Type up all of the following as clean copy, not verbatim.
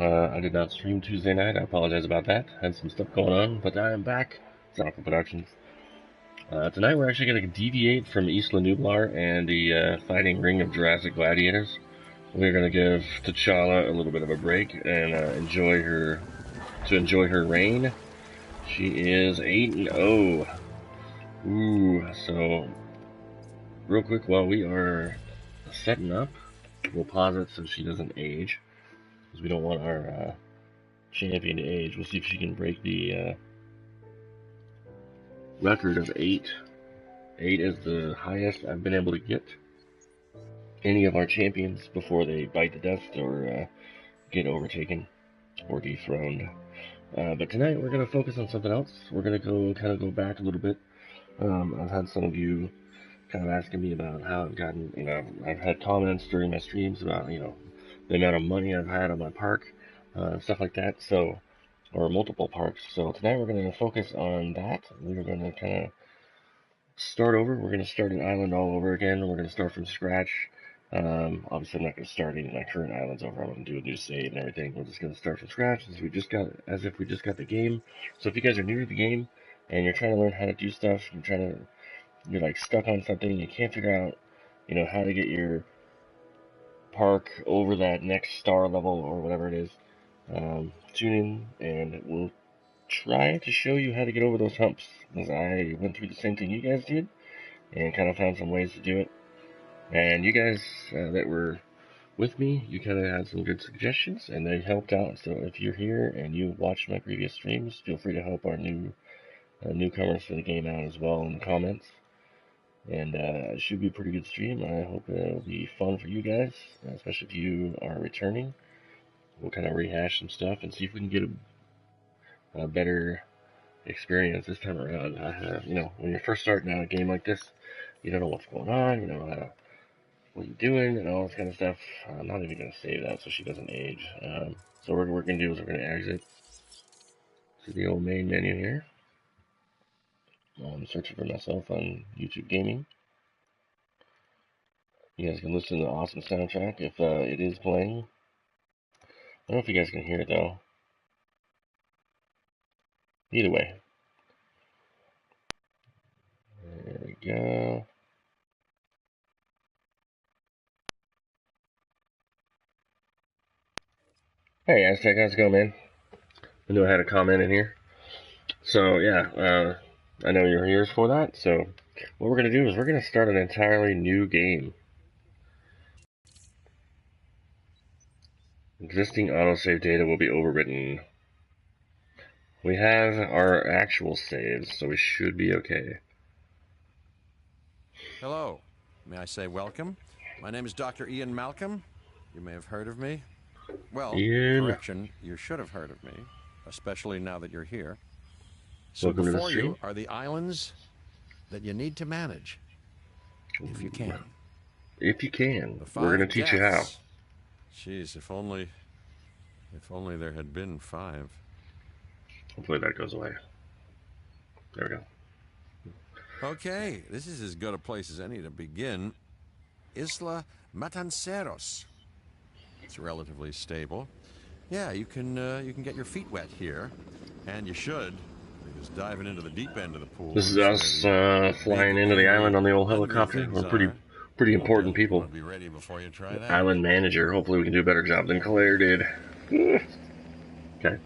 I did not stream Tuesday night. I apologize about that. Had some stuff going on, but I am back. Zonica Productions. Tonight we're actually going to deviate from Isla Nublar and the fighting ring of Jurassic Gladiators. We're going to give T'Challa a little bit of a break and enjoy her reign. She is 8-0. Ooh, so real quick while we are setting up, we'll pause it so she doesn't age, because we don't want our champion to age. We'll see if she can break the record of 8. 8 is the highest I've been able to get any of our champions before they bite the dust or get overtaken or dethroned. But tonight we're going to focus on something else. We're going to go back a little bit. I've had some of you kind of asking me about how I've gotten, I've had comments during my streams about, the amount of money I've had on my park, stuff like that, or multiple parks. So tonight we're going to focus on that. We're going to kind of start over. We're going to start an island all over again. We're going to start from scratch. Obviously I'm not going to start any of my current islands over. I'm going to do a new save and everything. We're just going to start from scratch as if we just got the game. So if you guys are new to the game and you're trying to learn how to do stuff, you're like stuck on something, you can't figure out, how to get your park over that next star level or whatever it is, tune in and we'll try to show you how to get over those humps, as I went through the same thing you guys did and kind of found some ways to do it. And you guys that were with me, you kind of had some good suggestions and they helped out. So if you're here and you watched my previous streams, feel free to help our newcomers to the game out as well in the comments. And it should be a pretty good stream. I hope it'll be fun for you guys, especially if you are returning. We'll kind of rehash some stuff and see if we can get a better experience this time around. When you're first starting out a game like this, you don't know what's going on, you don't know what you're doing, and all this kind of stuff. I'm not even going to save that so she doesn't age. So what we're going to do is we're going to exit to the old main menu here. I'm searching for myself on YouTube Gaming. You guys can listen to the awesome soundtrack if it is playing. I don't know if you guys can hear it though. Either way. There we go. Hey Aztec, how's it going, man? I knew I had a comment in here. So yeah, I know you're here for that. So what we're going to do is we're going to start an entirely new game. Existing autosave data will be overwritten. We have our actual saves, so we should be okay. Hello. May I say welcome? My name is Dr. Ian Malcolm. You may have heard of me. Well, correction, you should have heard of me, especially now that you're here. So welcome before you are the islands that you need to manage, if you can. If you can. We're going to teach you how. Jeez, if only there had been 5. Hopefully that goes away. There we go. Okay, this is as good a place as any to begin. Isla Matanceros. It's relatively stable. Yeah, you can get your feet wet here, and you should. You're just diving into the deep end of the pool. This is us flying into the island on the old helicopter. We're pretty important people. Be ready before you try that. Island manager. Hopefully we can do a better job than Claire did. Okay.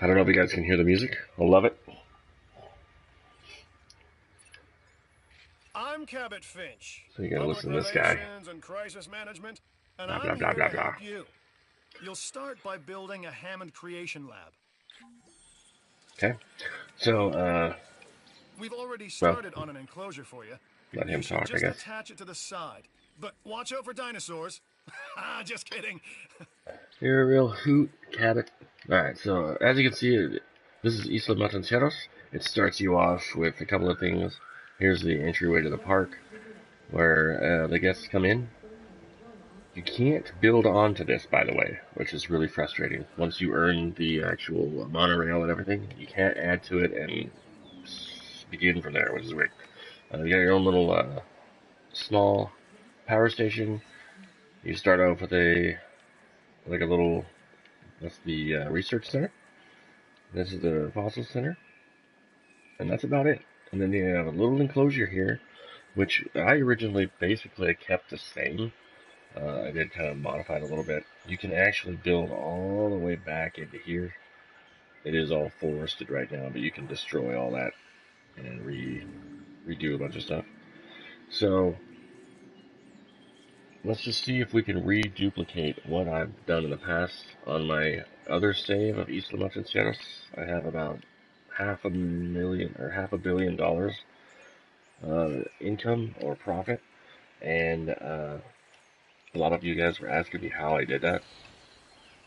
I don't know if you guys can hear the music. I love it. I'm Cabot Finch. So you gotta listen to this guy. And crisis management, and blah, I'm blah, here blah, blah, to blah. help you. You'll start by building a Hammond creation lab. Okay. So, we've already started on an enclosure for you. Let him talk, just I guess. Attach it to the side. But watch out for dinosaurs. Just kidding. You're a real hoot, Cabot. Alright, so as you can see, this is Isla Matanceros. It starts you off with a couple of things. Here's the entryway to the park, where the guests come in. You can't build onto this, by the way, which is really frustrating. Once you earn the actual monorail and everything, you can't add to it and begin from there, which is weird. You got your own little small power station. You start off with a little. That's the research center. This is the fossil center, and that's about it. And then you have a little enclosure here, which I originally basically kept the same. I did kind of modify it a little bit. You can actually build all the way back into here. It is all forested right now, but you can destroy all that and redo a bunch of stuff. So let's just see if we can reduplicate what I've done in the past on my other save of Isla Matancieros. I have about $500,000 income or profit, and a lot of you guys were asking me how I did that.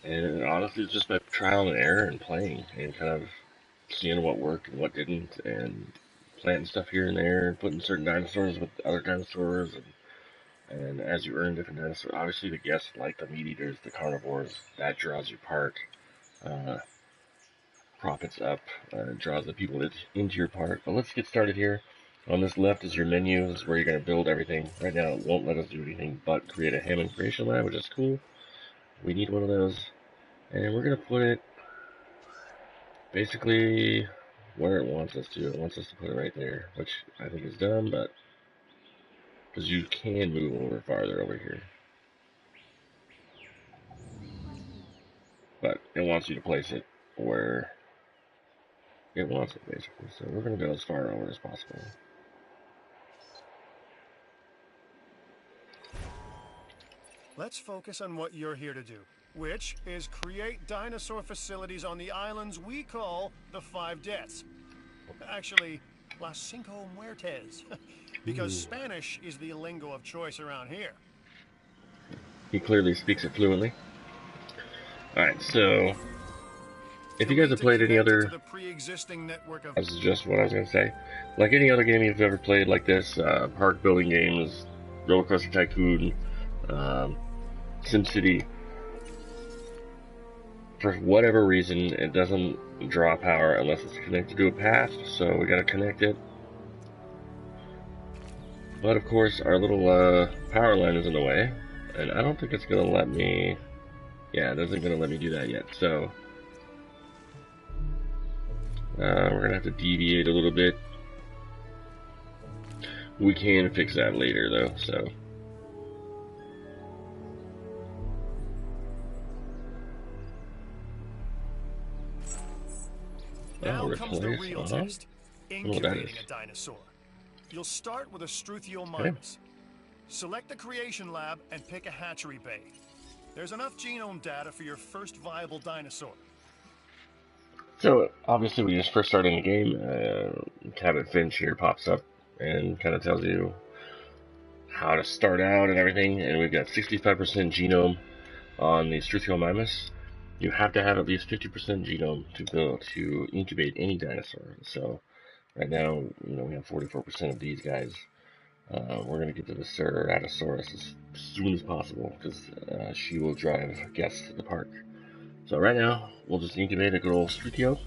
And honestly, it's just by trial and error and playing and kind of seeing what worked and what didn't, and planting stuff here and there, putting certain dinosaurs with other dinosaurs, and as you earn different dinosaurs, obviously the guests like the meat eaters, the carnivores, that draws you park, profits up, draws the people into your park. But let's get started here. On this left is your menu. This is where you're going to build everything. Right now it won't let us do anything but create a Hammond Creation Lab, which is cool. We need one of those. And we're going to put it basically where it wants us to. It wants us to put it right there, which I think is dumb, but because you can move over farther over here. But it wants you to place it where it wants it, basically. So we're going to go as far over as possible. Let's focus on what you're here to do, which is create dinosaur facilities on the islands we call the Five Deaths. Actually, Las Cinco Muertes, because Spanish is the lingo of choice around here. He clearly speaks it fluently. Alright, so if you guys have played any other, this is just what I was going to say, like any other game you've ever played like this, park building games, Roller Coaster Tycoon, SimCity, for whatever reason it doesn't draw power unless it's connected to a path, so we got to connect it. But of course our little power line is in the way, and I don't think it's going to let me, yeah, it isn't going to let me do that yet, so we're going to have to deviate a little bit. We can fix that later though, so. Now comes the real test, incubating a dinosaur. You'll start with a Struthiomimus. Select the creation lab and pick a hatchery bay. There's enough genome data for your first viable dinosaur. So obviously when you first start in the game, Cabot Finch here pops up and kind of tells you how to start out and everything, and we've got 65% genome on the Struthiomimus. You have to have at least 50% genome to incubate any dinosaur. So right now, we have 44% of these guys. We're going to get to the Ceratosaurus as soon as possible because she will drive guests to the park. So right now, we'll just incubate a good old Struthio.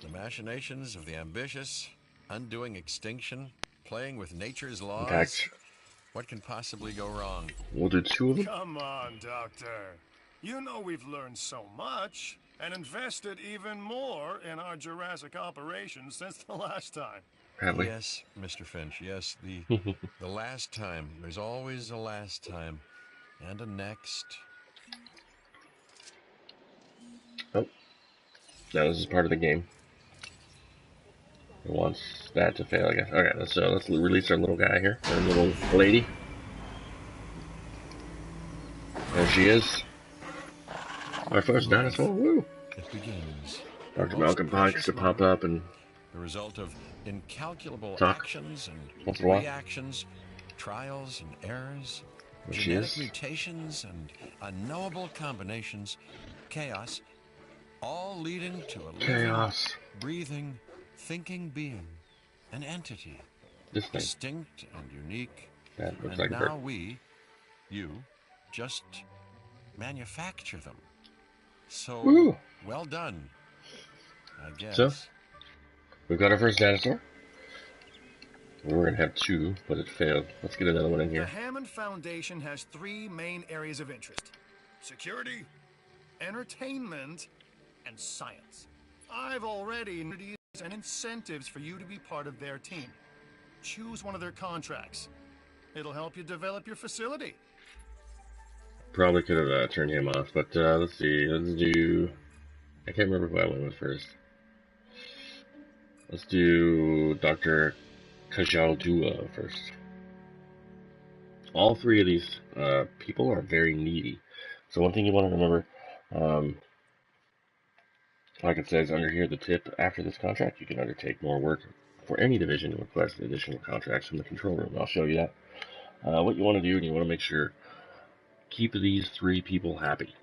The machinations of the ambitious, undoing extinction, playing with nature's laws. In fact, what can possibly go wrong? We'll do 2 of them. Come on, Doctor. You know we've learned so much and invested even more in our Jurassic operations since the last time. Have we? Yes, Mr. Finch, yes. The last time. There's always a last time. And a next. Oh. No, this is part of the game. It wants that to fail, I guess. Okay, let's release our little guy here. Our little lady. There she is. Our first dinosaur, woo! It begins. Dr. Malcolm Pikes to pop up and the result of incalculable talk. Actions and reactions, trials and errors, genetic mutations and unknowable combinations, chaos, all leading to a living, breathing, thinking being, an entity, distinct and unique. That looks and like now you, just manufacture them. So, well done, I guess. So, we've got our first dinosaur. We were gonna have 2, but it failed. Let's get another one in The here. Hammond Foundation has 3 main areas of interest: security, entertainment, and science. I've already introduced and incentives for you to be part of their team. Choose one of their contracts. It'll help you develop your facility. Probably could have turned him off, but let's see. Let's do. I can't remember who I went with first. Let's do Dr. Kajaldua first. All 3 of these people are very needy. So one thing you want to remember, like it says under here, the tip: after this contract, you can undertake more work for any division and request additional contracts from the control room. I'll show you that. What you want to do, and you want to make sure, keep these 3 people happy.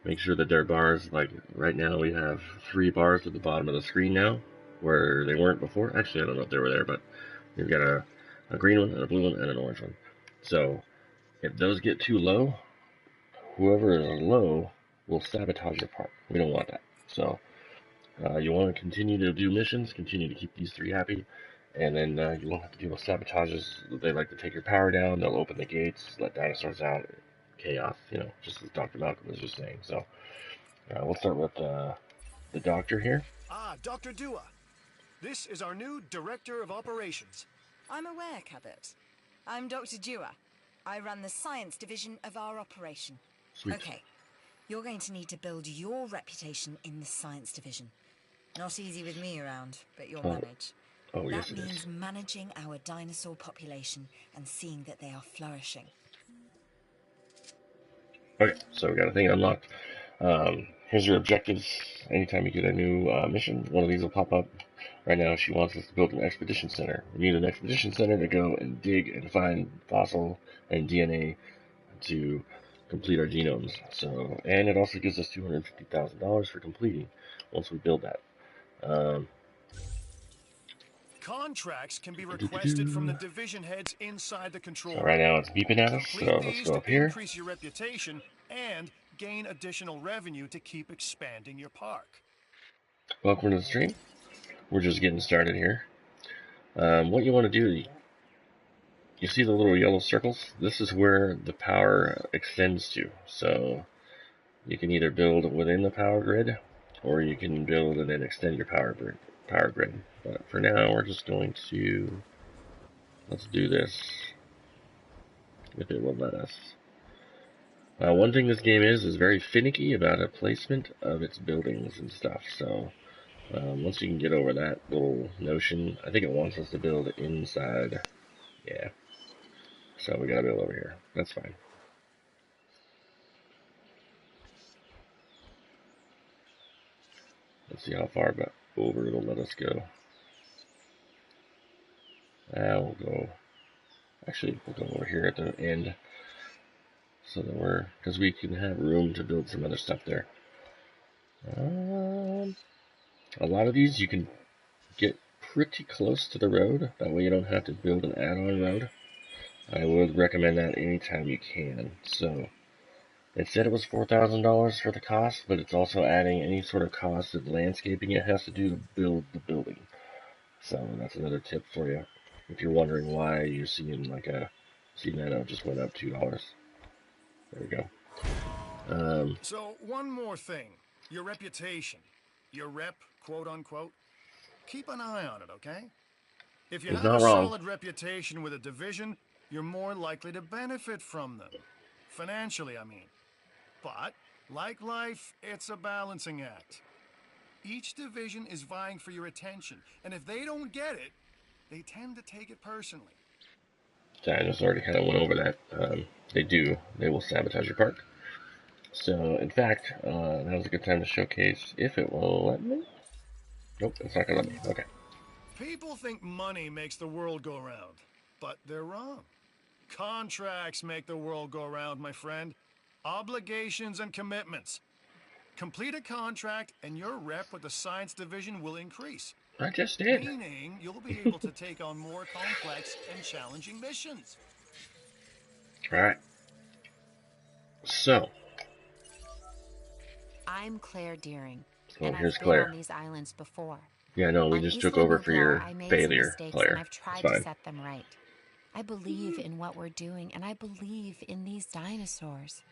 Make sure that their bars, like right now we have 3 bars at the bottom of the screen now, where they weren't before. Actually, I don't know if they were there, but we've got a green one, and a blue one, and an orange one. So if those get too low, whoever is low will sabotage your part. We don't want that. So you want to continue to do missions, continue to keep these 3 happy, and then you won't have to deal with sabotages. They like to take your power down. They'll open the gates, let dinosaurs out. Chaos, just as Dr. Malcolm was just saying. So we'll start with the doctor here. Dr. Dua. This is our new Director of Operations. I'm aware, Cabot. I'm Dr. Dua. I run the science division of our operation. Sweet. Okay, you're going to need to build your reputation in the science division. Not easy with me around, but you'll manage. Oh, yes, that it means is. managing our dinosaur population and seeing that they are flourishing. Okay, so we got a thing unlocked. Here's your objectives. Anytime you get a new mission, one of these will pop up. Right now, she wants us to build an expedition center. We need an expedition center to go and dig and find fossil and DNA to complete our genomes. So, and it also gives us $250,000 for completing once we build that. Contracts can be requested from the division heads inside the control room. So right now it's beeping at us, Complete so let's these go to up here. increase your reputation and gain additional revenue to keep expanding your park. Welcome to the stream. We're just getting started here. What you want to do, you see the little yellow circles? This is where the power extends to. So you can either build within the power grid, or you can build and then extend your power grid. But for now, we're just going to, let's do this, if it will let us. One thing this game is very finicky about a placement of its buildings and stuff. So once you can get over that little notion, I think it wants us to build inside. Yeah. So we gotta build over here. That's fine. Let's see how far over it'll let us go. We'll go. Actually, we'll go over here at the end, so that because we can have room to build some other stuff there. A lot of these you can get pretty close to the road. That way you don't have to build an add-on road. I would recommend that anytime you can. So it said it was $4,000 for the cost, but it's also adding any sort of cost of landscaping it has to do to build the building. So that's another tip for you. If you're wondering why you're seeing that just went up $2. There we go. So one more thing, your reputation, your rep, quote unquote. Keep an eye on it, okay? If you have a solid reputation with a division, you're more likely to benefit from them. Financially, I mean. But, like life, it's a balancing act. Each division is vying for your attention, and if they don't get it, they tend to take it personally. Diners already kind of went over that. They will sabotage your park. So, in fact, now's a good time to showcase if it will let me. Nope, it's not gonna let me. Okay. People think money makes the world go round, but they're wrong. Contracts make the world go round, my friend. Obligations and commitments. Complete a contract and your rep with the science division will increase. I just did. Meaning you'll be able to take on more complex and challenging missions. Alright. So. I'm Claire Deering. Oh, and here's I've been Claire. on these islands before. Yeah, no, we just took over for your I made some failure, mistakes, player. and I've tried to set them right. I believe in what we're doing, and I believe in these dinosaurs.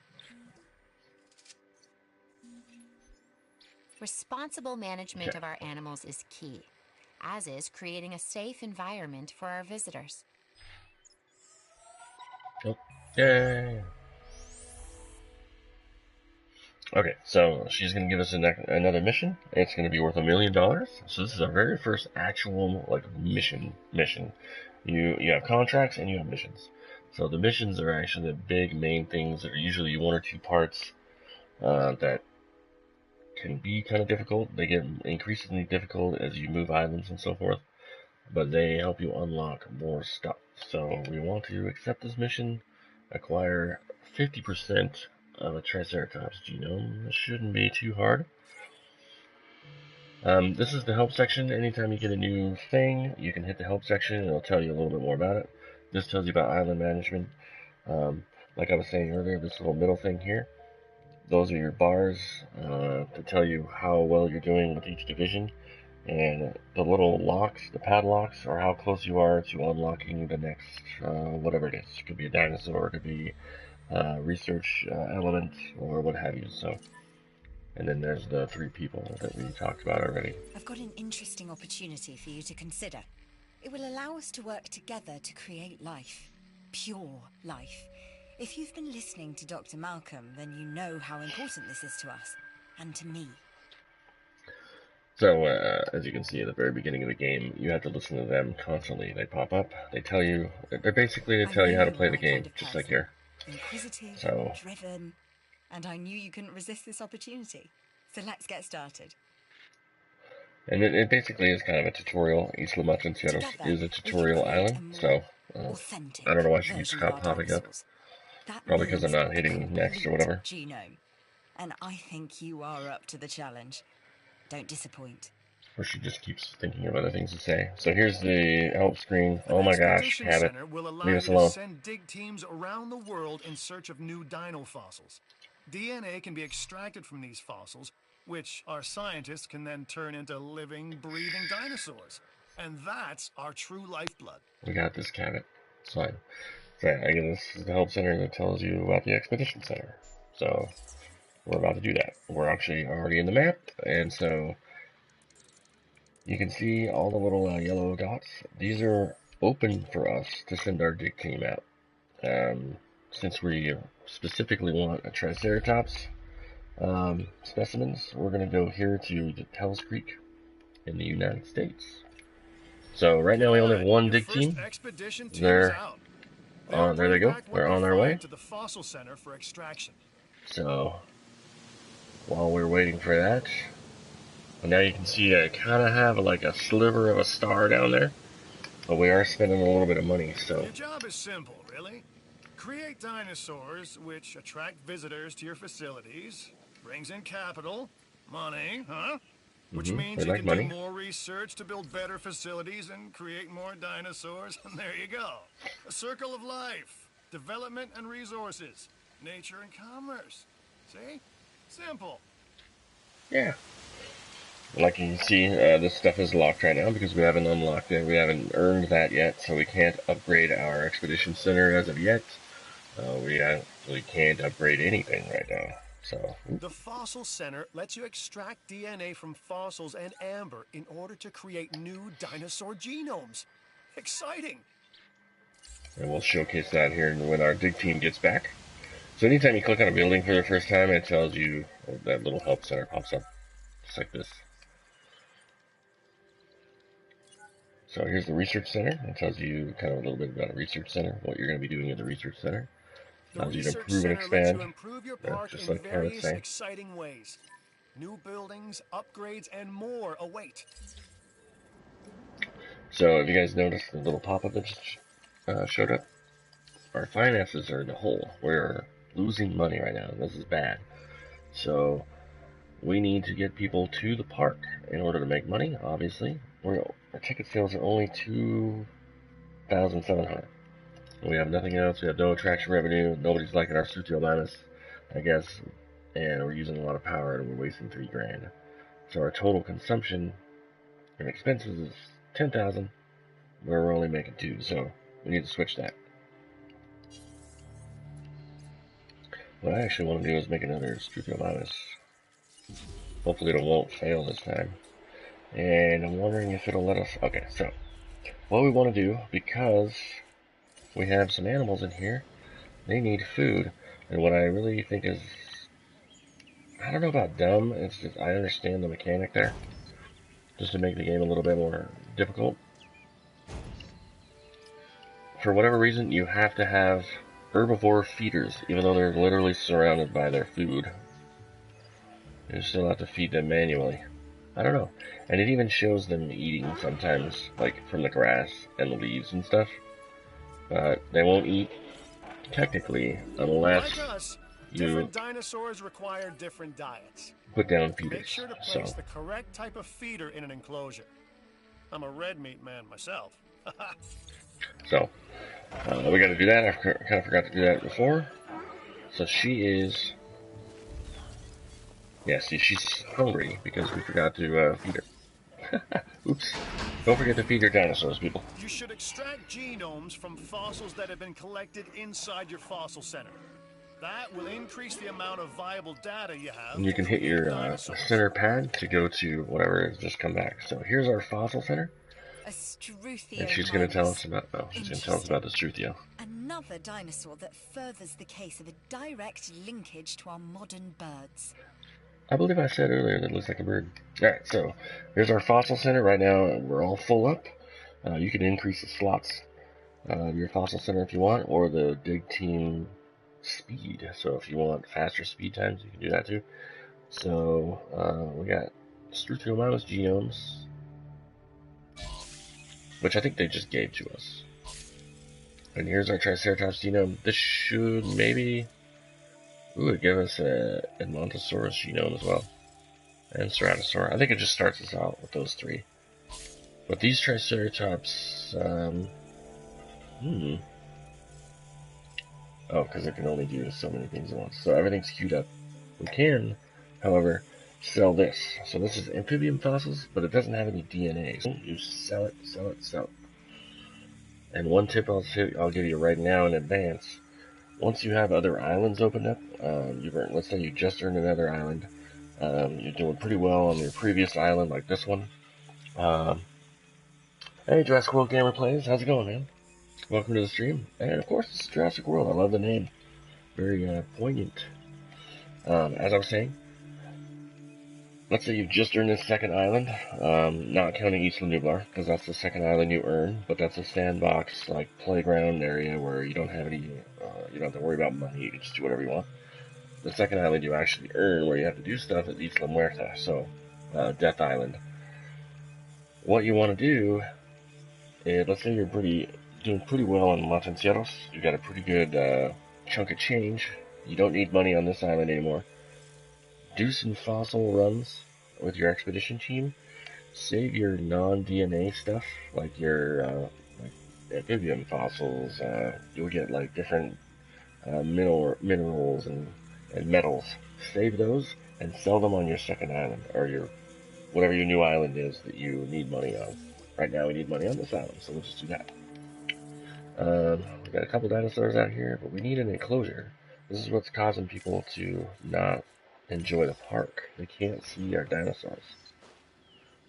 Responsible management of our animals is key, as is creating a safe environment for our visitors. Oh, yay! Okay, so she's going to give us another mission. It's going to be worth $1 million. So this is our very first actual mission. You have contracts and you have missions. So the missions are actually the big main things that are usually 1 or 2 parts that can be kind of difficult. They get increasingly difficult as you move islands and so forth, but they help you unlock more stuff. So we want to accept this mission, acquire 50% of a Triceratops genome. This shouldn't be too hard. This is the help section. Anytime you get a new thing, you can hit the help section and it'll tell you a little bit more about it. This tells you about island management. Like I was saying earlier, this little middle thing here, those are your bars to tell you how well you're doing with each division. And the little locks, the padlocks, are how close you are to unlocking the next whatever it is. It could be a dinosaur, it could be research element, or what have you. So, and then there's the 3 people that we talked about already. I've got an interesting opportunity for you to consider. It will allow us to work together to create life. Pure life. If you've been listening to Dr. Malcolm, then you know how important this is to us, and to me. So, as you can see at the very beginning of the game, you have to listen to them constantly. They pop up, they tell you, they tell you how to play the game, just like here. Inquisitive, driven, and I knew you couldn't resist this opportunity. So let's get started. And it basically is kind of a tutorial. Isla Matancieros is a tutorial island, so I don't know why she keeps popping up. Probably because I'm not hitting next or whatever. Genome. And I think you are up to the challenge. Don't disappoint. Or she just keeps thinking of other things to say. So here's the help screen. Oh my gosh, Cabot. Leave us alone. Send dig teams around the world in search of new dino fossils. DNA can be extracted from these fossils, which our scientists can then turn into living, breathing dinosaurs. And that's our true lifeblood. We got this, Cabot. It's fine. So again, this is the help center that tells you about the expedition center. So we're about to do that. We're actually already in the map, and so you can see all the little yellow dots. These are open for us to send our dig team out. Since we specifically want a Triceratops specimens, we're going to go here to the Tells Creek in the United States. So right now we only have 1 dig team. There they go. They're on their way. To the fossil center for extraction. So while we're waiting for that, now you can see I kind of have like a sliver of a star down there, but we are spending a little bit of money. So your job is simple, really. Create dinosaurs which attract visitors to your facilities, brings in capital, money, huh? Which means you can do more research to build better facilities and create more dinosaurs, and there you go. A circle of life, development and resources, nature and commerce. See? Simple. Yeah. Like you can see, this stuff is locked right now because we haven't unlocked it. We haven't earned that yet, so we can't upgrade our expedition center as of yet. We actually can't upgrade anything right now. So the fossil center lets you extract DNA from fossils and amber in order to create new dinosaur genomes. Exciting! And we'll showcase that here when our dig team gets back. So anytime you click on a building for the first time, it tells you that little help center pops up, just like this. So here's the research center. It tells you kind of a little bit about a research center, what you're going to be doing at the research center. Allows you to improve and expand, just like various exciting ways. New buildings, upgrades, and more await. So if you guys noticed the little pop-up that just showed up, our finances are in the hole. We're losing money right now. This is bad. So we need to get people to the park in order to make money, obviously. Our ticket sales are only $2,700. We have nothing else. We have no attraction revenue. Nobody's liking our studio minus, I guess. And we're using a lot of power and we're wasting $3,000. So our total consumption Our expenses is 10,000. We're only making 2, so we need to switch that. What I actually want to do is make another Struthiomimus. Hopefully it won't fail this time. And I'm wondering if it'll let us... Okay, so what we want to do, because we have some animals in here, they need food. And what I really think is... I don't know about dumb, it's just I understand the mechanic there. Just to make the game a little bit more difficult. For whatever reason, you have to have herbivore feeders, even though they're literally surrounded by their food. You still have to feed them manually. I don't know. And it even shows them eating sometimes, like from the grass and the leaves and stuff. But they won't eat, technically, unless like us, you different dinosaurs require different diets. put down feeders. Make sure to place the correct type of feeder in an enclosure. I'm a red meat man myself. So, we gotta do that. I kind of forgot to do that before. So she is... Yeah, see, she's hungry because we forgot to feed her. Oops. Don't forget to feed your dinosaurs, people. You should extract genomes from fossils that have been collected inside your fossil center. That will increase the amount of viable data you have. And you can hit your center pad to go to whatever has just come back. So here's our fossil center. A Struthiomimus. And she's going to tell us about... Oh, she's going to tell us about the Struthio. Another dinosaur that furthers the case of a direct linkage to our modern birds. I believe I said earlier that it looks like a bird. Alright, so here's our fossil center. Right now we're all full up. You can increase the slots of your fossil center if you want, or the dig team speed. So if you want faster speed times, you can do that too. So we got Struthiomimus genomes, which I think they just gave to us. And here's our Triceratops genome. This should maybe... Ooh, it gave us a Edmontosaurus genome as well. And Ceratosaur. I think it just starts us out with those 3. But these Triceratops... Oh, because it can only do so many things at once. So everything's queued up. We can, however, sell this. So this is amphibian fossils, but it doesn't have any DNA. So you sell it, sell it, sell it. And one tip I'll give you right now in advance. Once you have other islands opened up, let's say you just earned another island, you're doing pretty well on your previous island, like this one. Hey, Jurassic World Gamer Plays, how's it going, man? Welcome to the stream. And of course, it's Jurassic World. I love the name. Very poignant. As I was saying, let's say you've just earned this second island, not counting Isla Nublar, because that's the second island you earn, but that's a sandbox, like, playground area where you don't have any, you don't have to worry about money, you can just do whatever you want. The second island you actually earn, where you have to do stuff, is Isla Muerta, so, Death Island. What you want to do is, let's say you're doing pretty well on Matancieros, you got a pretty good, chunk of change, you don't need money on this island anymore. Do some fossil runs with your expedition team. Save your non-DNA stuff, like your like amphibian fossils. You'll get like different minerals and metals. Save those and sell them on your second island, or your whatever your new island is that you need money on. Right now we need money on this island, so we'll just do that. We got a couple dinosaurs out here, but we need an enclosure. This is what's causing people to not enjoy the park. They can't see our dinosaurs.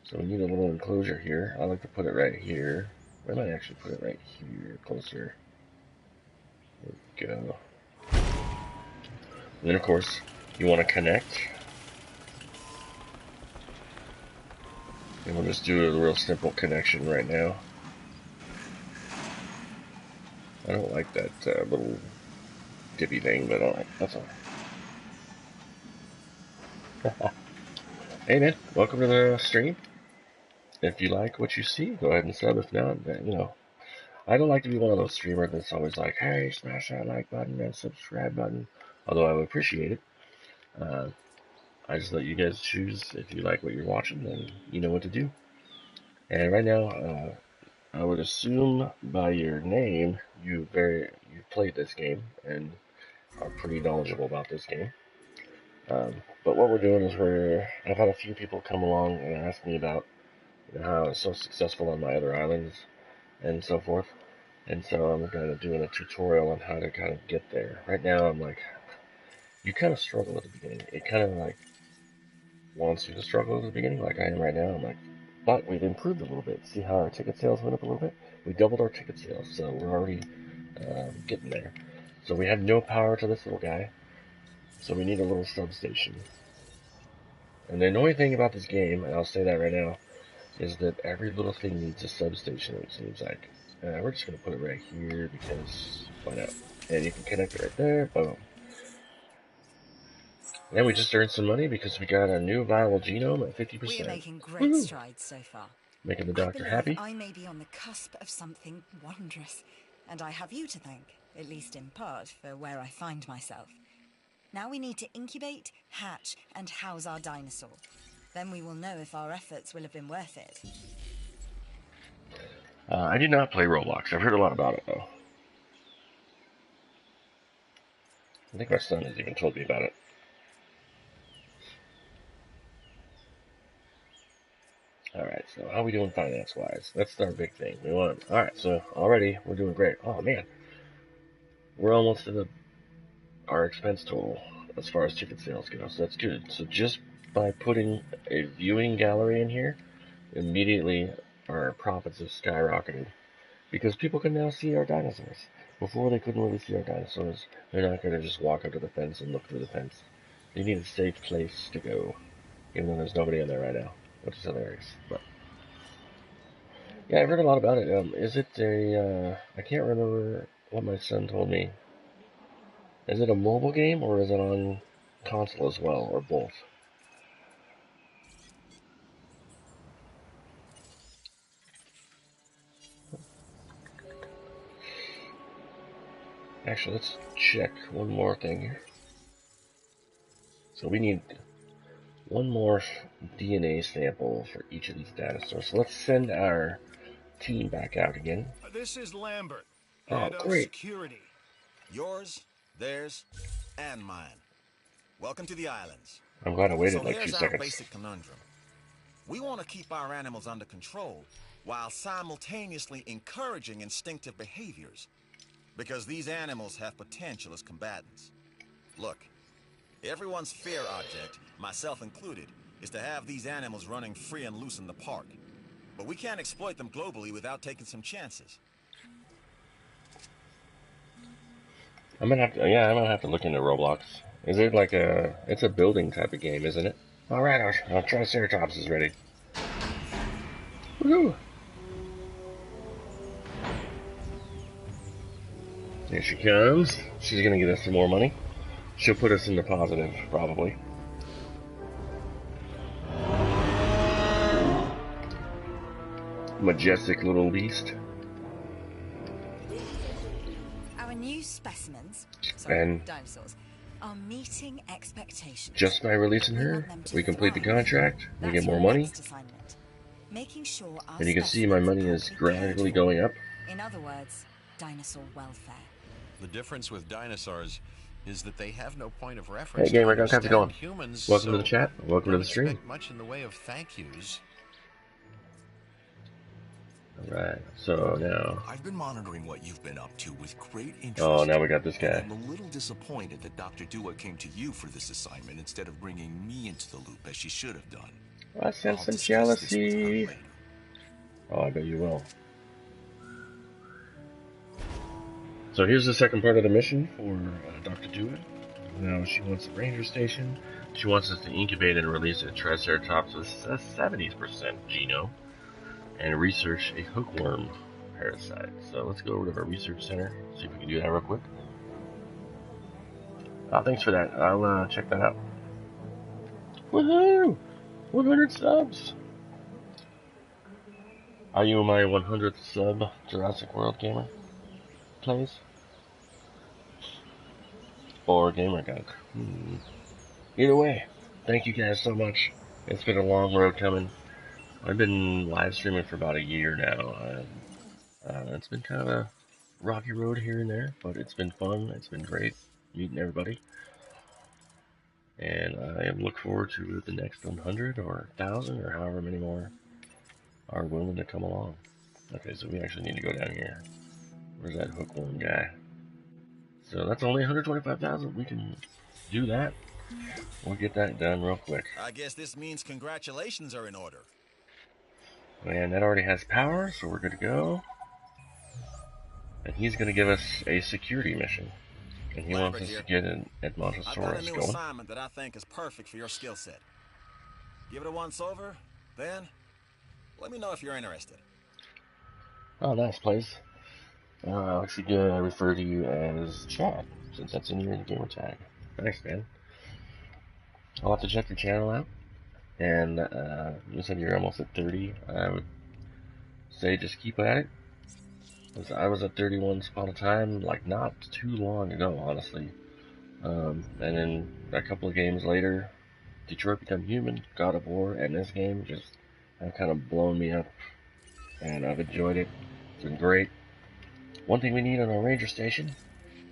So we need a little enclosure here. I like to put it right here. I might actually put it right here, closer. There we go. And then of course, you want to connect. And we'll just do a real simple connection right now. I don't like that little dippy thing, but alright, that's alright. Hey man, welcome to the stream. If you like what you see, go ahead and sub. If not, I don't like to be one of those streamers that's always like, hey, smash that like button and subscribe button. Although I would appreciate it. I just let you guys choose. If you like what you're watching, then you know what to do. And right now, I would assume by your name, you've played this game and are pretty knowledgeable about this game. But what we're doing is I've had a few people come along and ask me about how I was so successful on my other islands and so forth. And so I'm kind of doing a tutorial on how to kind of get there. Right now I'm like, you kind of struggle at the beginning. It kind of like wants you to struggle at the beginning, like I am right now. I'm like, but we've improved a little bit. See how our ticket sales went up a little bit? We doubled our ticket sales, so we're already getting there. So we have no power to this little guy, so we need a little substation. And the annoying thing about this game, and I'll say that right now, is that every little thing needs a substation, it seems like. We're just going to put it right here because why not? And you can connect it right there, boom. And we just earned some money because we got a new viable genome at 50%. We are making great strides so far. Making the doctor happy. I may be on the cusp of something wondrous, and I have you to thank, at least in part, for where I find myself. Now we need to incubate, hatch, and house our dinosaur. Then we will know if our efforts will have been worth it. I do not play Roblox. I've heard a lot about it, though. I think my son has even told me about it. Alright, so how are we doing finance-wise? That's our big thing. We want... Alright, so already we're doing great. Oh, man. We're almost at our expense total as far as ticket sales go, so that's good. So just by putting a viewing gallery in here, immediately our profits have skyrocketed. Because people can now see our dinosaurs. Before they couldn't really see our dinosaurs. They're not going to just walk up to the fence and look through the fence. They need a safe place to go. Even though there's nobody in there right now. Which is hilarious. But yeah, I've heard a lot about it. Is it a... I can't remember what my son told me. Is it a mobile game or is it on console as well? Or both? Actually, let's check one more thing here. So we need one more DNA sample for each of these dinosaurs. So let's send our team back out again. This is Lambert, Oh, head of great. security. Yours, theirs, and mine. Welcome to the islands. I'm glad I waited So like 2 here's our seconds. basic conundrum. We want to keep our animals under control while simultaneously encouraging instinctive behaviors, because these animals have potential as combatants. Look, everyone's fear object, myself included, is to have these animals running free and loose in the park. But we can't exploit them globally without taking some chances. I'm gonna have to look into Roblox. Is it like it's a building type of game, isn't it? Alright, our Triceratops is ready. Woohoo! Here she comes. She's gonna get us some more money. She'll put us in the positive, probably. Majestic little beast. Our new specimens, dinosaurs, are meeting expectations. Just by releasing her, we complete the contract, we get more money, Making sure our and you can see my money is gradually going up. In other words, dinosaur welfare. The difference with dinosaurs is that they have no point of reference. Hey gamer, how's it going? Humans, Welcome to the chat. Welcome to the stream. Expect much in the way of thank yous. Alright, so now... I've been monitoring what you've been up to with great interest. Oh, now we got this guy. I'm a little disappointed that Dr. Dua came to you for this assignment instead of bringing me into the loop as she should have done. I sense some jealousy. Oh, I bet you will. So here's the second part of the mission for Dr. Dua. Now she wants a ranger station. She wants us to incubate and release a Triceratops with a 70% genome and research a hookworm parasite. So let's go over to our research center, see if we can do that real quick. Oh, thanks for that. I'll check that out. Woohoo! 100 subs! Are you my 100th sub, Jurassic World gamer? Please? Or gamer gunk? Either way, thank you guys so much. It's been a long road coming. I've been live streaming for about a year now. It's been kind of a rocky road here and there, but it's been fun. It's been great meeting everybody. And I am looking forward to the next 100 or 1,000 or however many more are willing to come along. Okay, so we actually need to go down here. Where's that hookworm guy? So that's only 125,000. We can do that. We'll get that done real quick. I guess this means congratulations are in order. And that already has power, so we're good to go. And he's going to give us a security mission. And he wants us to get an Edmontosaurus I've got a new going. assignment that I think is perfect for your skill set. Give it a once over, then let me know if you're interested. Oh, nice place. Actually, I refer to you as Chad, since that's in your gamer tag. Nice, man. I'll have to check your channel out. And you said you're almost at 30. I would say just keep at it. I was at 30 once upon a time, like not too long ago, honestly. And then a couple of games later, Detroit Become Human, God of War, and this game just have kind of blown me up. And I've enjoyed it. It's been great. One thing we need on our ranger station,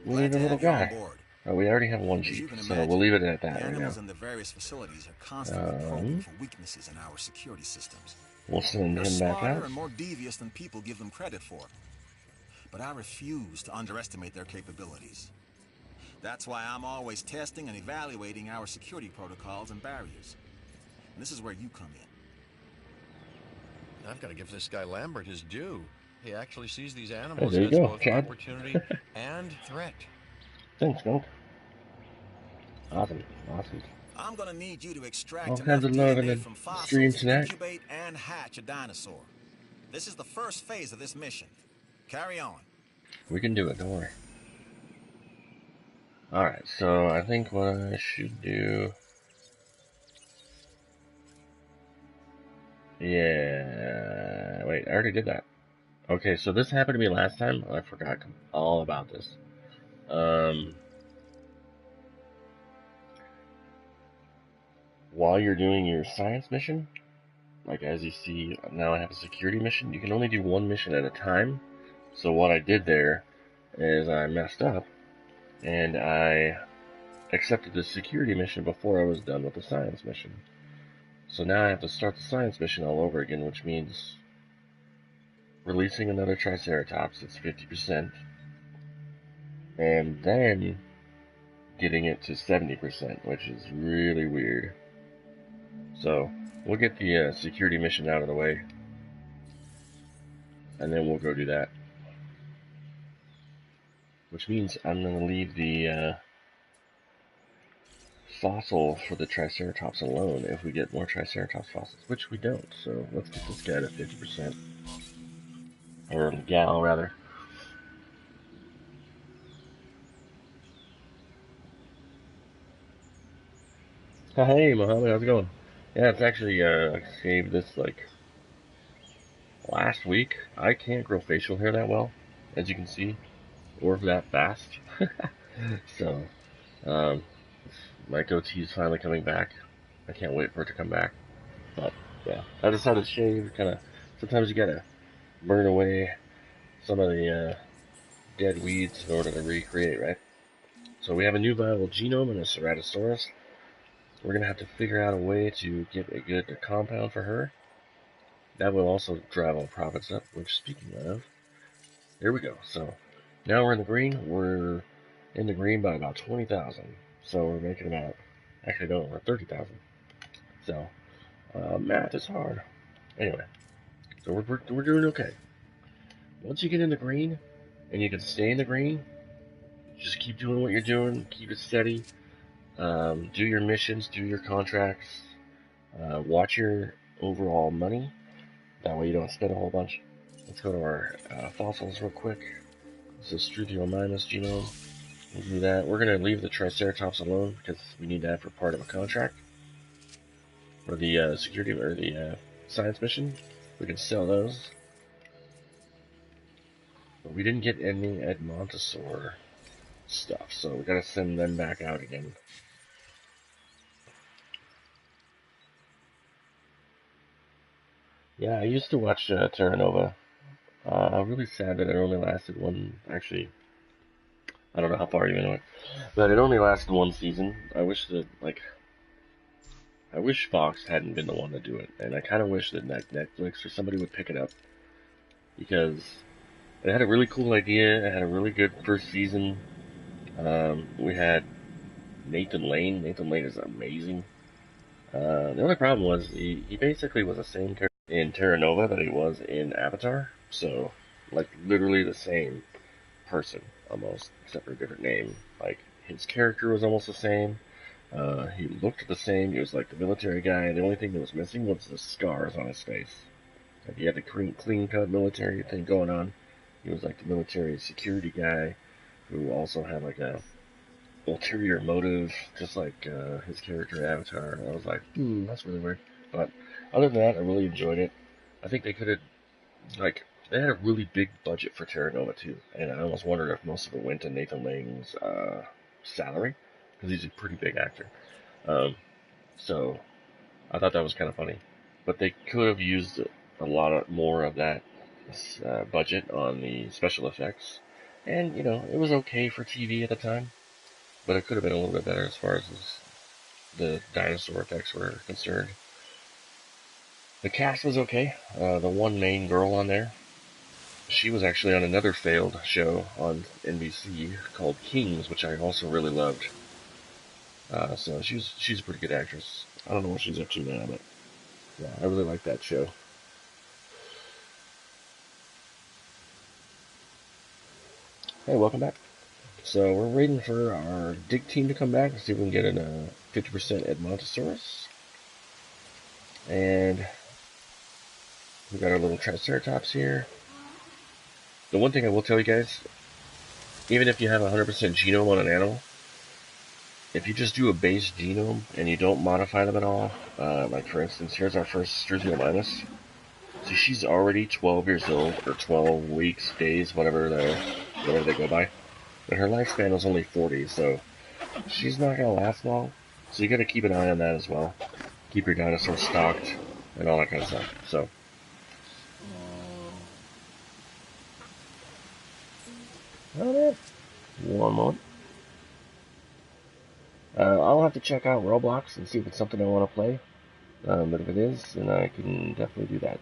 we need a little guy. We already have one Jeep, so we'll leave it at that right now. In the various facilities are constantly probing for weaknesses in our security systems. We'll send him back out. They're more devious than people give them credit for. But I refuse to underestimate their capabilities. That's why I'm always testing and evaluating our security protocols and barriers. And this is where you come in. I've got to give this guy Lambert his due. He actually sees these animals as both opportunity and threat. Thanks, Smoke. Awesome. I'm gonna need you to extract all kinds of love in the stream tonight. Incubate and hatch a dinosaur. This is the first phase of this mission. Carry on. We can do it, don't worry. Alright, so I think what I should do... Yeah... Wait, I already did that. Okay, so this happened to me last time. I forgot all about this. While you're doing your science mission, like as you see, now I have a security mission. You can only do one mission at a time. So what I did there is I messed up, and I accepted the security mission before I was done with the science mission. So now I have to start the science mission all over again, which means releasing another Triceratops, it's 50%, and then getting it to 70%, which is really weird. So we'll get the security mission out of the way, and then we'll go do that. Which means I'm going to leave the fossil for the Triceratops alone if we get more Triceratops fossils, which we don't. So let's get this guy to 50%. Or gal, rather. Hey, Mohammed, how's it going? Yeah, it's actually, I saved this, like, last week. I can't grow facial hair that well, as you can see, or that fast. So, my goatee's finally coming back. I can't wait for it to come back. But, yeah, I decided to shave, sometimes you gotta burn away some of the, dead weeds in order to recreate, right? So we have a new viable genome in a Ceratosaurus. We're going to have to figure out a way to get a good compound for her. That will also drive our profits up, which, speaking of, here we go. So, now we're in the green. We're in the green by about 20,000. So, we're making about, actually, no, we're 30,000. So, math is hard. Anyway, so we're doing okay. Once you get in the green, and you can stay in the green, just keep doing what you're doing, keep it steady. Do your missions, do your contracts, watch your overall money, that way you don't spend a whole bunch. Let's go to our fossils real quick. This is Struthiomimus genome. We'll do that. We're going to leave the Triceratops alone because we need that for part of a contract. For the security, or the science mission, we can sell those. But we didn't get any Edmontosaur stuff, so we gotta send them back out again. Yeah, I used to watch Terra Nova. I'm really sad that it only lasted one. Actually, I don't know how far you into it, but it only lasted one season. I wish that, like, I wish Fox hadn't been the one to do it, and I kind of wish that Netflix or somebody would pick it up, because it had a really cool idea. It had a really good first season. We had Nathan Lane. Nathan Lane is amazing. The only problem was he basically was the same character in Terra Nova that he was in Avatar. So, like, literally the same person, almost, except for a different name. Like, his character was almost the same. He looked the same. He was like the military guy. The only thing that was missing was the scars on his face. Like, he had the clean-cut military thing going on. He was like the military security guy who also had like a ulterior motive, just like his character Avatar. And I was like, that's really weird. But other than that, I really enjoyed it. I think they could have, like, they had a really big budget for Terra Nova too, and I almost wondered if most of it went to Nathan Lane's salary, because he's a pretty big actor. So I thought that was kind of funny, but they could have used a lot more of that budget on the special effects, and it was okay for TV at the time, but it could have been a little bit better as far as the dinosaur effects were concerned. The cast was okay. The one main girl on there, she was actually on another failed show on NBC called Kings, which I also really loved. So she's a pretty good actress. I don't know what she's up to now, but yeah, I really like that show. Hey, welcome back. So we're waiting for our dig team to come back and see if we can get a 50% Edmontosaurus. And we got our little Triceratops here. The one thing I will tell you guys, even if you have 100% genome on an animal, if you just do a base genome and you don't modify them at all, like for instance, here's our first Struthiomimus. See, she's already 12 years old, or 12 weeks, days, whatever they go by. But her lifespan was only 40, so she's not going to last long. So you got to keep an eye on that as well. Keep your dinosaurs stocked and all that kind of stuff. So, one moment. I'll have to check out Roblox and see if it's something I want to play. But if it is, then I can definitely do that.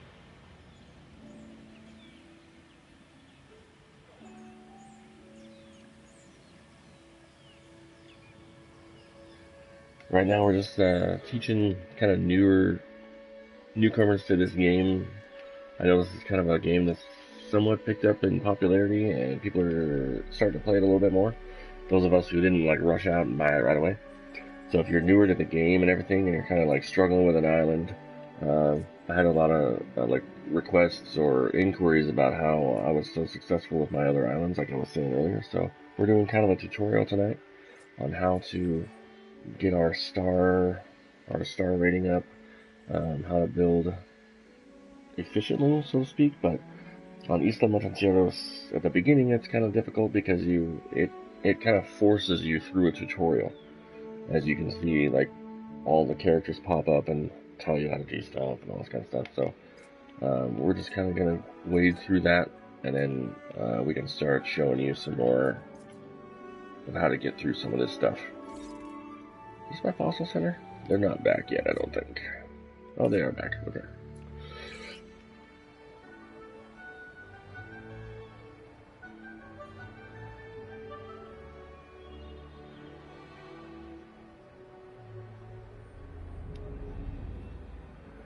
Right now we're just teaching kind of newcomers to this game. I know this is kind of a game that's somewhat picked up in popularity, and people are starting to play it a little bit more. Those of us who didn't like rush out and buy it right away. So if you're newer to the game and everything, and you're kind of like struggling with an island, I had a lot of like requests or inquiries about how I was so successful with my other islands, like I was saying earlier. So we're doing kind of a tutorial tonight on how to get our star rating up, how to build efficiently, so to speak. But on Isla Matanceros, at the beginning, it's kind of difficult because it kind of forces you through a tutorial. As you can see, like, all the characters pop up and tell you how to do stuff and all this kind of stuff. So we're just kind of gonna wade through that, and then we can start showing you some more of how to get through some of this stuff. Is this my fossil center? They're not back yet, I don't think. Oh, they are back. Okay.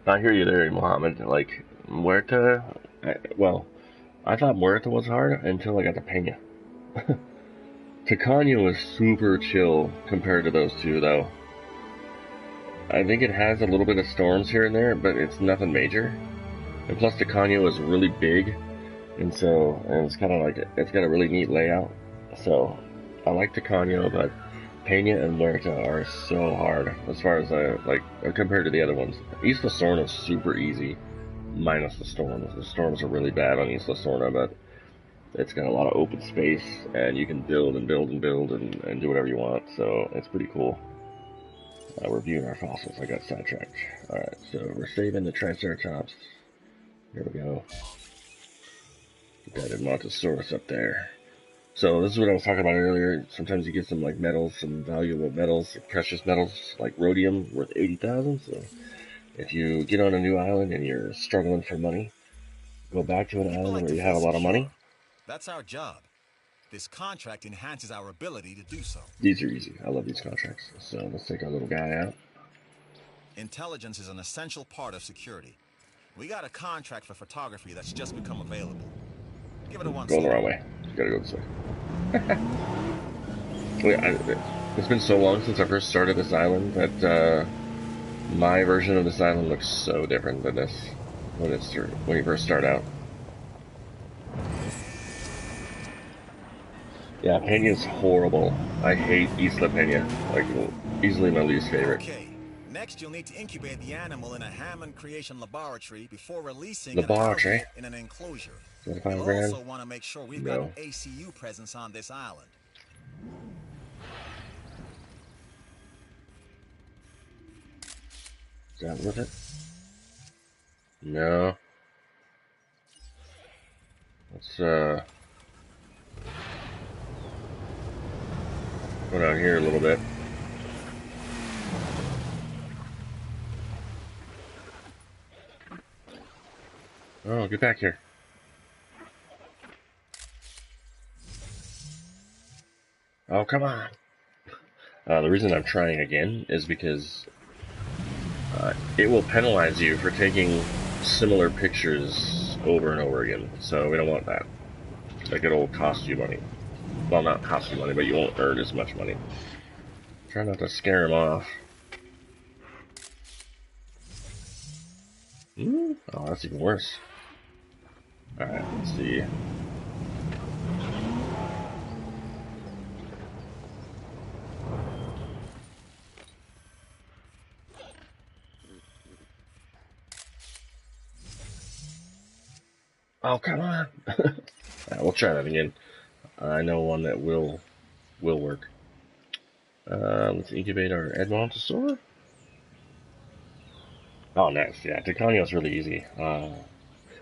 I hear you there, Mohammed. Like, Muerta, I thought Muerta was hard until I got to Peña. Tacaño was super chill compared to those two, though. I think it has a little bit of storms here and there, but it's nothing major. And plus, Tacaño is really big, and it's kind of like, it's got a really neat layout. So, I like Tacaño, but Peña and Muerta are so hard as far as compared to the other ones. Isla Sorna is super easy, minus the storms. The storms are really bad on Isla Sorna, but it's got a lot of open space, and you can build and build and build and do whatever you want. So it's pretty cool. We're viewing our fossils. I got sidetracked. All right, so we're saving the Triceratops. Here we go. Get that Edmontosaurus up there. So this is what I was talking about earlier. Sometimes you get some like metals, some valuable metals, precious metals like rhodium worth 80,000. So if you get on a new island and you're struggling for money, go back to an People island like where to you feel have a lot of secure. money. That's our job. This contract enhances our ability to do so. These are easy. I love these contracts. So let's take our little guy out. Intelligence is an essential part of security. We got a contract for photography that's just become available. Give it a once Going the over. wrong way. Gotta go this way. It's been so long since I first started this island that my version of this island looks so different than this when you first start out. Yeah, Peña's horrible. I hate Isla Peña. Like, easily my least favorite. Okay. Next, you'll need to incubate the animal in a Hammond creation laboratory before releasing and housing Laboratory? it in an enclosure. 25 You'll grand? also want to make sure we've got No. an ACU presence on this island. Is that worth it? No. Let's, go down here a little bit. Oh, get back here. Oh, come on. The reason I'm trying again is because it will penalize you for taking similar pictures over and over again. So we don't want that. Like, it'll cost you money. Well, not cost you money, but you won't earn as much money. Try not to scare him off. Oh, that's even worse. Alright, let's see. Oh, come on! Alright, we'll try that again. I know one that will work. Let's incubate our Edmontosaur. Oh, nice. Yeah, Ticanio's really easy.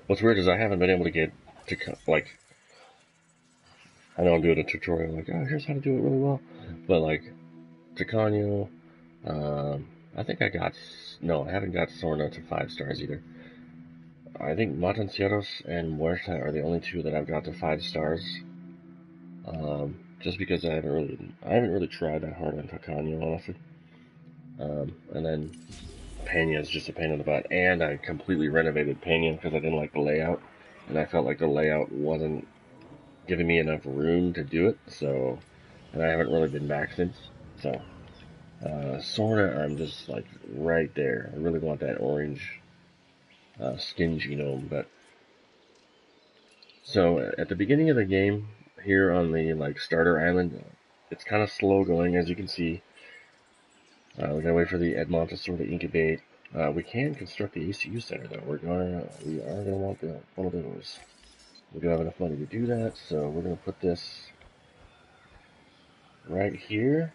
What's weird is I haven't been able to get like, I know I'm doing a tutorial like, oh, here's how to do it really well, but like, Ticanio, I think I haven't got Sorna to 5 stars either. I think Matancieros and Muerta are the only two that I've got to 5 stars. Just because I haven't really tried that hard on Ticanio, honestly. And then Peña is just a pain in the butt, and I completely renovated Peña because I didn't like the layout, and I felt like the layout wasn't giving me enough room to do it, so, and I haven't really been back since, so, Sorna, I'm just, like, right there. I really want that orange, skin genome, but, so, at the beginning of the game, here on the, like, starter island, it's kind of slow going, as you can see. We gotta wait for the Edmontosaur to incubate. We can construct the ACU center, though. We are gonna want one of those. We do have enough money to do that, so we're gonna put this right here,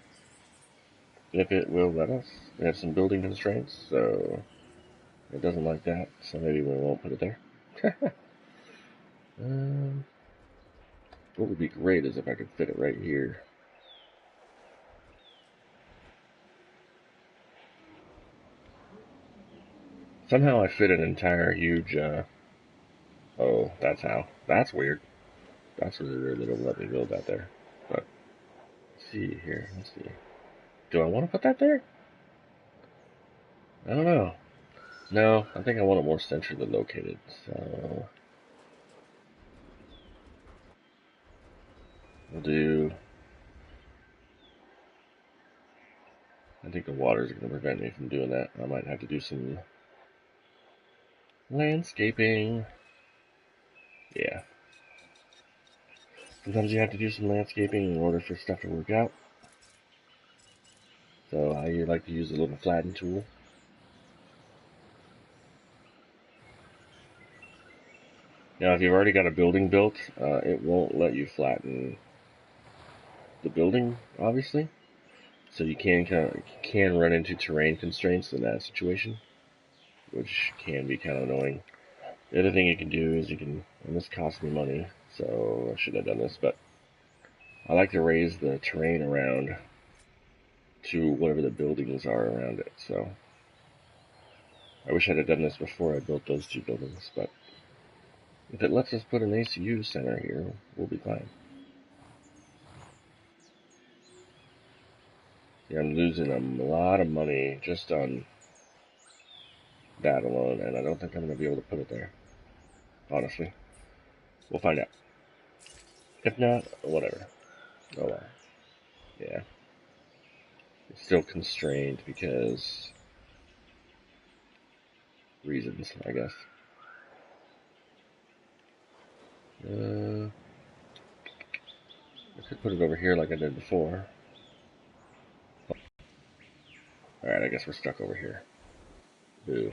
if it will let us. We have some building constraints, so it doesn't like that, so maybe we won't put it there. What would be great is if I could fit it right here. Somehow I fit an entire huge, oh, that's how. That's weird. That's really weird. They don't let me build that there. But, let's see here. Let's see. Do I want to put that there? I don't know. No, I think I want it more centrally located, so we'll do, I think the water is going to prevent me from doing that. I might have to do some landscaping. Yeah. Sometimes you have to do some landscaping in order for stuff to work out. So I like to use a little flatten tool. Now, if you've already got a building built, it won't let you flatten the building, obviously. So you can run into terrain constraints in that situation, which can be kind of annoying. The other thing you can do is and this cost me money, so I shouldn't have done this, but I like to raise the terrain around to whatever the buildings are around it, so I wish I'd have done this before I built those two buildings, but if it lets us put an ACU center here, we'll be fine. Yeah, I'm losing a lot of money just on that alone, and I don't think I'm going to be able to put it there, honestly. We'll find out. If not, whatever. Oh well. Yeah. It's still constrained because reasons, I guess. I could put it over here like I did before. Alright, I guess we're stuck over here. Boo.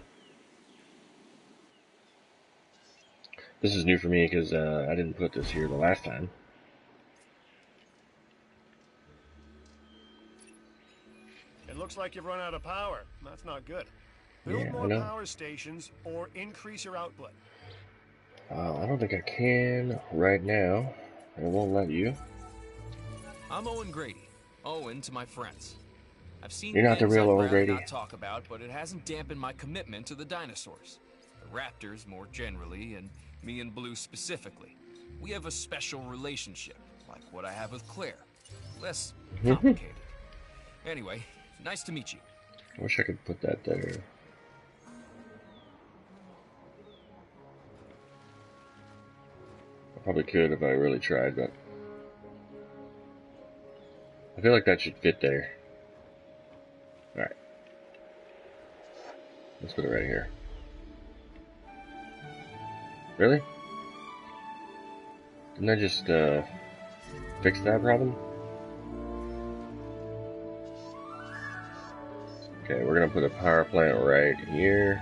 This is new for me because I didn't put this here the last time. It looks like you've run out of power. That's not good. Build more power stations or increase your output. I don't think I can right now. It won't let you. I'm Owen Grady. Owen to my friends. I've seen You're not the things real I'd Owen rather Grady. not talk about, but it hasn't dampened my commitment to the dinosaurs. The raptors more generally, and me and Blue specifically. We have a special relationship, like what I have with Claire. Less complicated. Anyway, nice to meet you. I wish I could put that there. I probably could if I really tried, but I feel like that should fit there. Alright. Let's put it right here. Really? Didn't I just fix that problem? Okay, we're gonna put a power plant right here.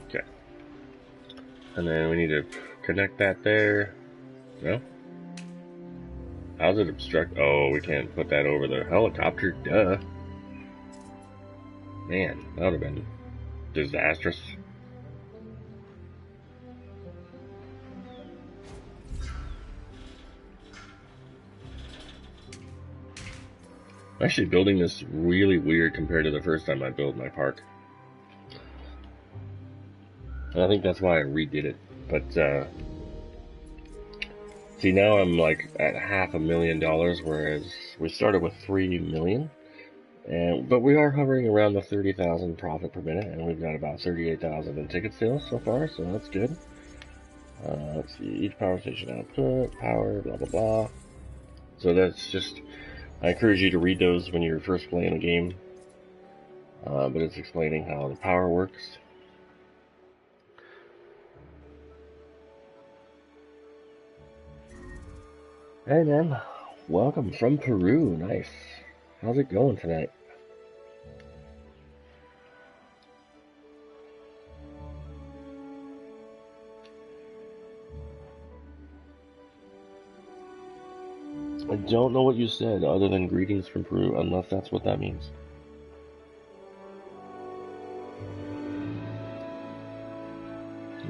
Okay. And then we need to connect that there. No? How's it obstruct? Oh, we can't put that over the helicopter. Duh. Man, that would have been disastrous. I'm actually building this really weird compared to the first time I built my park. And I think that's why I redid it. But, see, now I'm like at $500,000, whereas we started with $3 million. But we are hovering around the 30,000 profit per minute, and we've got about 38,000 in ticket sales so far, so that's good. Let's see, each power station output, power, blah blah blah. So that's just, I encourage you to read those when you're first playing a game, but it's explaining how the power works. Hey man, welcome from Peru, nice. How's it going tonight? I don't know what you said other than greetings from Peru, unless that's what that means.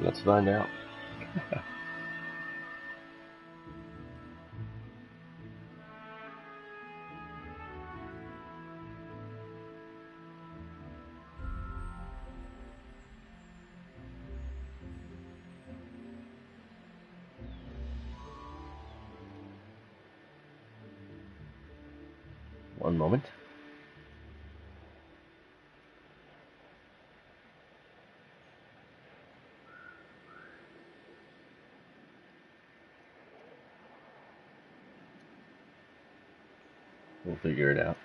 Let's find out. One moment. We'll figure it out.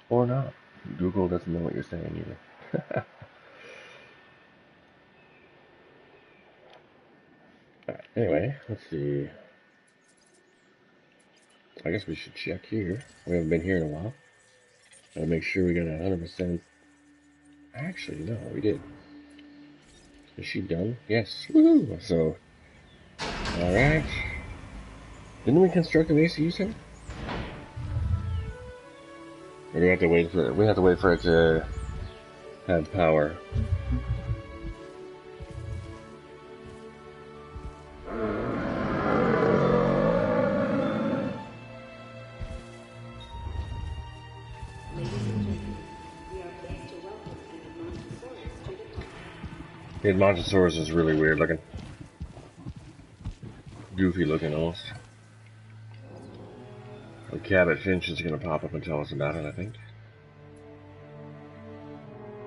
Or not. Google doesn't know what you're saying either. Alright, anyway, let's see. I guess we should check here. We haven't been here in a while. Gotta make sure we got 100% Actually, no, we did. Is she done? Yes. Woohoo! So, alright. Didn't we construct an ACU center? Or do we have to wait for it? We have to wait for it to have power. The Montezorus is really weird looking. Goofy looking almost. The Cabot Finch is going to pop up and tell us about it, I think.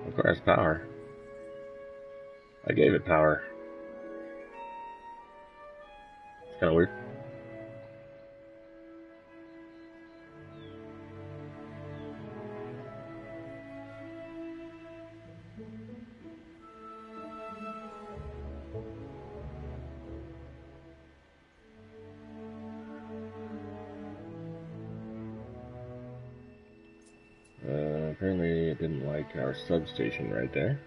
Requires power. I gave it power. It's kind of weird. Apparently it didn't like our substation right there.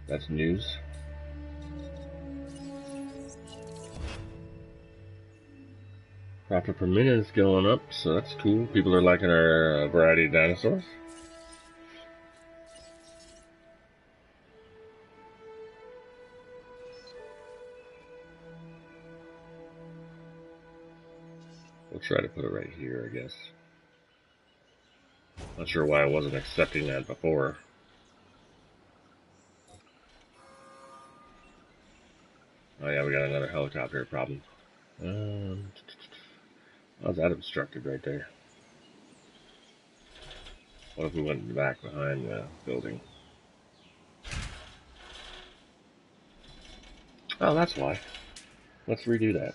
That's news. Profit per minute is going up, so that's cool. People are liking our variety of dinosaurs. We'll try to put it right here, I guess. Not sure why I wasn't accepting that before. Oh yeah, we got another helicopter problem. How's that obstructed right there? What if we went back behind the building? Oh, that's why. Let's redo that.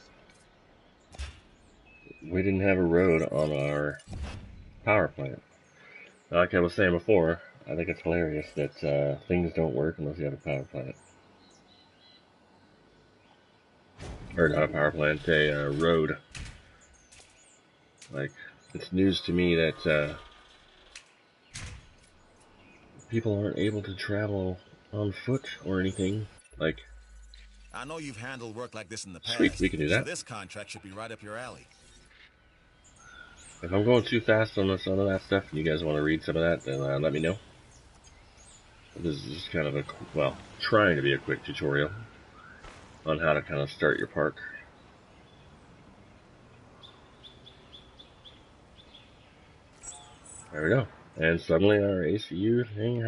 We didn't have a road on our power plant. Like I was saying before, I think it's hilarious that things don't work unless you have a power plant. Or not a power plant, a road. Like, it's news to me that people aren't able to travel on foot or anything. Like, I know you've handled work like this in the past. Sweet, we can do that. So this contract should be right up your alley. If I'm going too fast on some of that stuff and you guys want to read some of that, then let me know. This is just kind of a, well, trying to be a quick tutorial on how to kind of start your park. There we go. And suddenly our ACU thing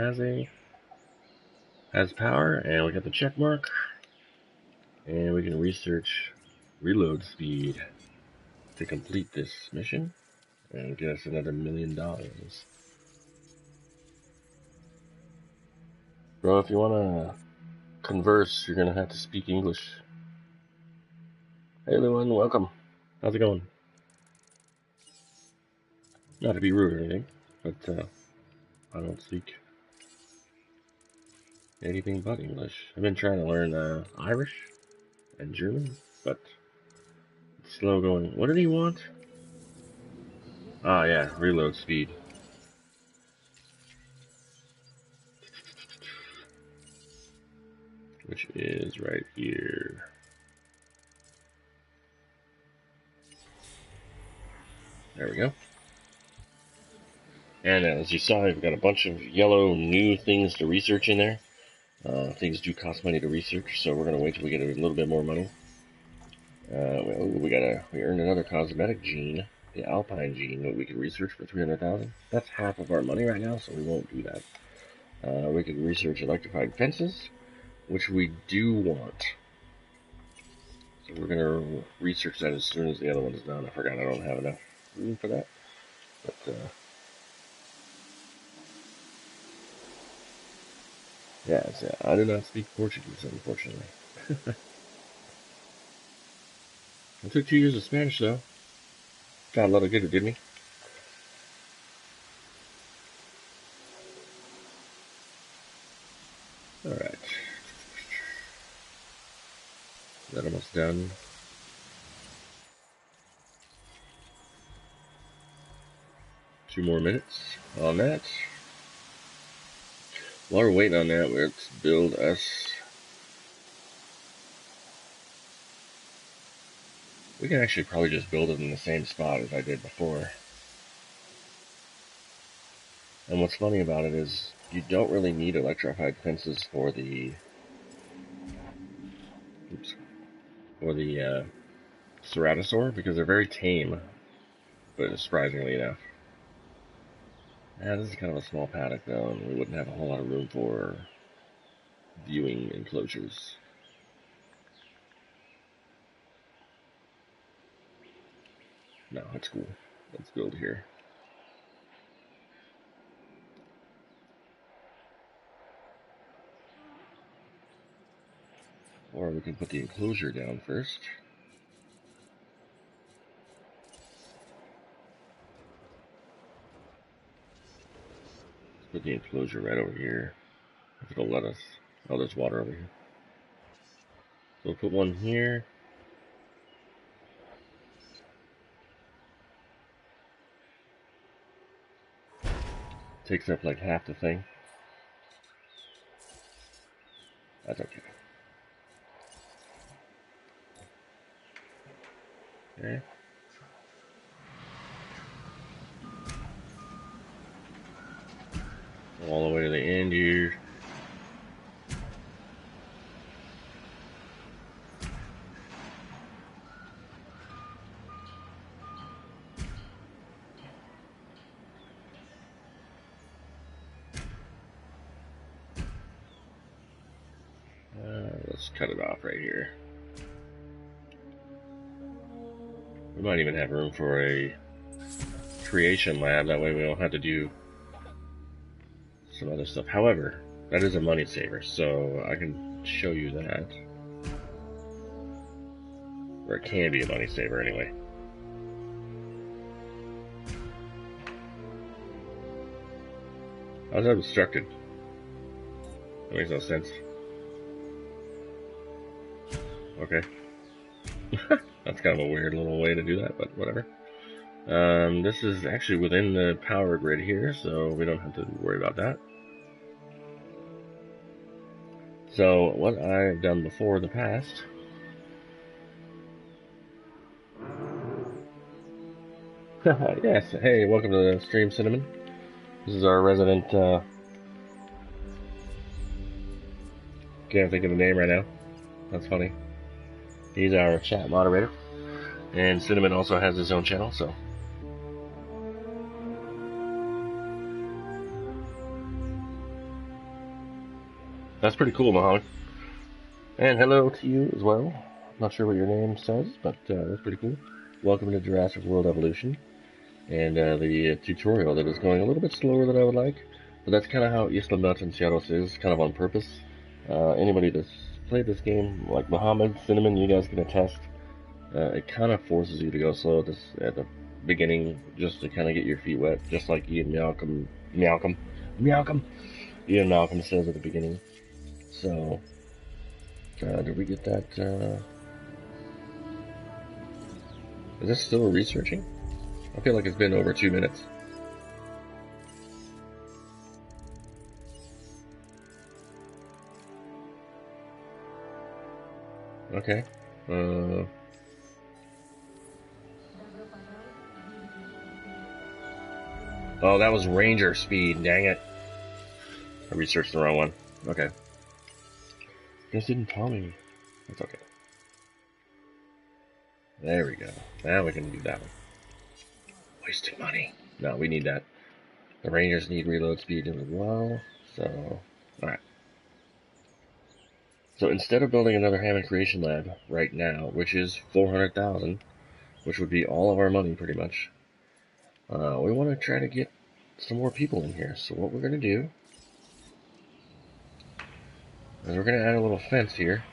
has power, and we got the check mark. And we can research reload speed to complete this mission and get us another $1 million. Bro, if you want to converse, you're going to have to speak English. Hey everyone, welcome. How's it going? Not to be rude or anything, but I don't speak anything but English. I've been trying to learn Irish and German, but it's slow going. What did he want? Ah, yeah, reload speed. Which is right here. There we go. And as you saw, we've got a bunch of yellow new things to research in there. Things do cost money to research, so we're going to wait till we get a little bit more money. We earned another cosmetic gene, the alpine gene, that we could research for 300,000. That's half of our money right now, so we won't do that. We could research electrified fences, which we do want. So we're going to research that as soon as the other one's done. I forgot I don't have enough room for that. But, yeah, I do not speak Portuguese, unfortunately. I took 2 years of Spanish, though. Got a lot of good, didn't me? Alright. Is that almost done? Two more minutes on that. While we're waiting on that, let's build us. We can actually probably just build it in the same spot as I did before. And what's funny about it is you don't really need electrified fences for the Ceratosaur because they're very tame, but surprisingly enough. Yeah, this is kind of a small paddock though, and we wouldn't have a whole lot of room for viewing enclosures. No, that's cool. Let's build here. Or we can put the enclosure down first. Let's put the enclosure right over here. If it'll let us. Oh, there's water over here. So we'll put one here. Takes up like half the thing. That's okay. Okay. All the way to the end here. Let's cut it off right here. We might even have room for a creation lab. That way we don't have to do some other stuff. However, that is a money saver, so I can show you that. Or it can be a money saver anyway. How's that obstructed? That makes no sense. Okay. That's kind of a weird little way to do that, but whatever. This is actually within the power grid here, so we don't have to worry about that. So, what I've done before in the past... yes, hey, welcome to the stream, Cinnamon. This is our resident, can't think of the name right now. That's funny. He's our chat moderator. And Cinnamon also has his own channel, so... That's pretty cool, Mahoney. And hello to you as well. Not sure what your name says, but that's pretty cool. Welcome to Jurassic World Evolution. And the tutorial that is going a little bit slower than I would like. But that's kind of how Isla Matancieros is, kind of on purpose. Anybody that's played this game, like Muhammad, Cinnamon, you guys can attest. It kind of forces you to go slow at the beginning, just to kind of get your feet wet, just like Ian Malcolm says at the beginning. So, did we get that? Is this still researching? I feel like it's been over 2 minutes. Okay. Oh, that was Ranger speed. Dang it. I researched the wrong one. Okay. You guys didn't tell me. That's okay. There we go. Now we can do that one. Wasting money. No, we need that. The Rangers need reload speed as well. So, alright. So instead of building another Hammond Creation Lab right now, which is 400,000, which would be all of our money pretty much, we want to try to get some more people in here. So what we're going to do is we're going to add a little fence here.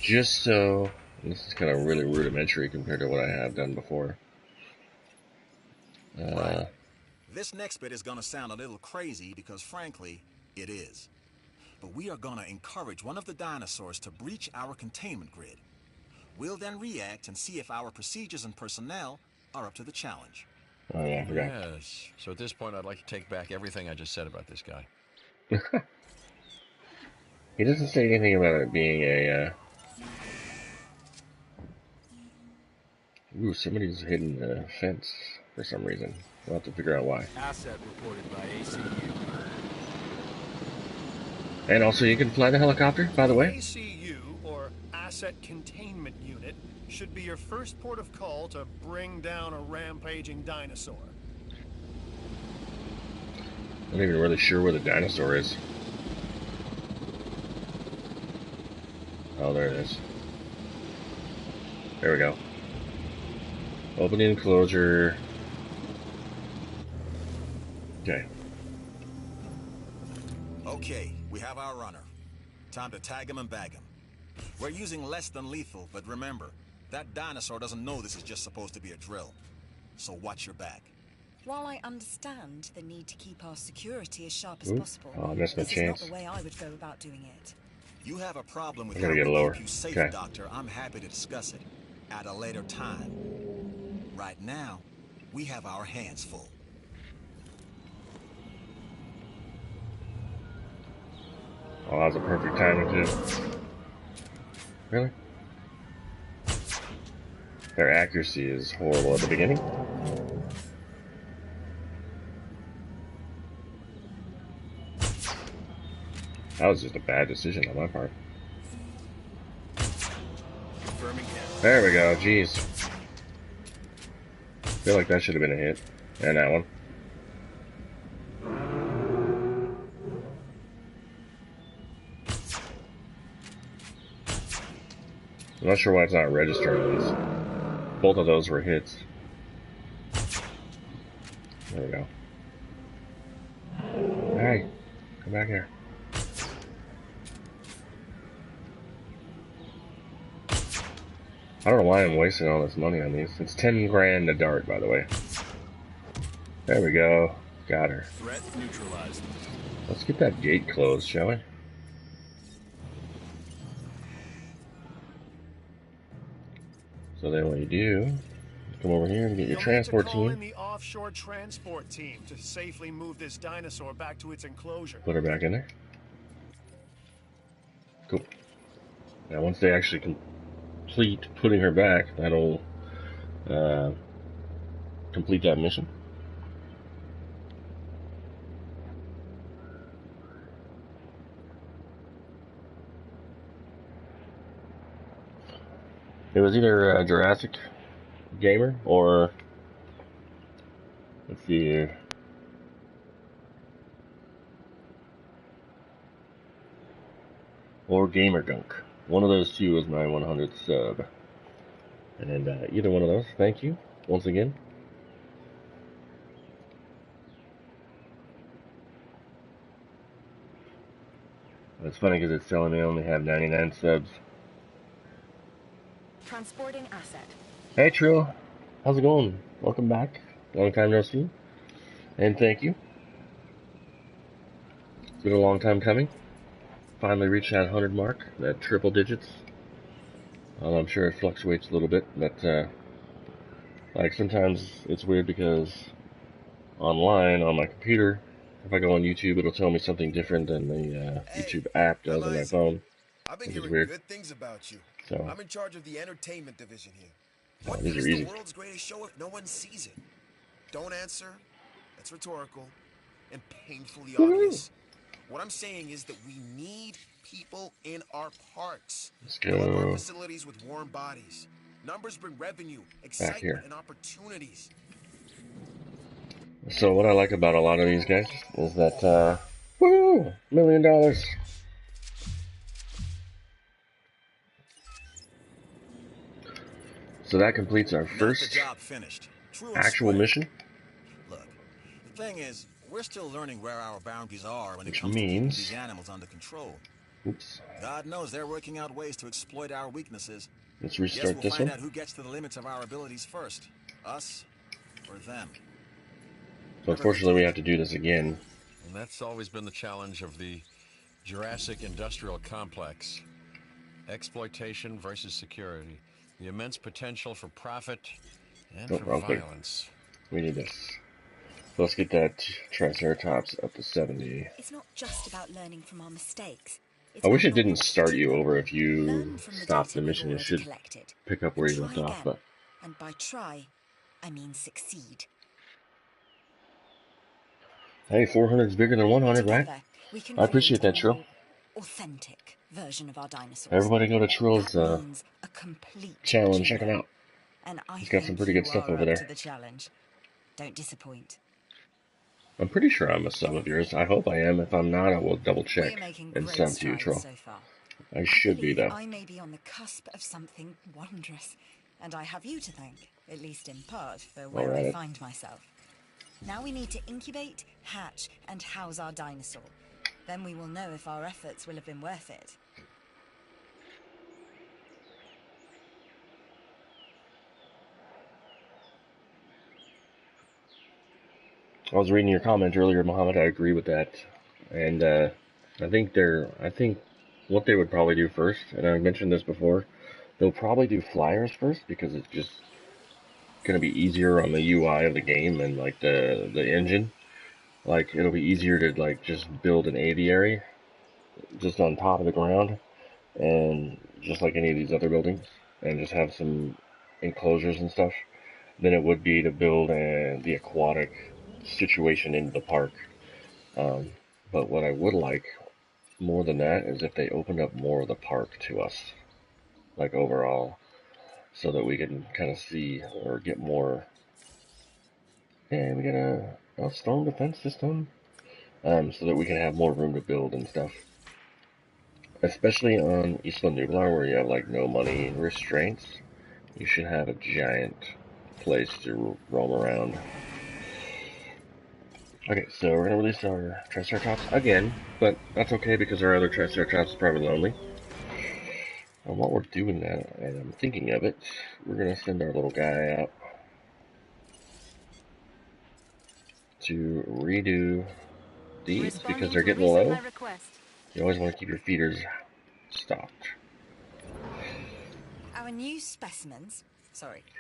Just so, this is kind of really rudimentary compared to what I have done before. Right. This next bit is going to sound a little crazy because, frankly, it is. But we are going to encourage one of the dinosaurs to breach our containment grid. We'll then react and see if our procedures and personnel are up to the challenge. Oh yeah, I forgot. Yes. So at this point, I'd like to take back everything I just said about this guy. He doesn't say anything about it being a. Ooh, somebody's hidden the fence for some reason. We'll have to figure out why. Asset reported by ACU. And also, you can fly the helicopter, by the way. ACU, or Asset Containment Unit, should be your first port of call to bring down a rampaging dinosaur. I'm not even really sure where the dinosaur is. Oh, there it is. There we go. Opening and closure. Okay. Okay, we have our runner. Time to tag him and bag him. We're using less than lethal, but remember, that dinosaur doesn't know this is just supposed to be a drill. So watch your back. While I understand the need to keep our security as sharp as Ooh. possible, Oh, I missed my this chance. is not the way I would go about doing it. You have a problem with I gotta how get we lower. keep you safe, Okay. Doctor. I'm happy to discuss it at a later time. Right now, we have our hands full. Oh, that was a perfect timing too. Really? Their accuracy is horrible at the beginning. That was just a bad decision on my part. There we go, jeez. Feel like that should have been a hit. And that one. I'm not sure why it's not registering these. Both of those were hits. There we go. Hey, come back here. I don't know why I'm wasting all this money on these. It's 10 grand a dart, by the way. There we go. Got her. Threat neutralized. Let's get that gate closed, shall we? So then what you do, come over here and get your transport You'll need to call team. in the offshore transport team to safely move this dinosaur back to its enclosure. Put her back in there. Cool. Now once they actually complete putting her back, that'll complete that mission. It was either a Jurassic Gamer or, let's see here, or Gamer Gunk. One of those two was my 100th sub. And either one of those, thank you once again. It's funny because it's telling me I only have 99 subs. Transporting asset. Hey Trill, how's it going? Welcome back. Long time no see. And thank you. It's been a long time coming. Finally reached that 100 mark, that triple digits. I'm sure it fluctuates a little bit, but like sometimes it's weird because online on my computer, if I go on YouTube, it'll tell me something different than the YouTube app does on my phone. I've been Which is hearing weird. good things about you. So I'm in charge of the entertainment division here. oh, What these is are easy. the world's greatest show if no one sees it? Don't answer. That's rhetorical and painfully obvious. What I'm saying is that we need people in our parks. Let's Fill up our go facilities with warm bodies. Numbers bring revenue, back excitement, here. and opportunities. So what I like about a lot of these guys is that, woo, $1 million. So that completes our Not the first job finished. True and actual square. mission, Look, the thing is, we're still learning where our boundaries are when it which comes to keeping means, these animals under control. oops, God knows they're working out ways to exploit our weaknesses. let's Guess restart we'll this find one. out who gets to the limits of our abilities first. Us or them. So unfortunately we have to do this again. And that's always been the challenge of the Jurassic industrial complex. Exploitation versus security. The immense potential for profit and Oh, for wrong thing. violence. We need this. Let's get that Triceratops up to 70. It's not just about learning from our mistakes. It's I wish about it didn't not start you repeating them. over if you Learn from the stop the data we've mission. It already should collected. pick up And where you try left off, again. but... And by try, I mean succeed. Hey, 400 is bigger than 100, right? Together, we can I appreciate create that, a Trill. more authentic version of our dinosaurs. Everybody go to Trill's That means a complete challenge. genome. Check him out. And I He's got some think pretty you good stuff are over up there. to the challenge. Don't disappoint. I'm pretty sure I'm a sub of yours. I hope I am. If I'm not, I will double check We're making and great sub to you, strides Trill. so far. I should be, believe though. I may be on the cusp of something wondrous, and I have you to thank, at least in part, for where I find myself. Now we need to incubate, hatch, and house our dinosaur. Then we will know if our efforts will have been worth it. I was reading your comment earlier, Muhammad. I agree with that, and I think what they would probably do first, and I mentioned this before, they'll probably do flyers first because it's just gonna be easier on the UI of the game and like the engine. Like it'll be easier to like just build an aviary just on top of the ground, and just like any of these other buildings, and just have some enclosures and stuff, than it would be to build the aquatic situation into the park. But what I would like more than that is if they opened up more of the park to us, like overall, so that we can kind of see or get more. Yeah, we got a storm defense this time, so that we can have more room to build and stuff. Especially on Isla Nublar, where you have like no money restraints, you should have a giant place to roam around. Okay, so we're gonna release our Triceratops again, but that's okay because our other Triceratops is probably lonely. And while we're doing that, and I'm thinking of it, we're gonna send our little guy out to redo these because they're getting low. You always want to keep your feeders stocked. Our new specimens,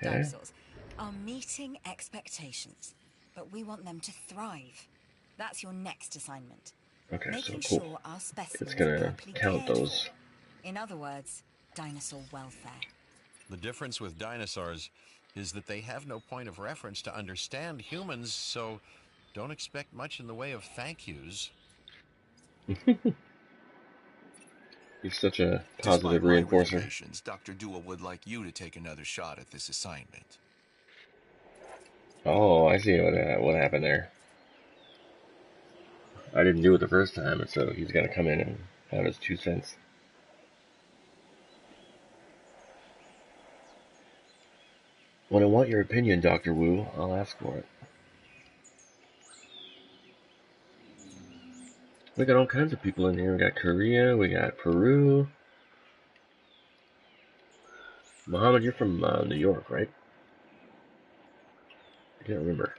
dinosaurs, are meeting expectations, but we want them to thrive. That's your next assignment. Okay, Making so cool. sure our specimens It's gonna are properly count cared those. for. In other words, dinosaur welfare. The difference with dinosaurs is that they have no point of reference to understand humans, so don't expect much in the way of thank yous. He's such a positive Despite my reinforcer. reservations, Dr. Dua would like you to take another shot at this assignment. Oh, I see what happened there. I didn't do it the first time, so he's got to come in and have his 2 cents. When I want your opinion, Dr. Wu, I'll ask for it. We got all kinds of people in here. We got Korea, we got Peru. Mohammed, you're from New York, right? I can't remember.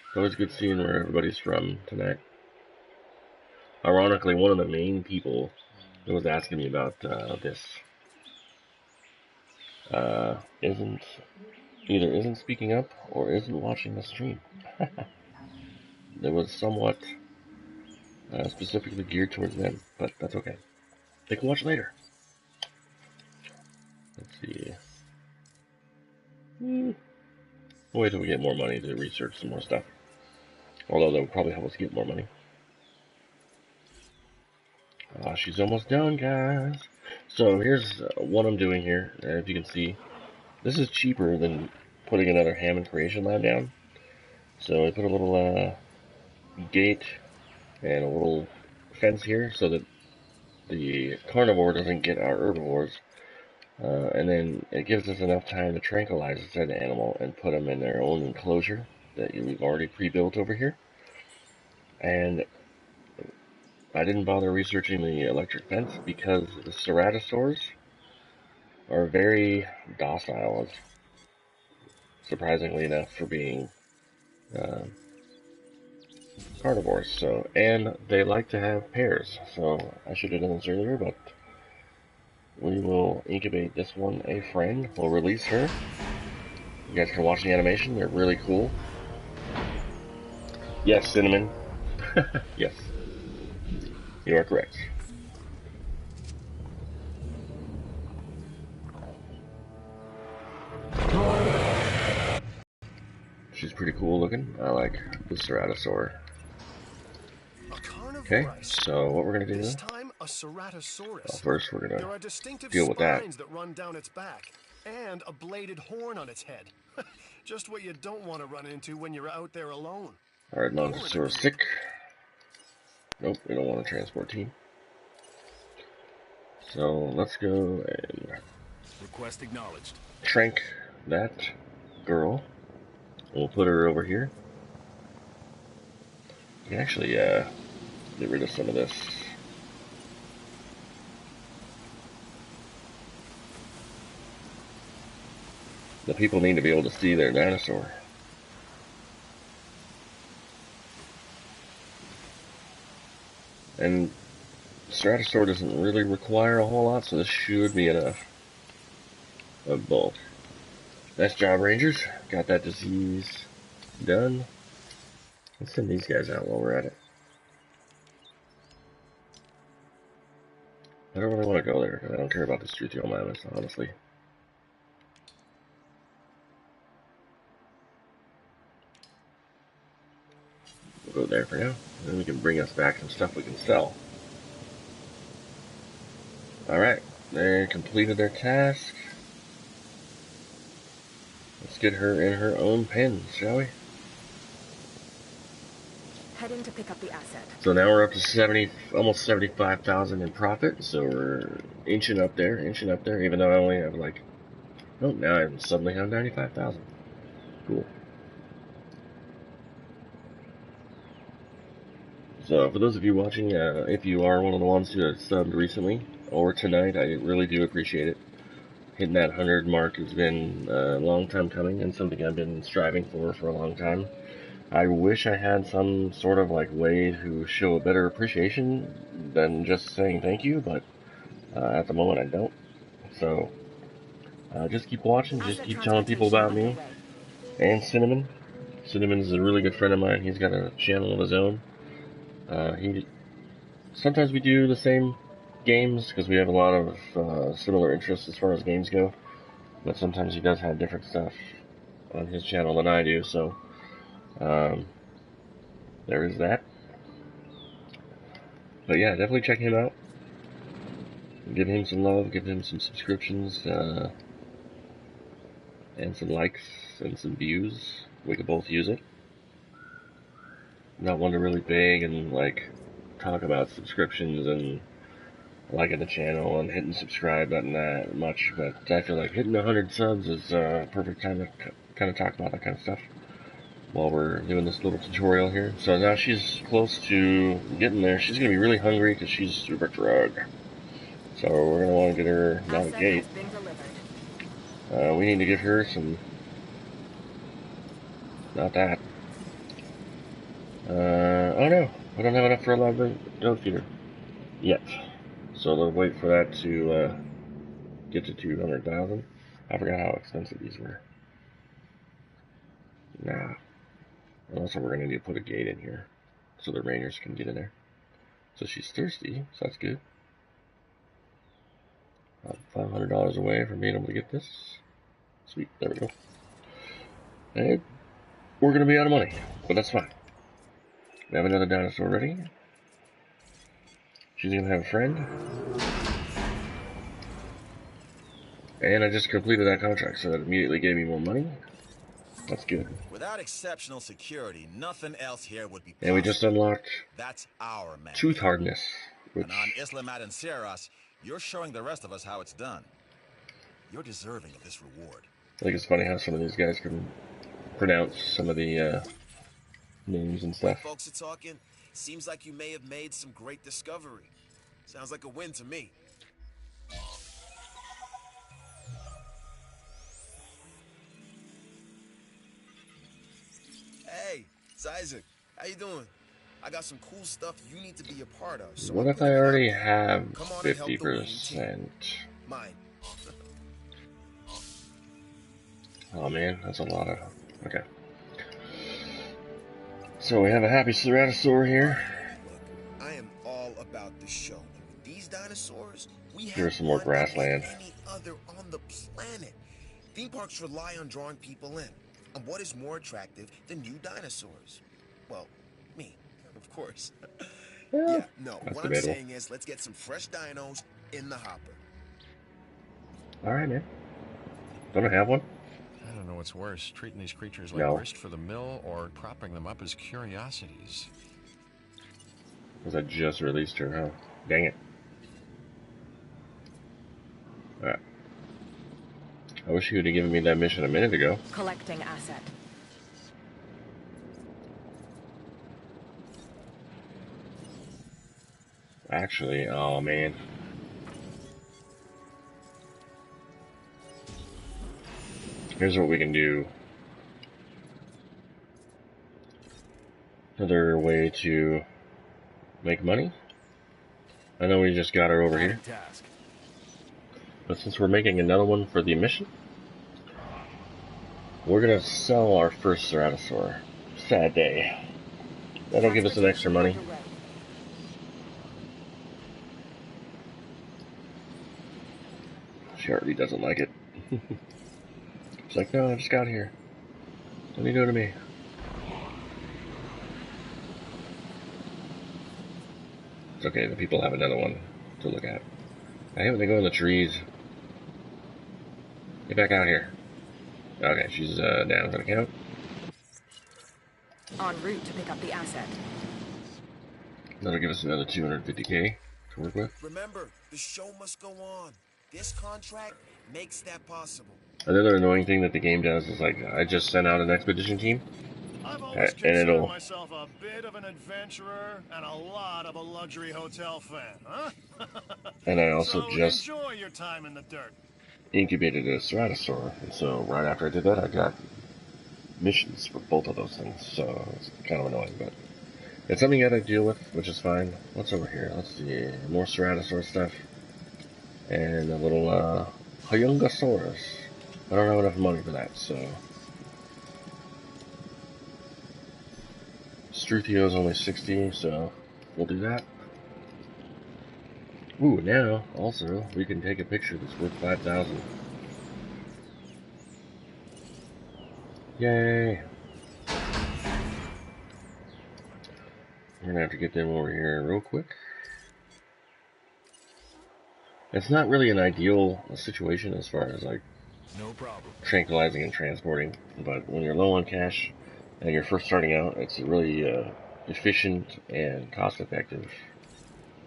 It's always good seeing where everybody's from tonight. Ironically, one of the main people that was asking me about this isn't speaking up or isn't watching the stream. That was somewhat specifically geared towards them, but that's okay. They can watch later. Let's see. We'll wait till we get more money to research some more stuff. Although that would probably help us get more money. She's almost done, guys. So here's what I'm doing here. If you can see, this is cheaper than putting another Hammond Creation Lab down. So I put a little gate and a little fence here so that the carnivore doesn't get our herbivores. And then it gives us enough time to tranquilize the said animal and put them in their own enclosure that we've already pre-built over here. And I didn't bother researching the electric fence because the ceratosaurs are very docile, surprisingly enough, for being carnivores. So, and they like to have pairs. So I should have done this earlier, but we will incubate this one a friend. We'll release her, You guys can watch the animation. They're really cool. Yes, Cinnamon. Yes. You are correct. She's pretty cool looking. I like the Ceratosaur. Okay, so what we're gonna do? This time, a Ceratosaurus. Well, first we're gonna There are distinctive deal with that. spines that run down its back, and a bladed horn on its head. Just what you don't want to run into when you're out there alone. Alright, Longosaurus sick. Nope, we don't want a transport team. So let's go and request acknowledged. Trank that girl. We'll put her over here. We can actually get rid of some of this. The people need to be able to see their dinosaur. And Ceratosaur doesn't really require a whole lot, so this should be enough of both. Nice job, Rangers. Got that disease done. Let's send these guys out while we're at it. I don't really want to go there, because I don't care about the Struthiomimus, honestly. We'll go there for now, and then we can bring us back some stuff we can sell. Alright, they completed their task. Let's get her in her own pen, shall we? Heading to pick up the asset. So now we're up to 70, almost 75,000 in profit. So we're inching up there, even though I only have like, oh, now I suddenly have 95,000. Cool. So for those of you watching, if you are one of the ones who have subbed recently or tonight, I really do appreciate it. Hitting that 100 mark has been a long time coming and something I've been striving for a long time. I wish I had some sort of like way to show a better appreciation than just saying thank you, but at the moment I don't. So just keep watching, just keep telling people about me and Cinnamon. Cinnamon is a really good friend of mine. He's got a channel of his own. Sometimes we do the same games because we have a lot of similar interests as far as games go, but sometimes he does have different stuff on his channel than I do, so there is that. But yeah, definitely check him out. Give him some love, give him some subscriptions, and some likes and some views. We could both use it. Not one to really beg and like talk about subscriptions and liking the channel and hitting the subscribe button that much, but I feel like hitting 100 subs is a perfect time to kind of talk about that kind of stuff while we're doing this little tutorial here. So now she's close to getting there. She's going to be really hungry because she's super drugged. So we're going to want to get her out of the gate. We need to give her some... Not that. Oh no, I don't have enough for a live goat feeder yet. So we'll wait for that to get to 200,000. I forgot how expensive these were. Nah. Also, we're going to need to put a gate in here so the Rangers can get in there. So she's thirsty, so that's good. $500 away from being able to get this. Sweet, there we go. And we're going to be out of money, but that's fine. We have another dinosaur ready. She's going to have a friend. And I just completed that contract, so that immediately gave me more money. That's good. Without exceptional security, nothing else here would be possible. And we just unlocked That's our man. Tooth Hardness. Which... And on Isla Matanceros, you're showing the rest of us how it's done. You're deserving of this reward. I think it's funny how some of these guys can pronounce some of the names and stuff. Folks are talking. Seems like you may have made some great discovery. Sounds like a win to me. Hey, it's Isaac. How you doing? I got some cool stuff you need to be a part of. So what if I already have 50%? Mine. Oh man, that's a lot of... Okay. So we have a happy Ceratosaur here. Look, I am all about the show. With these dinosaurs, we have Here's some more grassland. any other on the planet. Theme parks rely on drawing people in. And what is more attractive than new dinosaurs? Well, me, of course. Yeah, no, what I'm saying is let's get some fresh dinos in the hopper. Alright, man. Don't I have one? I don't know what's worse, treating these creatures like grist for the mill or propping them up as curiosities. Because I just released her, huh? Dang it. Alright. I wish you would have given me that mission a minute ago. Collecting asset. Actually, oh man. Here's what we can do. Another way to make money. I know we just got her over here. But since we're making another one for the mission, we're gonna sell our first Ceratosaur. Sad day. That'll give us some extra money. She already doesn't like it. She's like, no, I just got here. What are you doing to me? It's okay, the people have another one to look at. I hate when they go in the trees. Get back out here. Okay, she's down for the count. En route to pick up the asset. That'll give us another 250k to work with. Remember, the show must go on. This contract makes that possible. Another annoying thing that the game does is, like, I just sent out an expedition team. I've always considered myself a bit of an adventurer and a lot of a luxury hotel fan, huh? And I also so just enjoy your time in the dirt. Incubated a Ceratosaur, and so right after I did that, I got missions for both of those things. So it's kind of annoying, but it's something you gotta deal with, which is fine. What's over here? Let's see, more Ceratosaur stuff, and a little Hyungosaurus. I don't have enough money for that, so Struthio's only 60, so we'll do that. Ooh, now, also, we can take a picture that's worth 5,000. Yay! We're gonna have to get them over here real quick. It's not really an ideal situation as far as, like, no problem. Tranquilizing and transporting, but when you're low on cash and you're first starting out, it's a really efficient and cost-effective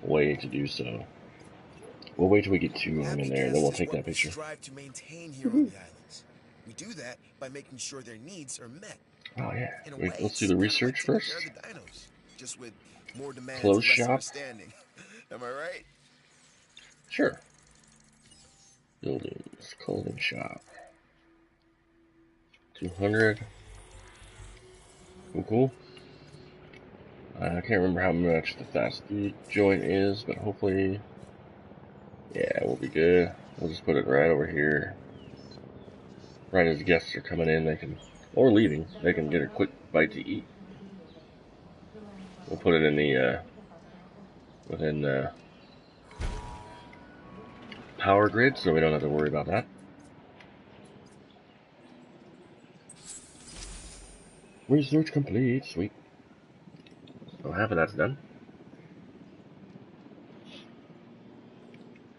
way to do so. We'll wait till we get two of them in there, and then we'll take that picture. Strive to maintain here on the islands. We do that by making sure their needs are met. Oh yeah. Let's do the research first. Just with more demands Clothes and less shop. understanding. Am I right? Sure. Buildings, clothing shop. 200. Cool. I can't remember how much the fast food joint is, but hopefully, yeah, we'll be good. We'll just put it right over here. Right as guests are coming in, they can, or leaving, they can get a quick bite to eat. We'll put it in the, within, power grid, so we don't have to worry about that. Research complete, sweet. So half of that's done.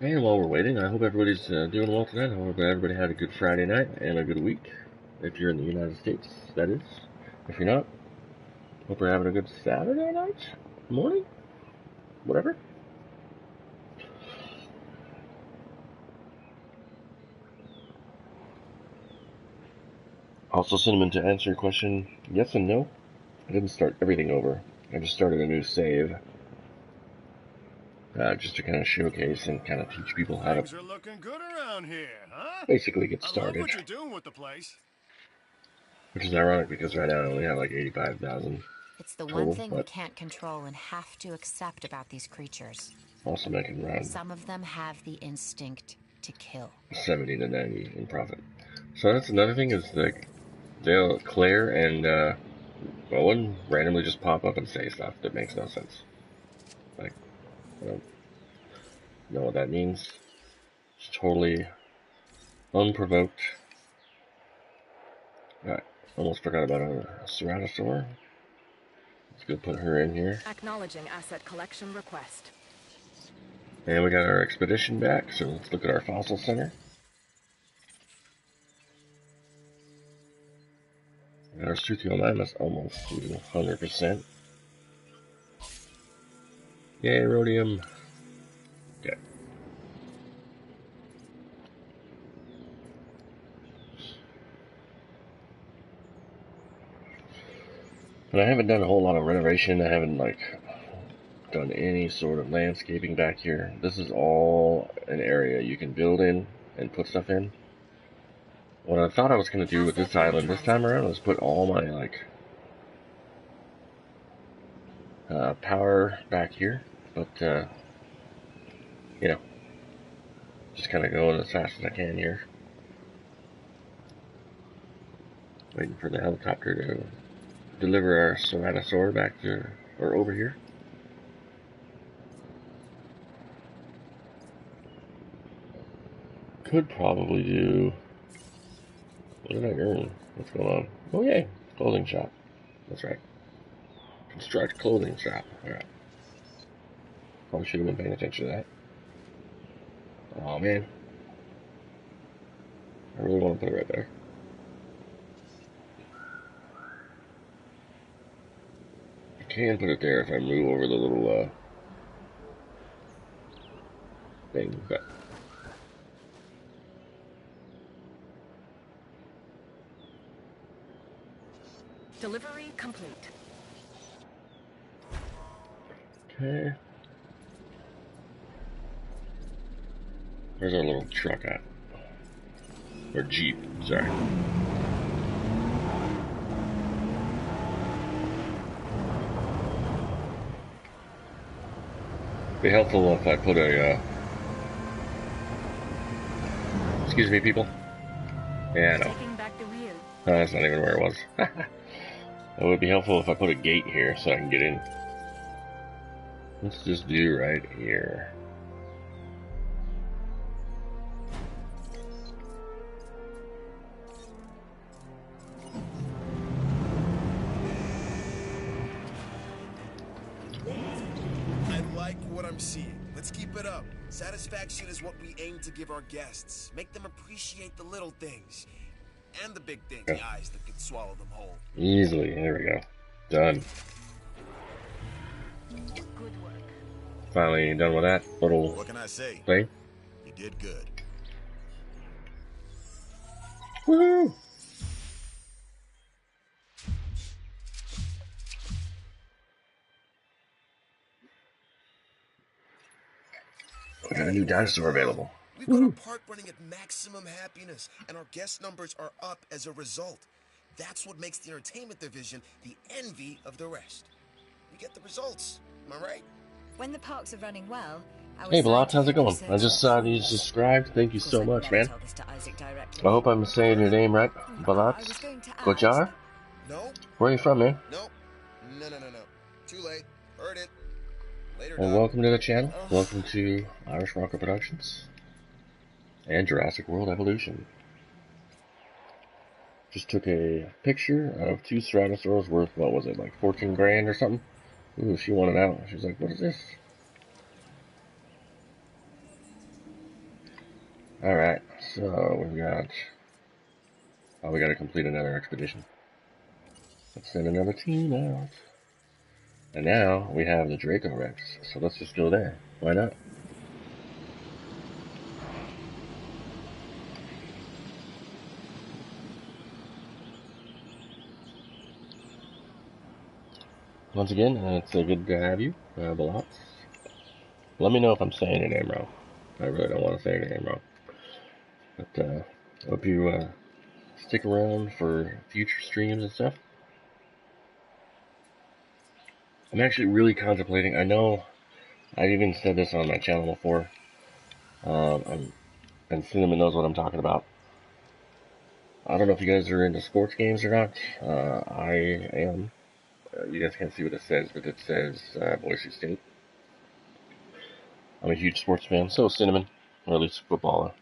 And while we're waiting, I hope everybody's doing well tonight. I hope everybody had a good Friday night and a good week. If you're in the United States, that is. If you're not, hope you're having a good Saturday night, morning, whatever. Also, Cinnamon, to answer your question, yes and no. I didn't start everything over. I just started a new save. Just to kind of showcase and kind of teach people how Things to are looking good around here, huh? basically get I started. love what you're doing with the place. Which is ironic because right now I only have like 85,000. It's the one thing we can't control and have to accept about these creatures. Also making around Some of them have the instinct to kill. 70 to 90 in profit. So that's another thing is like Claire and Owen randomly just pop up and say stuff that makes no sense. Like, I don't know what that means. It's totally unprovoked. I almost forgot about a Ceratosaur. Let's go put her in here. Acknowledging asset collection request. And we got our expedition back, so let's look at our fossil center. And our Struthiomimus almost to 100%. Yay, rhodium. Okay. But I haven't done a whole lot of renovation. I haven't done any sort of landscaping back here. This is all an area you can build in and put stuff in. What I thought I was going to do with this island this time around was put all my power back here, but you know, just kind of going as fast as I can here. Waiting for the helicopter to deliver our Ceratosaur back to, or over here. Could probably do, what did I earn? What's going on? Oh yay, clothing shop. That's right. Construct clothing shop. Alright. Probably should have been paying attention to that. Oh man. I really want to put it right there. I can put it there if I move over the little thing, but Delivery complete. okay. Where's our little truck at? Or Jeep, sorry. Be helpful if I put a, excuse me, people. Yeah, I know. Taking back the wheel. That's not even where it was. It would be helpful if I put a gate here so I can get in. Let's just do right here. I like what I'm seeing. Let's keep it up. Satisfaction is what we aim to give our guests. Make them appreciate the little things. And the big things, the eyes that could swallow them whole. Easily, there we go. Done. Good work. Finally done with that little What can I say? thing. You did good. Woohoo! We got a new dinosaur available. We've got our park running at maximum happiness, and our guest numbers are up as a result. That's what makes the entertainment division the envy of the rest. We get the results, am I right? When the parks are running well, Hey, Balot, how's it going? I just saw you subscribed. Thank you so much, man. I hope I'm saying your name right. Balot? Gojar? No. Where are you from, man? No. No. Too late. Heard it. Later, And welcome to the channel. Welcome to irishbronco Productions and Jurassic World Evolution. Just took a picture of two Ceratosaurs worth, what was it, like 14 grand or something? Ooh, she wanted out. She was like, what is this? Alright, so we gotta complete another expedition. Let's send another team out. And now we have the Draco Rex, so let's just go there. Why not? Once again, it's good to have you, Balot. Let me know if I'm saying your name wrong. I really don't want to say your name wrong. But I hope you stick around for future streams and stuff. I'm actually really contemplating. I know I even said this on my channel before. And Cinnamon knows what I'm talking about. I don't know if you guys are into sports games or not. I am. You guys can't see what it says, but it says Boise State. I'm a huge sports fan, so is Cinnamon, or at least football.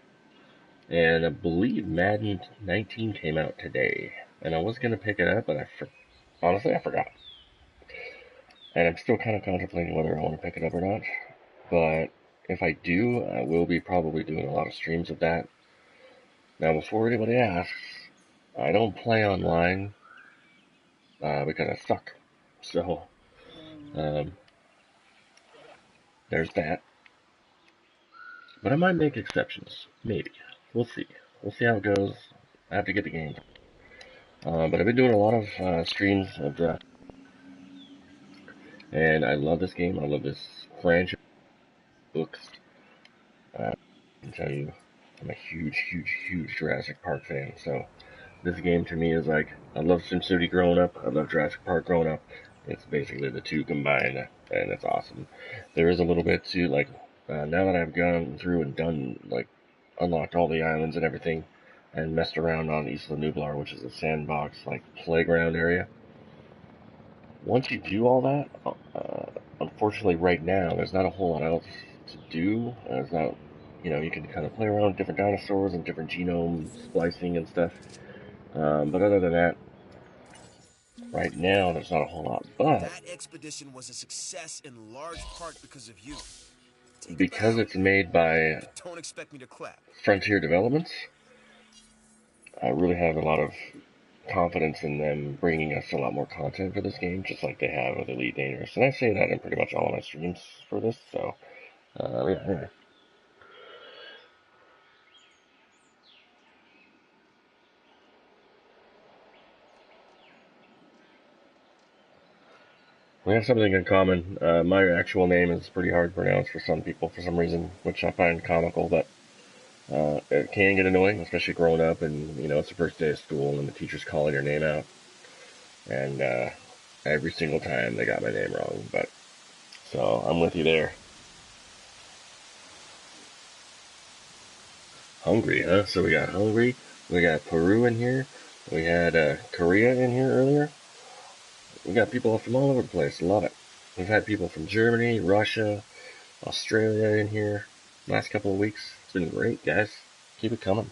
And I believe Madden 19 came out today, and I was going to pick it up, but honestly, I forgot. And I'm still kind of contemplating whether I want to pick it up or not. But if I do, I will be probably doing a lot of streams of that. Now, before anybody asks, I don't play online because I suck. So, there's that. But I might make exceptions. Maybe. We'll see. We'll see how it goes. I have to get the game. But I've been doing a lot of streams of draft. And I love this game. I love this franchise. Books. I can tell you, I'm a huge, huge, huge Jurassic Park fan. So this game to me is like, I love SimCity growing up. I love Jurassic Park growing up. It's basically the two combined, and it's awesome. There is a little bit to, like, now that I've gone through and done, like, unlocked all the islands and everything, and messed around on Isla Nublar, which is a sandbox, like, playground area. Once you do all that, unfortunately right now, there's not a whole lot else to do. There's not, you can kind of play around with different dinosaurs and different genome splicing and stuff. But other than that, right now, there's not a whole lot. But that expedition was a success in large part because of you. Because it's made by Don't expect me to clap. Frontier Developments, I really have a lot of confidence in them bringing us a lot more content for this game, just like they have with Elite Dangerous. And I say that in pretty much all of my streams for this, so, yeah, anyway. We have something in common. My actual name is pretty hard to pronounce for some people for some reason, which I find comical, but it can get annoying, especially growing up and, it's the first day of school and the teacher's calling your name out. And every single time they got my name wrong, but so I'm with you there. Hungry, huh? So we got hungry, we got Peru in here, we had Korea in here earlier. We got people from all over the place. Love it. We've had people from Germany, Russia, Australia in here last couple of weeks. It's been great, guys. Keep it coming.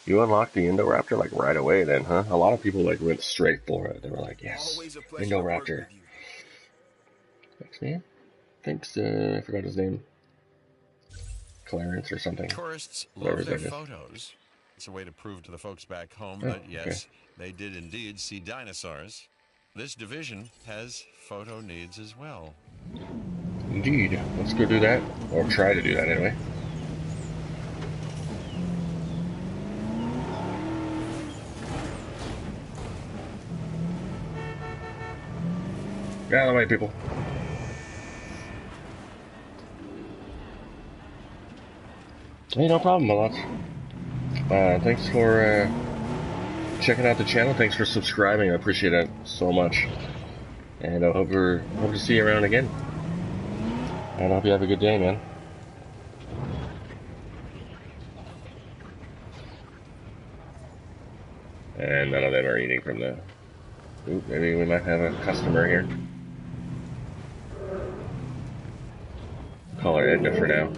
You unlocked the Indoraptor like right away then, huh? A lot of people like went straight for it. They were like, yes, Indoraptor. Thanks, man. Thanks, I forgot his name. Clarence or something. Tourists love their photos. It's a way to prove to the folks back home that, yes, they did indeed see dinosaurs. This division has photo needs as well. Indeed. Let's go do that. Or try to do that anyway. Get out of the way, people. Hey, no problem, my lots. Thanks for checking out the channel. Thanks for subscribing. I appreciate it so much. And I hope to see you around again. And I hope you have a good day, man. And none of them are eating from the... Ooh, maybe we might have a customer here. Call her Edna for now.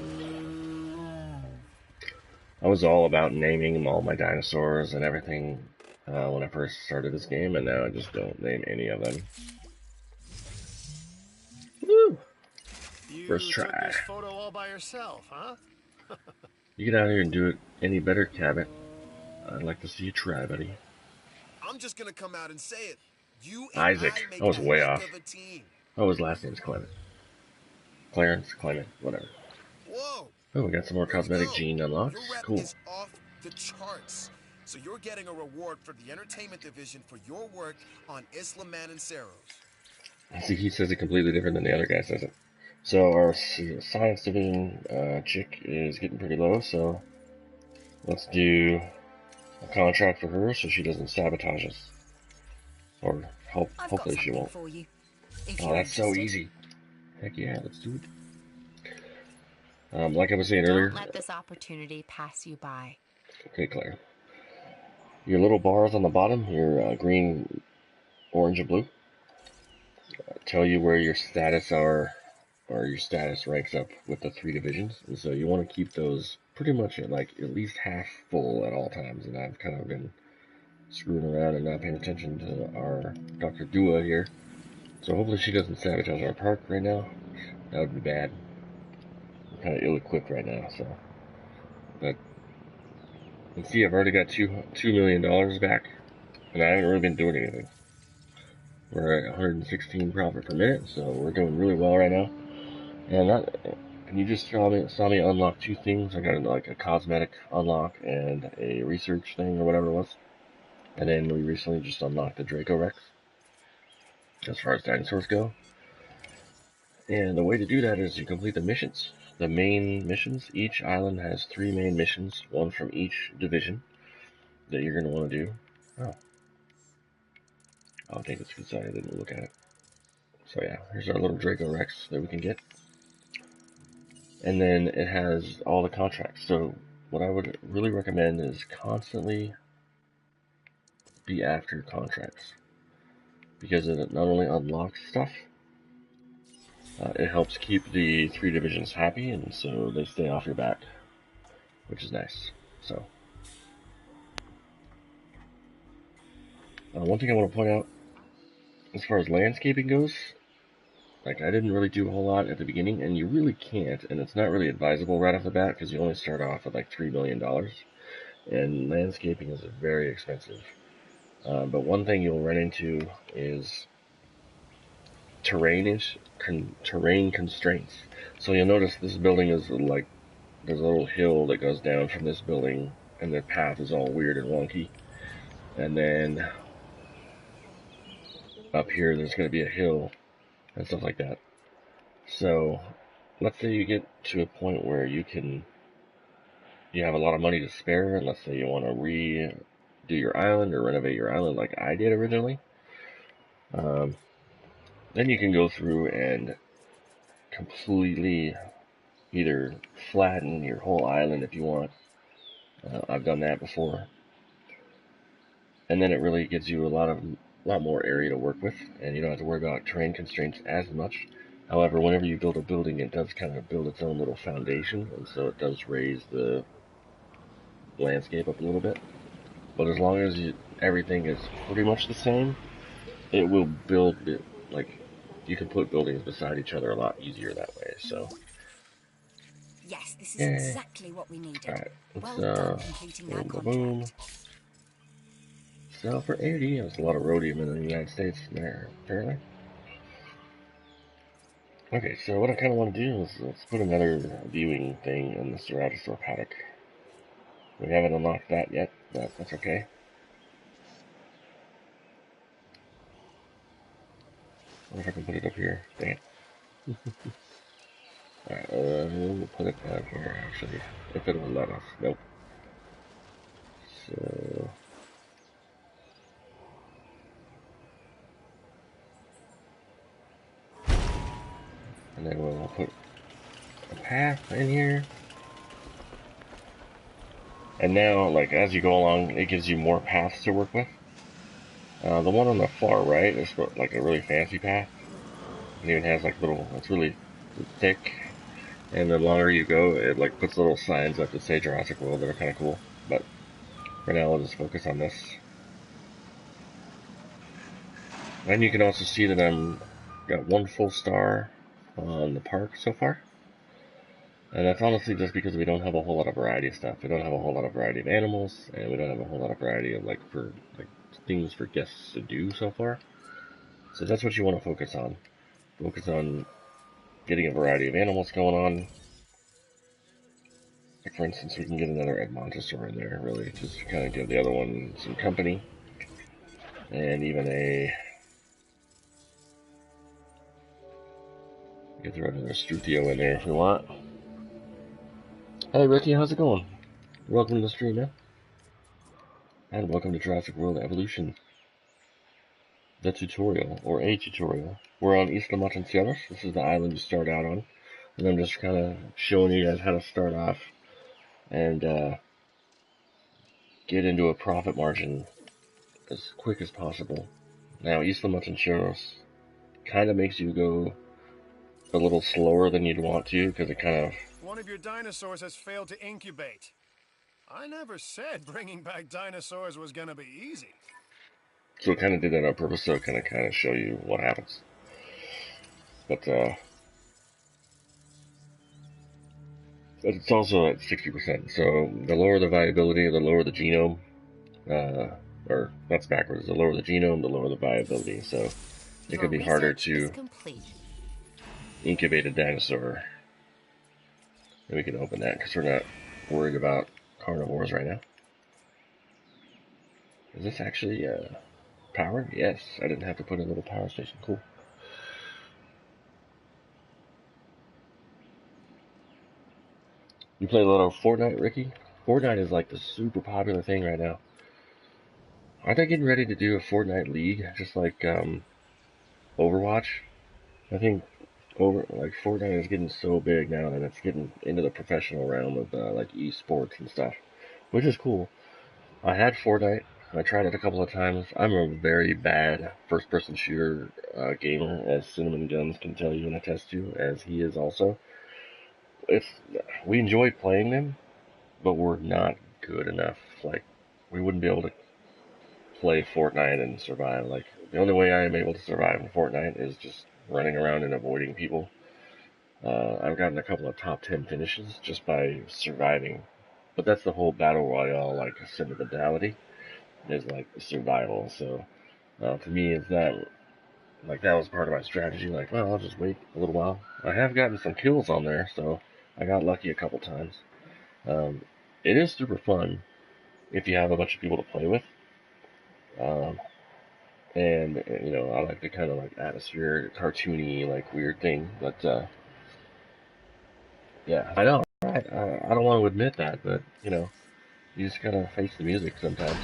I was all about naming all my dinosaurs and everything when I first started this game, and now I just don't name any of them. Woo! First try. You took this photo all by yourself, huh? You get out here and do it any better, Cabot. I'd like to see you try, buddy. I'm just gonna come out and say it. You and Isaac. I was way off. Oh, his last name's Clement. Clarence, Clement, whatever. Whoa! Oh, we got some more cosmetic gene unlocks. Cool. Is off the charts. So you're getting a reward for the entertainment division for your work on Isla Mananceros. See, he says it completely different than the other guy says it. So our science division chick is getting pretty low, so let's do a contract for her so she doesn't sabotage us. Or hopefully she won't. For you. Oh, that's so easy. Heck yeah, let's do it. Like I was saying earlier. Don't let this opportunity pass you by. Okay, Claire. Your little bars on the bottom, your green, orange, and blue, tell you where your status are, or your status ranks up with the 3 divisions. And so you want to keep those pretty much at like at least half full at all times. And I've kind of been screwing around and not paying attention to our Dr. Dua here. So hopefully she doesn't sabotage our park right now. That would be bad. I'm kind of ill-equipped right now, so. But you can see I've already got $2 million back, and I haven't really been doing anything. We're at 116 profit per minute, so we're doing really well right now. And you just saw me unlock 2 things. I got like a cosmetic unlock and a research thing or whatever it was. And then we recently just unlocked the Draco Rex, as far as dinosaurs go. And the way to do that is you complete the missions. The main missions, each island has 3 main missions, 1 from each division that you're going to want to do. Oh. I think it's because I didn't look at it. So yeah, here's our little Draco Rex that we can get. And then it has all the contracts. So what I would really recommend is constantly be after contracts. Because it not only unlocks stuff, it helps keep the 3 divisions happy, and so they stay off your back, which is nice. So, one thing I want to point out, as far as landscaping goes, like I didn't really do a whole lot at the beginning, and you really can't, and it's not really advisable right off the bat, because you only start off with like $3 million, and landscaping is very expensive. But one thing you'll run into is terrain constraints. So you'll notice this building is like, there's a little hill that goes down from this building, and the path is all weird and wonky. And then up here there's going to be a hill and stuff like that. So let's say you get to a point where you have a lot of money to spare, and let's say you want to redo your island or renovate your island like I did originally. Then you can go through and completely either flatten your whole island if you want. I've done that before. And then it really gives you a lot more area to work with, and you don't have to worry about terrain constraints as much. However, whenever you build a building, it does kind of build its own little foundation, and so it does raise the landscape up a little bit. But as long as everything is pretty much the same, it will build it, like, you can put buildings beside each other a lot easier that way. So yes, this is exactly what we needed. All right, let's well done completing that contract. Boom. Sell for 80. There's a lot of rhodium in the United States there, apparently. Okay, so what I kind of want to do is let's put another viewing thing in the Ceratosaur paddock. We haven't unlocked that yet, but that's okay. I wonder if I can put it up here. Dang it. Alright, we'll put it down here, actually. If it will let us. Nope. So... and then we'll put a path in here. And now, like, as you go along, it gives you more paths to work with. The one on the far right is like a really fancy path. It even has like it's really thick. And the longer you go, it like puts little signs up that say Jurassic World that are kind of cool. But for now, we'll just focus on this. And you can also see that got 1 full star on the park so far. And that's honestly just because we don't have a whole lot of variety of stuff. We don't have a whole lot of variety of animals, and we don't have a whole lot of variety of things for guests to do so far. So that's what you want to focus on. Focus on getting a variety of animals going on. Like for instance, we can get another Edmontosaur in there, really, just to kind of give the other one some company. And even you can throw another Struthio in there if you want. Hey Ricky, how's it going? Welcome to the stream, man. And welcome to Jurassic World Evolution. the tutorial, or a tutorial. We're on Isla Matanceros. This is the island you start out on. And I'm just kind of showing you guys how to start off and get into a profit margin as quick as possible. Now, Isla Matanceros kind of makes you go a little slower than you'd want to, because it kind of... One of your dinosaurs has failed to incubate. I never said bringing back dinosaurs was gonna be easy. So it kind of did that on purpose, so it kind of show you what happens. But it's also at 60%, so the lower the viability, the lower the genome, or that's backwards, the lower the genome, the lower the viability, so it could be harder to incubate a dinosaur. And we can open that, because we're not worried about carnivores right now. Is this actually powered? Yes, I didn't have to put in a little power station, cool. You play a lot of Fortnite, Ricky? Fortnite is like the super popular thing right now. Aren't they getting ready to do a Fortnite league, just like Overwatch? I think Fortnite is getting so big now that it's getting into the professional realm of like esports and stuff, which is cool. I had Fortnite. I tried it a couple of times. I'm a very bad first-person shooter gamer, as Cinnamon Guns can tell you and attest to, as he is also. We enjoy playing them, but we're not good enough. Like, we wouldn't be able to play Fortnite and survive. Like, the only way I am able to survive in Fortnite is just running around and avoiding people. I've gotten a couple of top 10 finishes just by surviving. But that's the whole battle royale, like, sentimentality, is like survival. So, to me, it's that, like, that was part of my strategy. Like, well, I'll just wait a little while. I have gotten some kills on there, so I got lucky a couple times. It is super fun if you have a bunch of people to play with. And, you know, I like the kind of like atmosphere, cartoony, like weird thing. But, yeah, I know, right? I don't want to admit that, but, you know, you just gotta face the music sometimes.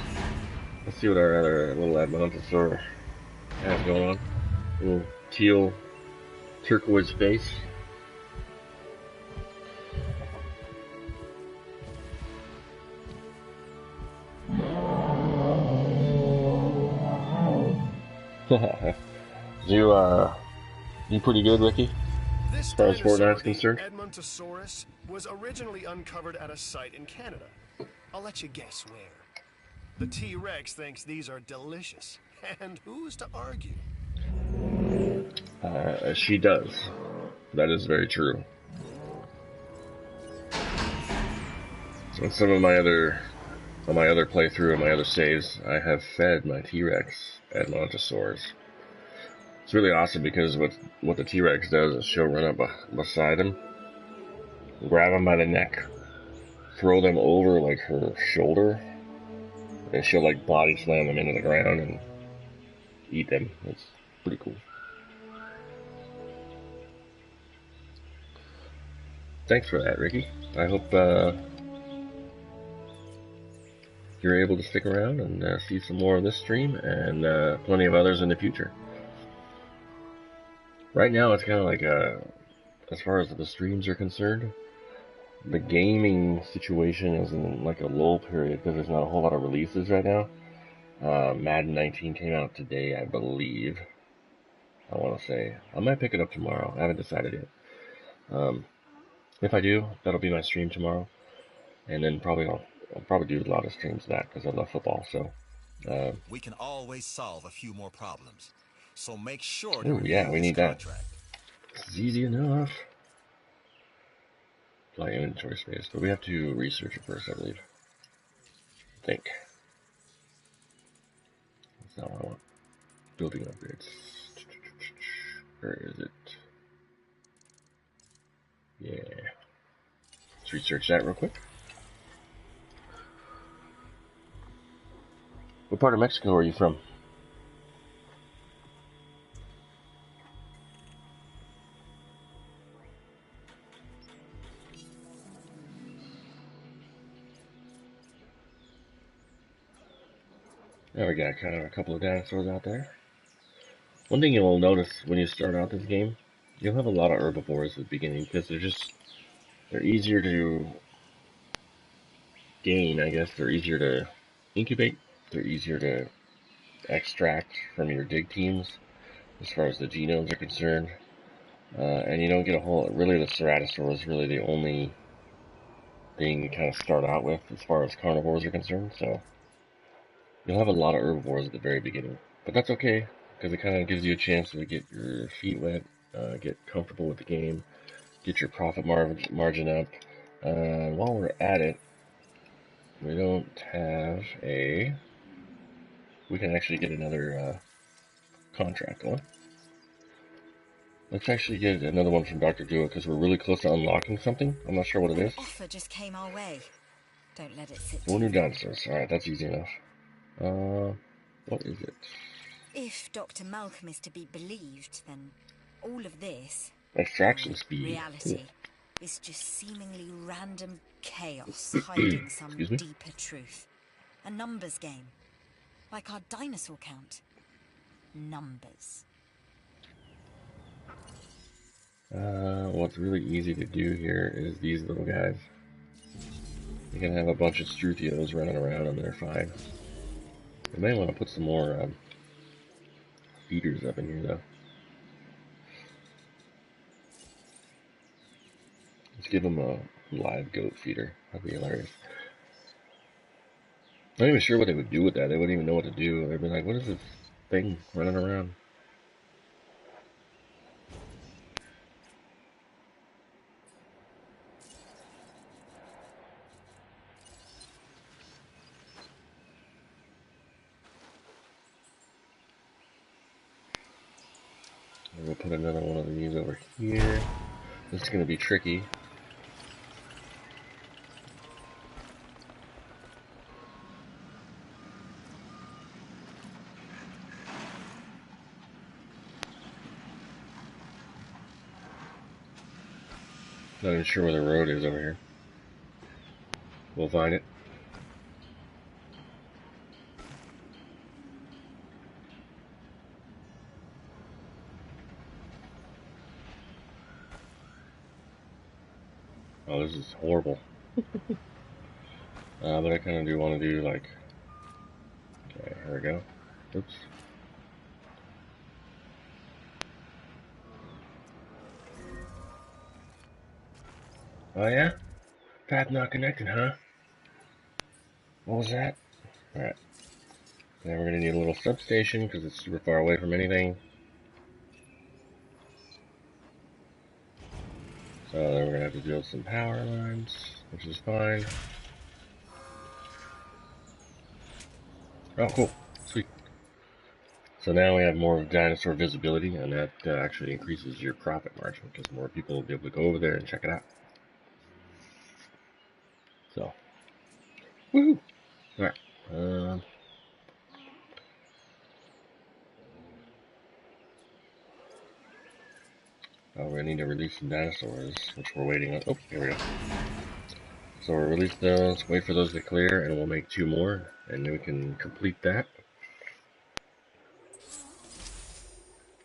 Let's see what our other little Admontosaur has going on. Little teal turquoise face. You pretty good, Ricky? This as far as dinosaur, Fortnite's concerned? Edmontosaurus, was originally uncovered at a site in Canada. I'll let you guess where. The T-Rex thinks these are delicious, and who's to argue? She does. That is very true. In some of my other playthrough and my other saves, I have fed my T-Rex Edmontosaurs. It's really awesome because what the T-Rex does is she'll run up beside him, grab him by the neck, throw them over like her shoulder, and she'll like body slam them into the ground and eat them. It's pretty cool. Thanks for that, Ricky. I hope you're able to stick around and see some more of this stream and plenty of others in the future. Right now, it's kind of like as far as the streams are concerned, the gaming situation is in like a lull period because there's not a whole lot of releases right now. Madden 19 came out today, I believe. I want to say I might pick it up tomorrow. I haven't decided yet. If I do, that'll be my stream tomorrow, and then I'll probably do a lot of streams of that because I love football. So we can always solve a few more problems. So make sure we to review need contract. That. It's easy enough. Apply inventory space, but we have to research it first, I believe. I think. That's not what I want. Building upgrades. Where is it? Yeah. Let's research that real quick. What part of Mexico are you from? There we got kind of a couple of dinosaurs out there. One thing you'll notice when you start out this game, you'll have a lot of herbivores at the beginning because they're easier to gain, I guess. They're easier to incubate. They're easier to extract from your dig teams as far as the genomes are concerned. And you don't get a whole, really the Ceratosaur is really the only thing you kind of start out with as far as carnivores are concerned. So you'll have a lot of herbivores at the very beginning. But that's okay, because it kind of gives you a chance to get your feet wet, get comfortable with the game, get your profit margin up. While we're at it, we don't have a... We can actually get another contract one. Let's actually get another one from Dr. Dua, because we're really close to unlocking something. I'm not sure what it is. An offer just came our way. Don't let it sit. 4 new dinosaurs. Alright, that's easy enough. What is it? If Dr. Malcolm is to be believed, then all of this... Extraction speed. Reality is just seemingly random chaos hiding some deeper truth. A numbers game. Like our dinosaur count. Numbers. What's really easy to do here is these little guys. You can have a bunch of Struthios running around and they're fine. You may want to put some more feeders up in here though. Let's give them a live goat feeder. That'd be hilarious. I'm not even sure what they would do with that. They wouldn't even know what to do. They'd be like, what is this thing running around? We'll put another one of these over here. This is going to be tricky. Not even sure where the road is over here. We'll find it. Oh, this is horrible. But I kind of do want to do like... Okay, here we go. Oops. Oh yeah? Path not connected, huh? What was that? Alright. Now we're going to need a little substation because it's super far away from anything. So then we're going to have to build some power lines, which is fine. Oh, cool. Sweet. So now we have more dinosaur visibility, and that actually increases your profit margin because more people will be able to go over there and check it out. So, woohoo! Alright. We need to release some dinosaurs, which we're waiting on. Oh, here we go. So we'll release those, wait for those to clear, and we'll make 2 more, and then we can complete that.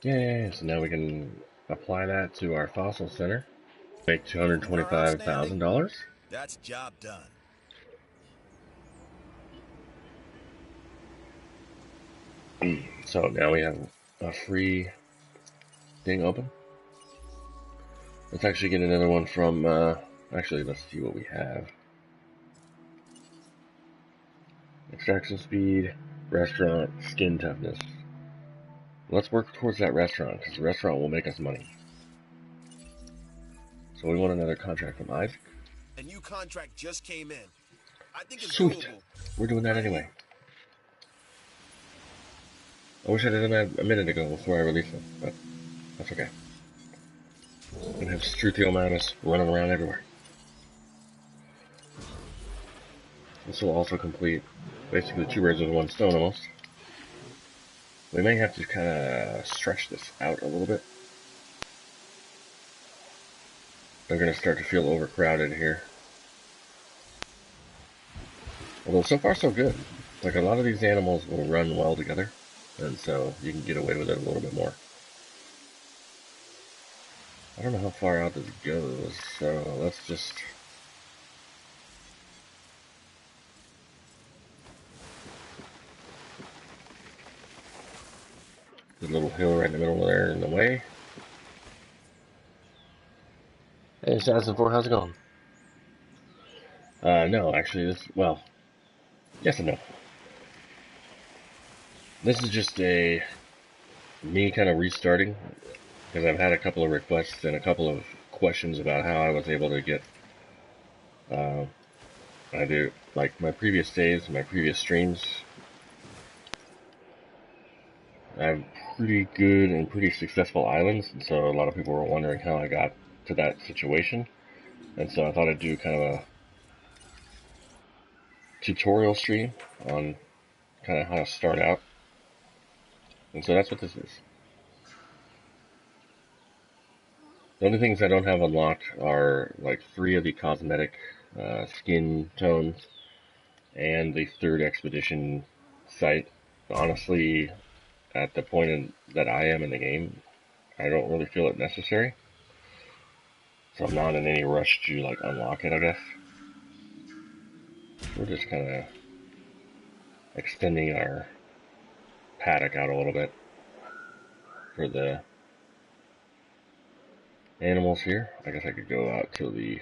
Yay! So now we can apply that to our fossil center. Make $225,000. That's job done. So now we have a free thing open. Let's actually get another one from, actually let's see what we have. Extraction speed, restaurant, skin toughness. Let's work towards that restaurant, because the restaurant will make us money. So we want another contract from Isaac. A new contract just came in. I think it's Sweet. doable. We're doing that anyway. I wish I did that a minute ago before I released them, but that's okay. I'm gonna have Struthiomimus running around everywhere. This will also complete basically 2 birds with 1 stone almost. We may have to kind of stretch this out a little bit. They're going to start to feel overcrowded here. Although so far so good. Like a lot of these animals will run well together. and so you can get away with it a little bit more. I don't know how far out this goes, so let's just... The little hill right in the middle there in the way. Hey, Assassin 4, how's it going? No, actually, this... Well, yes and no. This is just me kind of restarting, because I've had a couple of requests and a couple of questions about how I was able to get... I do, like, my previous saves, my previous streams. I have pretty good and pretty successful islands, and so a lot of people were wondering how I got to that situation. And so I thought I'd do kind of a tutorial stream on kind of how to start out. And so that's what this is. The only things I don't have unlocked are like 3 of the cosmetic skin tones and the 3rd expedition site. Honestly, at the point that I am in the game, I don't really feel it necessary. So I'm not in any rush to like unlock it, I guess. We're just kind of extending our paddock out a little bit for the animals here. I guess I could go out till the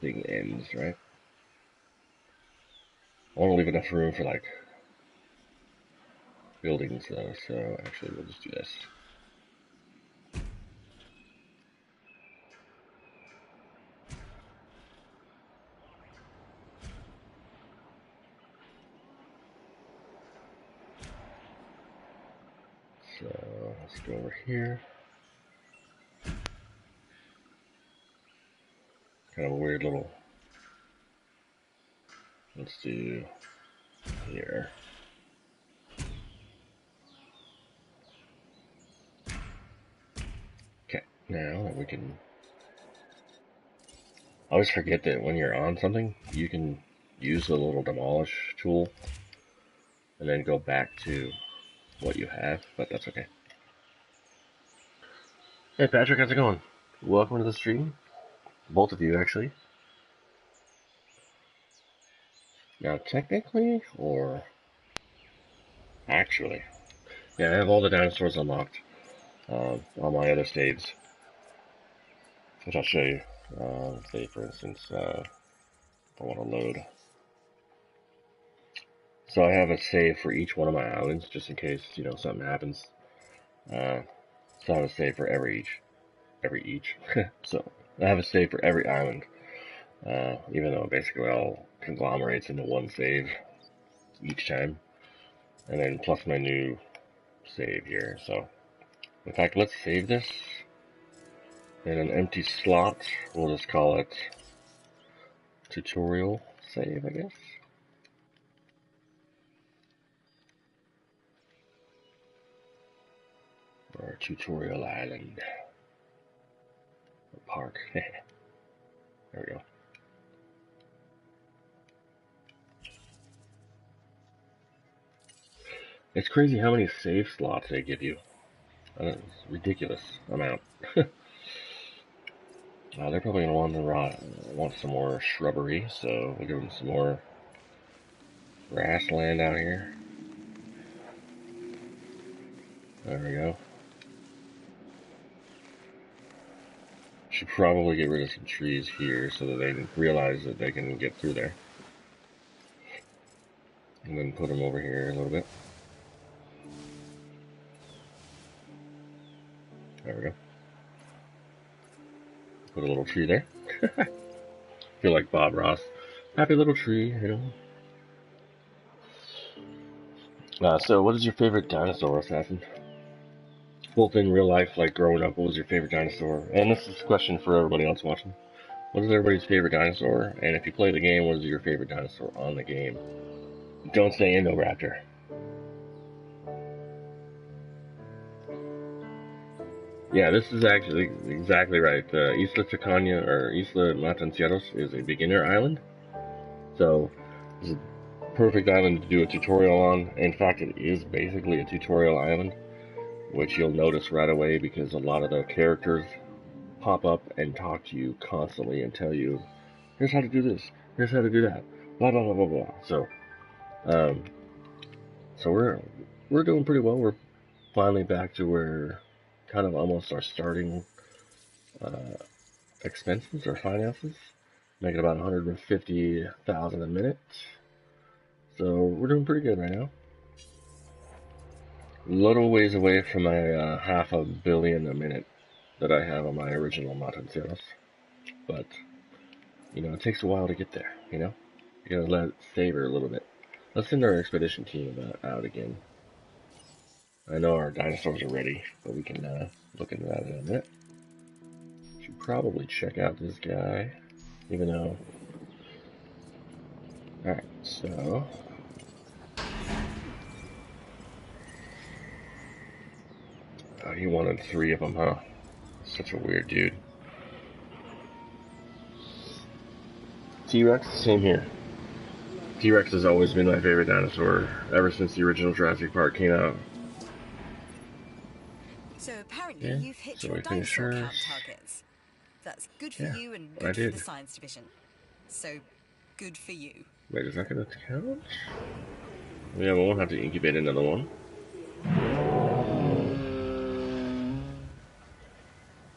thing ends, right? I want to leave enough room for like buildings though, so actually we'll just do this. So let's go over here. Kind of a weird little, let's do here. Okay, now that we can, I always forget that when you're on something, you can use the little demolish tool and then go back to what you have, but that's okay. Hey Patrick, how's it going? Welcome to the stream. Both of you, actually. Now, technically, or actually, yeah, I have all the dinosaurs unlocked on my other staves, which I'll show you. Say, for instance, I want to load. So I have a save for each one of my islands, just in case, you know, something happens. So I have a save for every each. So I have a save for every island, even though basically all conglomerates into one save each time. And then plus my new save here. So in fact, let's save this in an empty slot. We'll just call it tutorial save, I guess. Or tutorial island. Or park. There we go. It's crazy how many save slots they give you. It's a ridiculous amount. They're probably going to want some more shrubbery, so we'll give them some more grassland out here. There we go. Should probably get rid of some trees here so that they can realize that they can get through there. And then put them over here a little bit. There we go. Put a little tree there. Feel like Bob Ross. Happy little tree, you know. So what is your favorite dinosaur, Assassin? Both in real life, like growing up, what was your favorite dinosaur? And this is a question for everybody else watching. What is everybody's favorite dinosaur? And if you play the game, what is your favorite dinosaur on the game? Don't say Indoraptor. Yeah, this is actually exactly right. Isla Chicana, or Isla Matancieros, is a beginner island. So, perfect island to do a tutorial on. In fact, it is basically a tutorial island, which you'll notice right away because a lot of the characters pop up and talk to you constantly and tell you, here's how to do this, here's how to do that, blah blah blah blah blah. So we're doing pretty well. We're finally back to where kind of almost our starting expenses or finances, making about 150,000 a minute. So we're doing pretty good right now. Little ways away from my $500 million a minute that I have on my original Matanceros. But, you know, it takes a while to get there, you know? You gotta let it savor a little bit. Let's send our expedition team out again. I know our dinosaurs are ready, but we can look into that in a minute. Should probably check out this guy, even though... Alright, so... Oh, he wanted 3 of them, huh? Such a weird dude. T-Rex, same here. T-Rex has always been my favorite dinosaur ever since the original Jurassic Park came out. So apparently you've hit so your dinosaur count targets. That's good for you and good for the science division. So, good for you. Wait, is that going to count? Yeah, we won't have to incubate another one.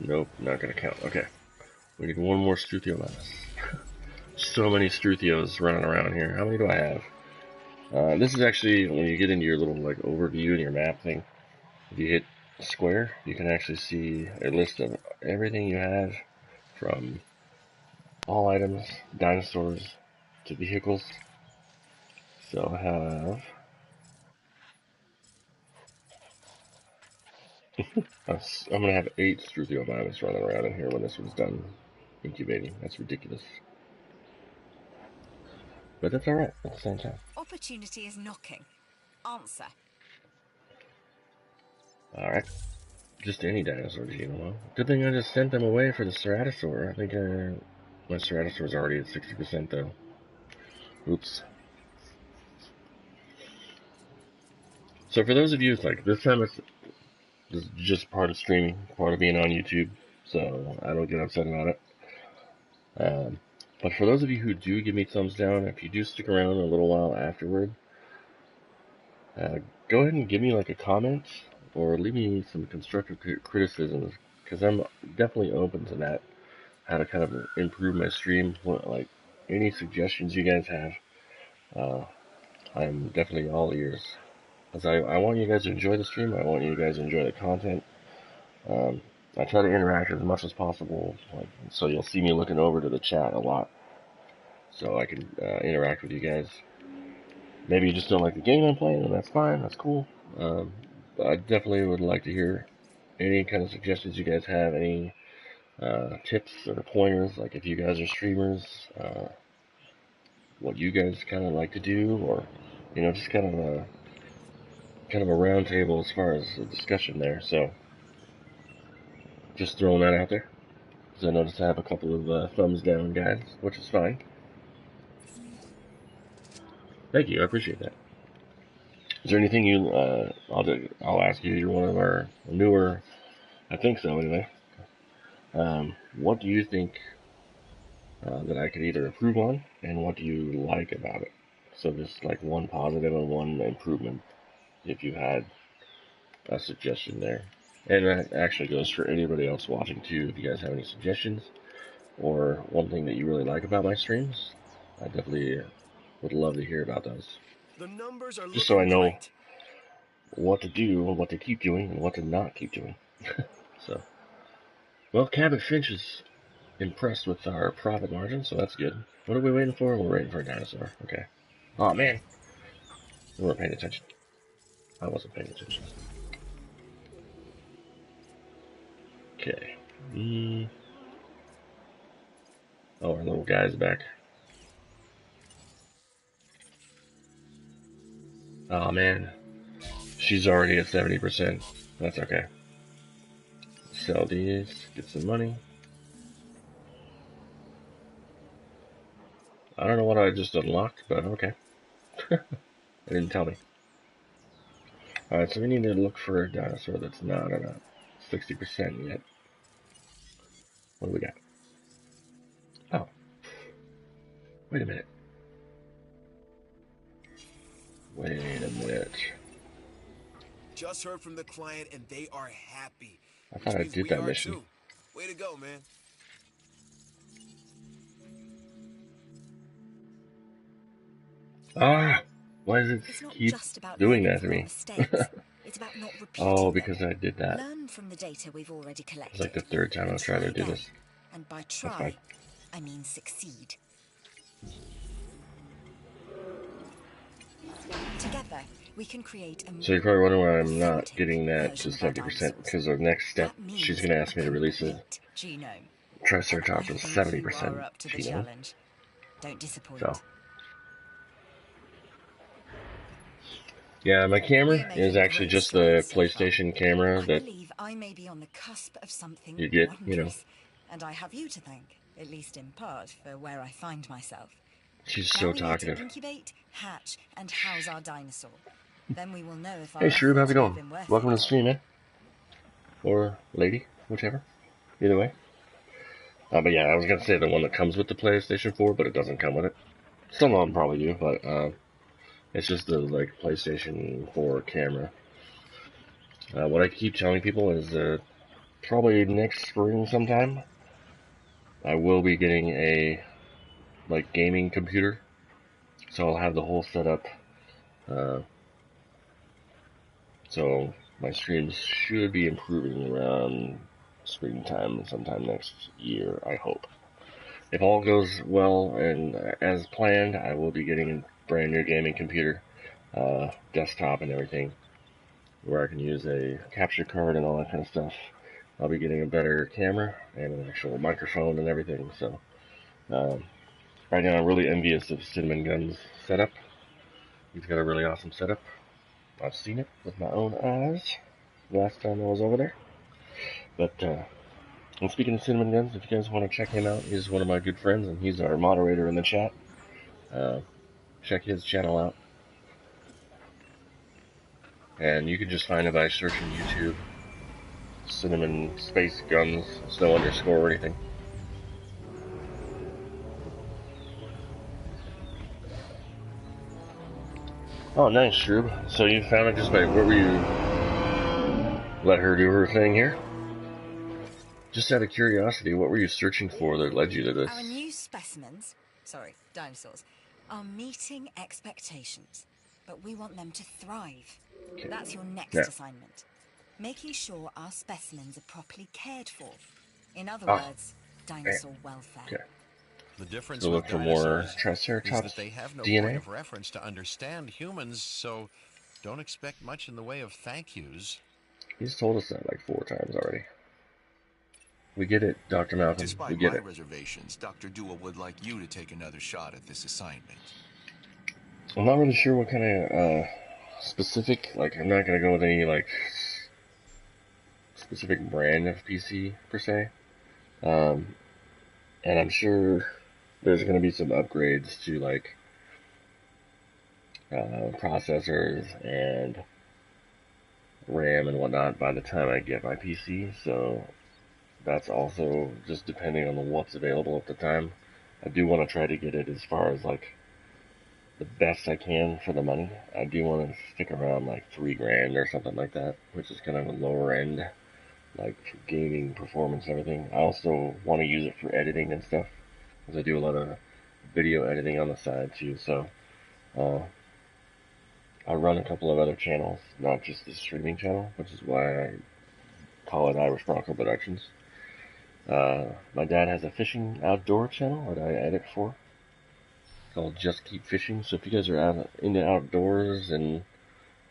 Nope, not going to count. Okay. We need one more Struthiomimus. So many Struthios running around here. How many do I have? This is actually, when you get into your little like overview in your map thing, if you hit square, you can actually see a list of everything you have, from all items, dinosaurs, to vehicles. So I have... I'm going to have 8 Struthiomimus running around in here when this one's done incubating. That's ridiculous. But that's alright at the same time. Opportunity is knocking. Answer. Alright. Just any dinosaurs, you know. Good thing I just sent them away for the Ceratosaur. I think my Ceratosaur's already at 60% though. Oops. So for those of you, like, this time this is just part of streaming, part of being on YouTube, so I don't get upset about it. But for those of you who do give me thumbs down, if you do stick around a little while afterward, go ahead and give me like a comment or leave me some constructive criticisms, because I'm definitely open to that. How to kind of improve my stream, like any suggestions you guys have, I'm definitely all ears. Because I want you guys to enjoy the stream, I want you guys to enjoy the content. I try to interact as much as possible, like, so you'll see me looking over to the chat a lot, so I can interact with you guys. Maybe you just don't like the game I'm playing, and that's fine, that's cool. But I definitely would like to hear any kind of suggestions you guys have, any tips or pointers, like if you guys are streamers, what you guys kind of like to do, or, you know, just kind of a round table as far as the discussion there. So just throwing that out there, because I noticed I have a couple of thumbs down guys, which is fine. Thank you, I appreciate that. Is there anything you, I'll ask you, you're one of our newer, I think so anyway. What do you think that I could either improve on, and what do you like about it? So just like one positive and one improvement, if you had a suggestion there. And that actually goes for anybody else watching too. If you guys have any suggestions, or one thing that you really like about my streams, I definitely would love to hear about those. The numbers are just so I know great. what to do, and what to keep doing, and what to not keep doing. So, well, Cabot Finch is impressed with our profit margin, so that's good. What are we waiting for? We're waiting for a dinosaur. Okay. Oh man, we weren't paying attention. I wasn't paying attention. Okay. Oh, our little guy's back. Oh man, she's already at 70%. That's okay. Sell these, get some money. I don't know what I just unlocked, but okay. It didn't tell me. Alright, so we need to look for a dinosaur that's not at 60% yet. What do we got? Oh. Wait a minute. Wait a minute. Just heard from the client and they are happy. I thought I did that mission. Too. Way to go, man. Ah! Why does it keep doing that to me? It's about not repeating Oh, because I did that. Learn from the data we've already collected. It's like the third time I've tried to do this. And by try, I mean succeed. Together, we can create a So you're probably wondering why I'm not getting that to 70%, because the next step, she's going to ask me to release a Triceratops with 70% genome. Don't disappoint. So. Yeah, my camera is actually just the PlayStation camera that I may be on the cusp of something you get, you know. And I have you to thank, at least in part, for where I find myself. She's so talkative. Now we need to incubate, hatch, and house our dinosaur. Then we will know if our Hey Shroob, how's it going? Welcome to the stream, man. Or lady, whichever. Either way. But yeah, I was gonna say the one that comes with the PlayStation 4, but it doesn't come with it. Some of them probably do, but it's just the like PlayStation 4 camera. What I keep telling people is probably next spring sometime, I will be getting a like gaming computer, so I'll have the whole setup. So my streams should be improving around springtime sometime next year, I hope. If all goes well and as planned, I will be getting a brand new gaming computer, desktop and everything, where I can use a capture card and all that kind of stuff. I'll be getting a better camera and an actual microphone and everything, so right now I'm really envious of Cinnamon Gun's setup. He's got a really awesome setup. I've seen it with my own eyes last time I was over there. But, and speaking of Cinnamon Guns, if you guys want to check him out, he's one of my good friends, and he's our moderator in the chat. Check his channel out. And you can just find it by searching YouTube. Cinnamon Space Guns, there's no underscore or anything. Oh, nice, Shroob. So you found it just by, what were you, let her do her thing here? Just out of curiosity, what were you searching for that led you to this? Our new specimens, dinosaurs, are meeting expectations, but we want them to thrive. Okay. That's your next assignment. Making sure our specimens are properly cared for. In other words, dinosaur welfare. Okay. The difference so with look for more Triceratops is that they have no DNA? point of reference to understand humans, so don't expect much in the way of thank yous. He's told us that like 4 times already. We get it, Dr. Malcolm. Despite we get my it. reservations, Dr. Dua would like you to take another shot at this assignment. I'm not really sure what kind of specific, like I'm not going to go with any like specific brand of PC per se. And I'm sure there's going to be some upgrades to like processors and RAM and whatnot by the time I get my PC, so that's also just depending on what's available at the time. I do want to try to get it as far as like the best I can for the money. I do want to stick around like $3,000 or something like that, which is kind of a lower end, like for gaming performance and everything. I also want to use it for editing and stuff, because I do a lot of video editing on the side too, so I run a couple of other channels, not just the streaming channel, which is why I call it Irish Bronco Productions. My dad has a fishing outdoor channel that I edit for, called Just Keep Fishing. So if you guys are into outdoors and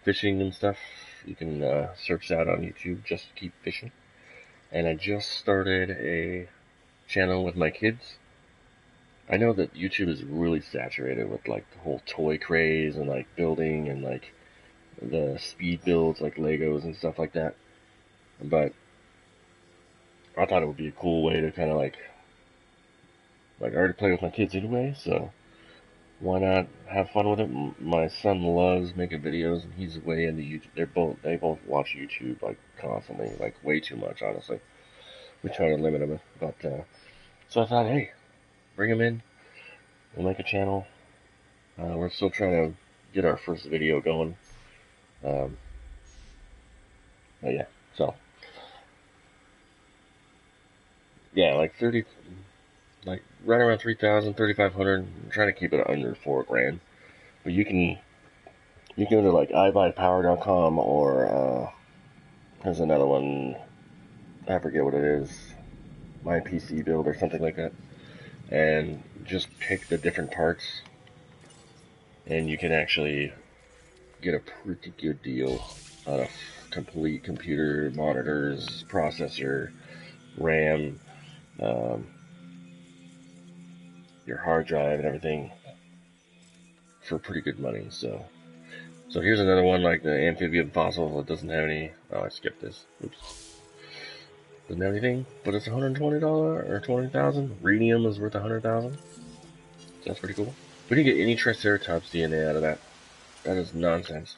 fishing and stuff, you can search that on YouTube, Just Keep Fishing. And I just started a channel with my kids. I know that YouTube is really saturated with like the whole toy craze and like building and like the speed builds like Legos and stuff like that. But I thought it would be a cool way to kind of like I already play with my kids anyway, so why not have fun with it? My son loves making videos, and he's way into YouTube. They both watch YouTube like constantly, like way too much, honestly. We try to limit them, but so I thought, hey, bring him in. We'll make a channel. We're still trying to get our first video going. But yeah, so yeah, like 30, like right around 3,000, 3,500. I'm trying to keep it under $4,000. But you can go to like iBuyPower.com or there's another one. I forget what it is. My PC Build or something like that. And just pick the different parts, and you can actually get a pretty good deal on a complete computer, monitors, processor, RAM, your hard drive, and everything for pretty good money. So here's another one like the amphibian fossil. It doesn't have any. Oh, I skipped this. Oops. Doesn't have anything, but it's $120 or 20,000. Rhenium is worth 100,000. So that's pretty cool. We didn't get any Triceratops DNA out of that. That is nonsense.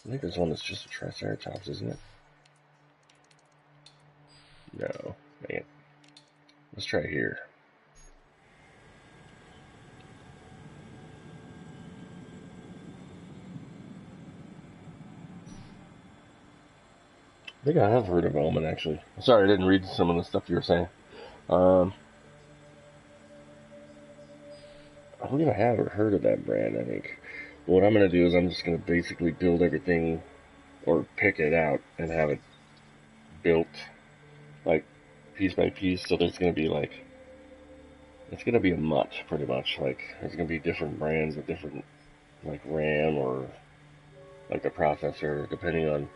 I think there's one that's just a Triceratops, isn't it? No. Man. Let's try here. I think I have heard of Omen, actually. Sorry, I didn't read some of the stuff you were saying. I believe I have heard of that brand, I think. What I'm going to do is I'm just going to basically build everything, or pick it out, and have it built, like, piece by piece, so there's going to be, like, it's going to be a mutt, pretty much. Like, there's going to be different brands with different, like, RAM, or, like, the processor, depending on...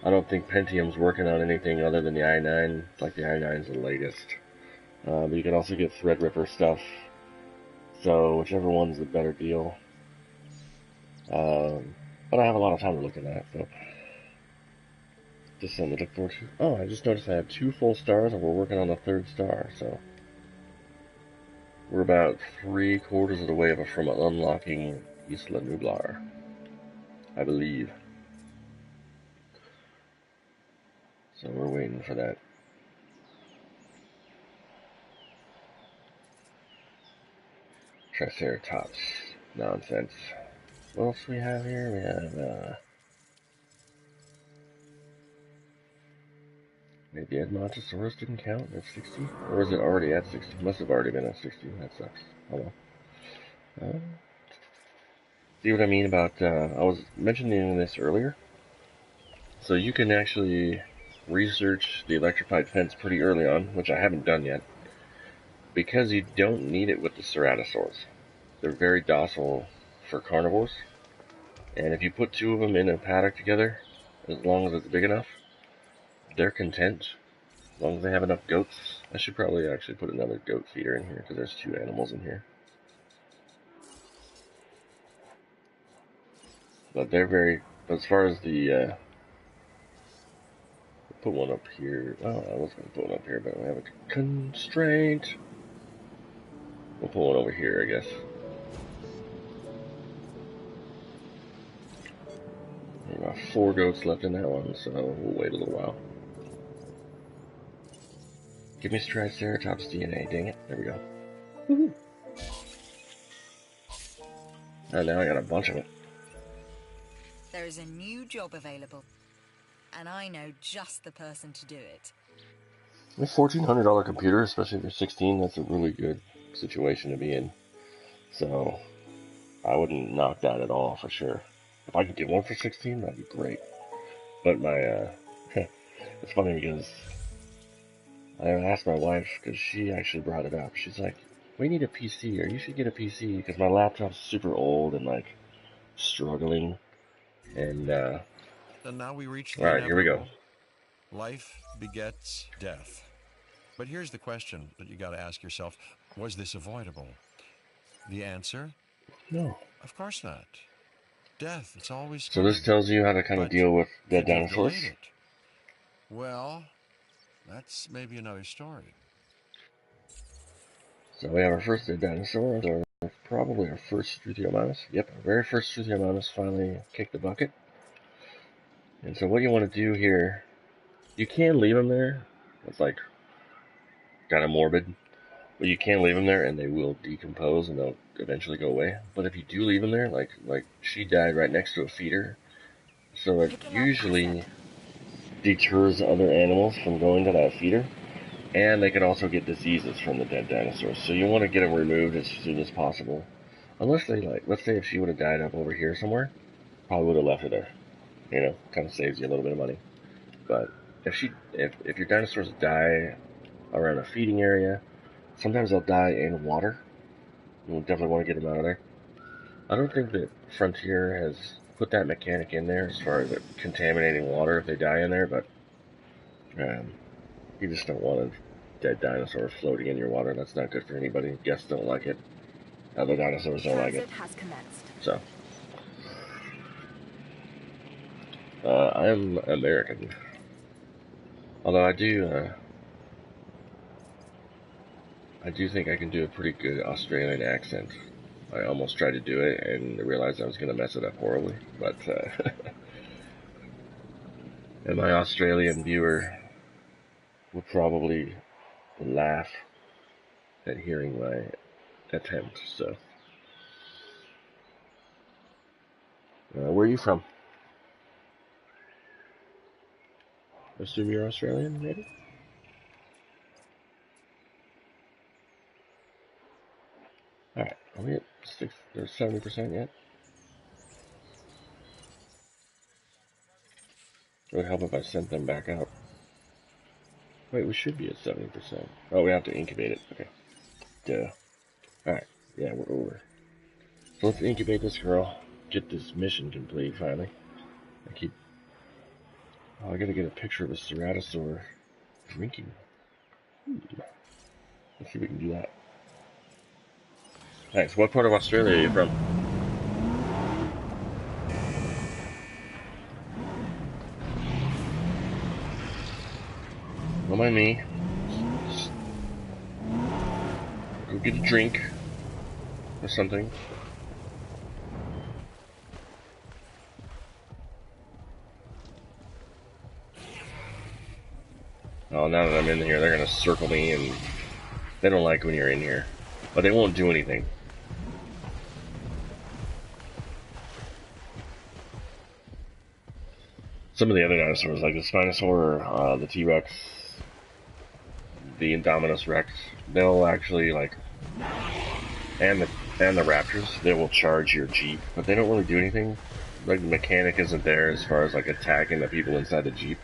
I don't think Pentium's working on anything other than the i9. Like, the i9's the latest. But you can also get Threadripper stuff. So, whichever one's the better deal. But I have a lot of time to look at that, so... just something to look forward to. Oh, I just noticed I have 2 full stars, and we're working on the 3rd star, so... we're about 3/4 of the way from unlocking Isla Nublar. I believe. So we're waiting for that. Triceratops. Nonsense. What else do we have here? We have, maybe Edmontosaurus didn't count at 60? Or is it already at 60? Must have already been at 60. That sucks. Oh well. See what I mean about, I was mentioning this earlier. So you can actually research the electrified fence pretty early on, which I haven't done yet, because you don't need it with the ceratosaurs. They're very docile for carnivores, and if you put 2 of them in a paddock together, as long as it's big enough, they're content. As long as they have enough goats. I should probably actually put another goat feeder in here, because there's 2 animals in here. But they're very, as far as the, put one up here. Oh, I was going to put one up here, but I have a constraint. We'll put one over here, I guess. There are 4 goats left in that one, so we'll wait a little while. Give me Triceratops DNA, dang it. There we go. Woohoo! And now I got a bunch of it. There is a new job available, and I know just the person to do it. A $1,400 computer, especially if you're 16, that's a really good situation to be in. So, I wouldn't knock that at all, for sure. If I could get one for 16, that'd be great. But my, it's funny because I asked my wife, because she actually brought it up. She's like, we need a PC, or you should get a PC, because my laptop's super old and, like, struggling. And now we reach the alright, here we go. Life begets death. But here's the question that you got to ask yourself. Was this avoidable? The answer? No. Of course not. Death, it's always So this tells you how to kind of deal with dead dinosaurs? Well, that's maybe another story. So we have our first dead dinosaur, our probably our first Struthiomimus. Yep, our very first Struthiomimus finally kicked the bucket. And so what you want to do here, you can leave them there. It's like kind of morbid, but you can leave them there and they will decompose and they'll eventually go away. But if you do leave them there, like she died right next to a feeder, so it usually deters other animals from going to that feeder. And they can also get diseases from the dead dinosaurs. So you want to get them removed as soon as possible. Unless they, like, let's say if she would have died up over here somewhere, probably would have left her there. You know, kind of saves you a little bit of money. But if your dinosaurs die around a feeding area, sometimes they'll die in water. You'll definitely want to get them out of there. I don't think that Frontier has put that mechanic in there as far as it contaminating water if they die in there, but you just don't want a dead dinosaur floating in your water. That's not good for anybody. Guests don't like it. Other dinosaurs don't like it. So, I am American. Although I do think I can do a pretty good Australian accent. I almost tried to do it and realized I was going to mess it up horribly. But, and my Australian viewer would probably laugh at hearing my attempt, so. Where are you from? I assume you're Australian, maybe? Alright, are we at 70% yet? It would help if I sent them back out. Wait, we should be at 70%. Oh, we have to incubate it. Okay. Duh. Alright, yeah, we're over. So let's incubate this girl. Get this mission complete, finally. I gotta get a picture of a ceratosaur drinking. Let's see if we can do that. Thanks. What part of Australia are you from? Don't mind me. Go get a drink. Or something. Oh, now that I'm in here, they're gonna circle me, and they don't like when you're in here. But they won't do anything. Some of the other dinosaurs, like the Spinosaur, the T-Rex, the Indominus Rex, they'll actually, like, and the Raptors, they will charge your Jeep, but they don't really do anything. Like, the mechanic isn't there as far as, like, attacking the people inside the Jeep.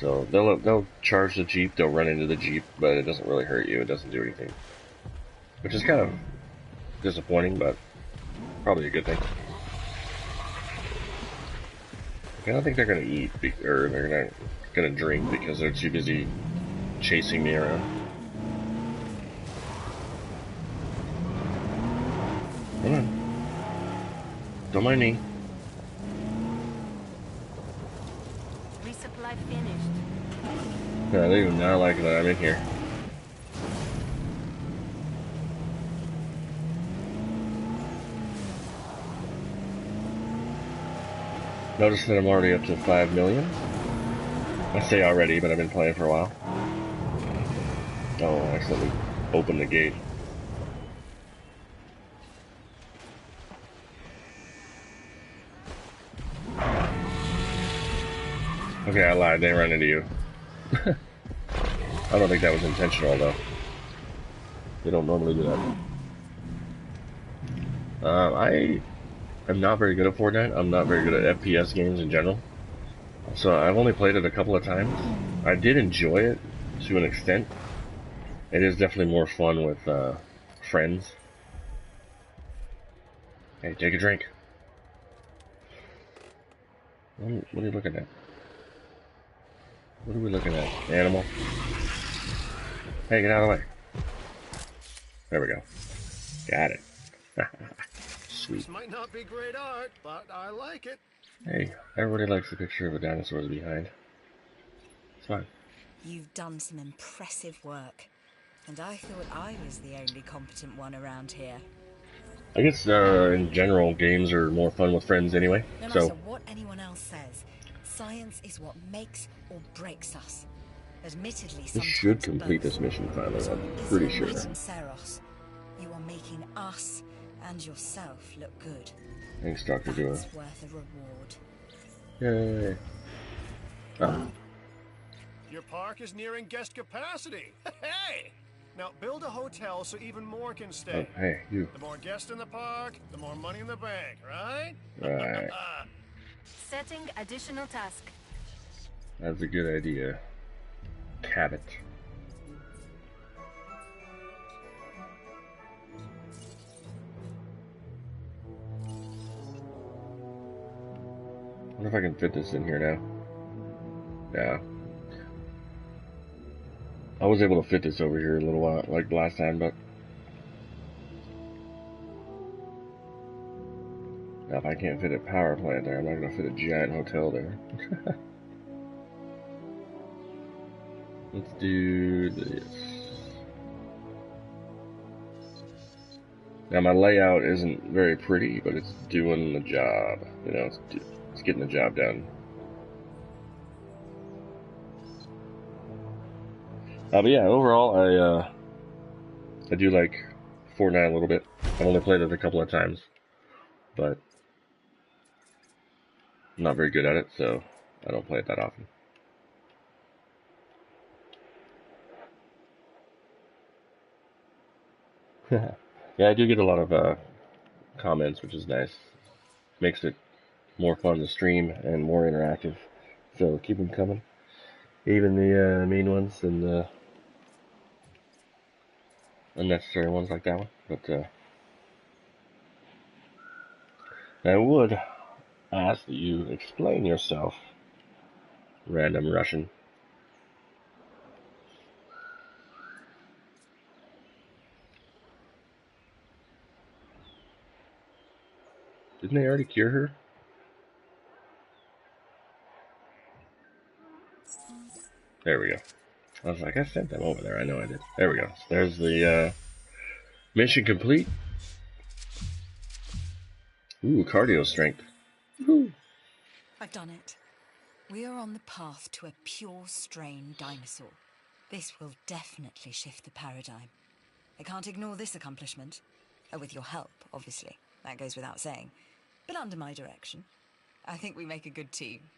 So they'll charge the Jeep, they'll run into the Jeep, but it doesn't really hurt you, it doesn't do anything. Which is kind of disappointing, but probably a good thing. I don't think they're gonna eat, or they're not gonna drink because they're too busy chasing me around. Come on. Don't mind me. Resupply finished. Yeah, they do not like that I'm in here. Notice that I'm already up to 5 million. I say already, but I've been playing for a while. Oh, I accidentally opened the gate. Okay, I lied. They ran into you. I don't think that was intentional, though. They don't normally do that. I'm not very good at Fortnite. I'm not very good at FPS games in general. So I've only played it a couple of times. I did enjoy it to an extent. It is definitely more fun with friends. Hey, take a drink. What are you looking at? What are we looking at? Animal? Hey, get out of the way. There we go. Got it. Sweet. This might not be great art, but I like it. Hey, everybody likes the picture of a dinosaur behind. It's fine. You've done some impressive work, and I thought I was the only competent one around here. I guess in general, games are more fun with friends anyway. No So matter what anyone else says, science is what makes or breaks us. Admittedly, this sometimes should complete both. this mission finally. But on I'm pretty Isla sure. Matanceros, you are making us and yourself look good. Thanks, Dr. Dua. That's worth a reward. Yay. Oh. Your park is nearing guest capacity. Hey! Now build a hotel so even more can stay. Oh, hey, you. The more guests in the park, the more money in the bank, right? Right. Setting additional task. That's a good idea. Cabot. I wonder if I can fit this in here now. Yeah. I was able to fit this over here a little while, like last time, but now if I can't fit a power plant there, I'm not going to fit a giant hotel there. Let's do this. Now my layout isn't very pretty, but it's doing the job. You know, it's getting the job done. But yeah, overall, I do like Fortnite a little bit. I've only played it a couple of times, but I'm not very good at it, so I don't play it that often. Yeah, I do get a lot of comments, which is nice. Makes it more fun to stream and more interactive. So keep them coming. Even the mean ones and the unnecessary ones like that one. But I would ask that you explain yourself, random Russian. Didn't they already cure her? There we go. I was like, I sent them over there. I know I did. There we go. So there's the mission complete. Ooh, cardio strength. Woo. I've done it. We are on the path to a pure strain dinosaur. This will definitely shift the paradigm. I can't ignore this accomplishment. With your help, obviously. That goes without saying. But under my direction. I think we make a good team.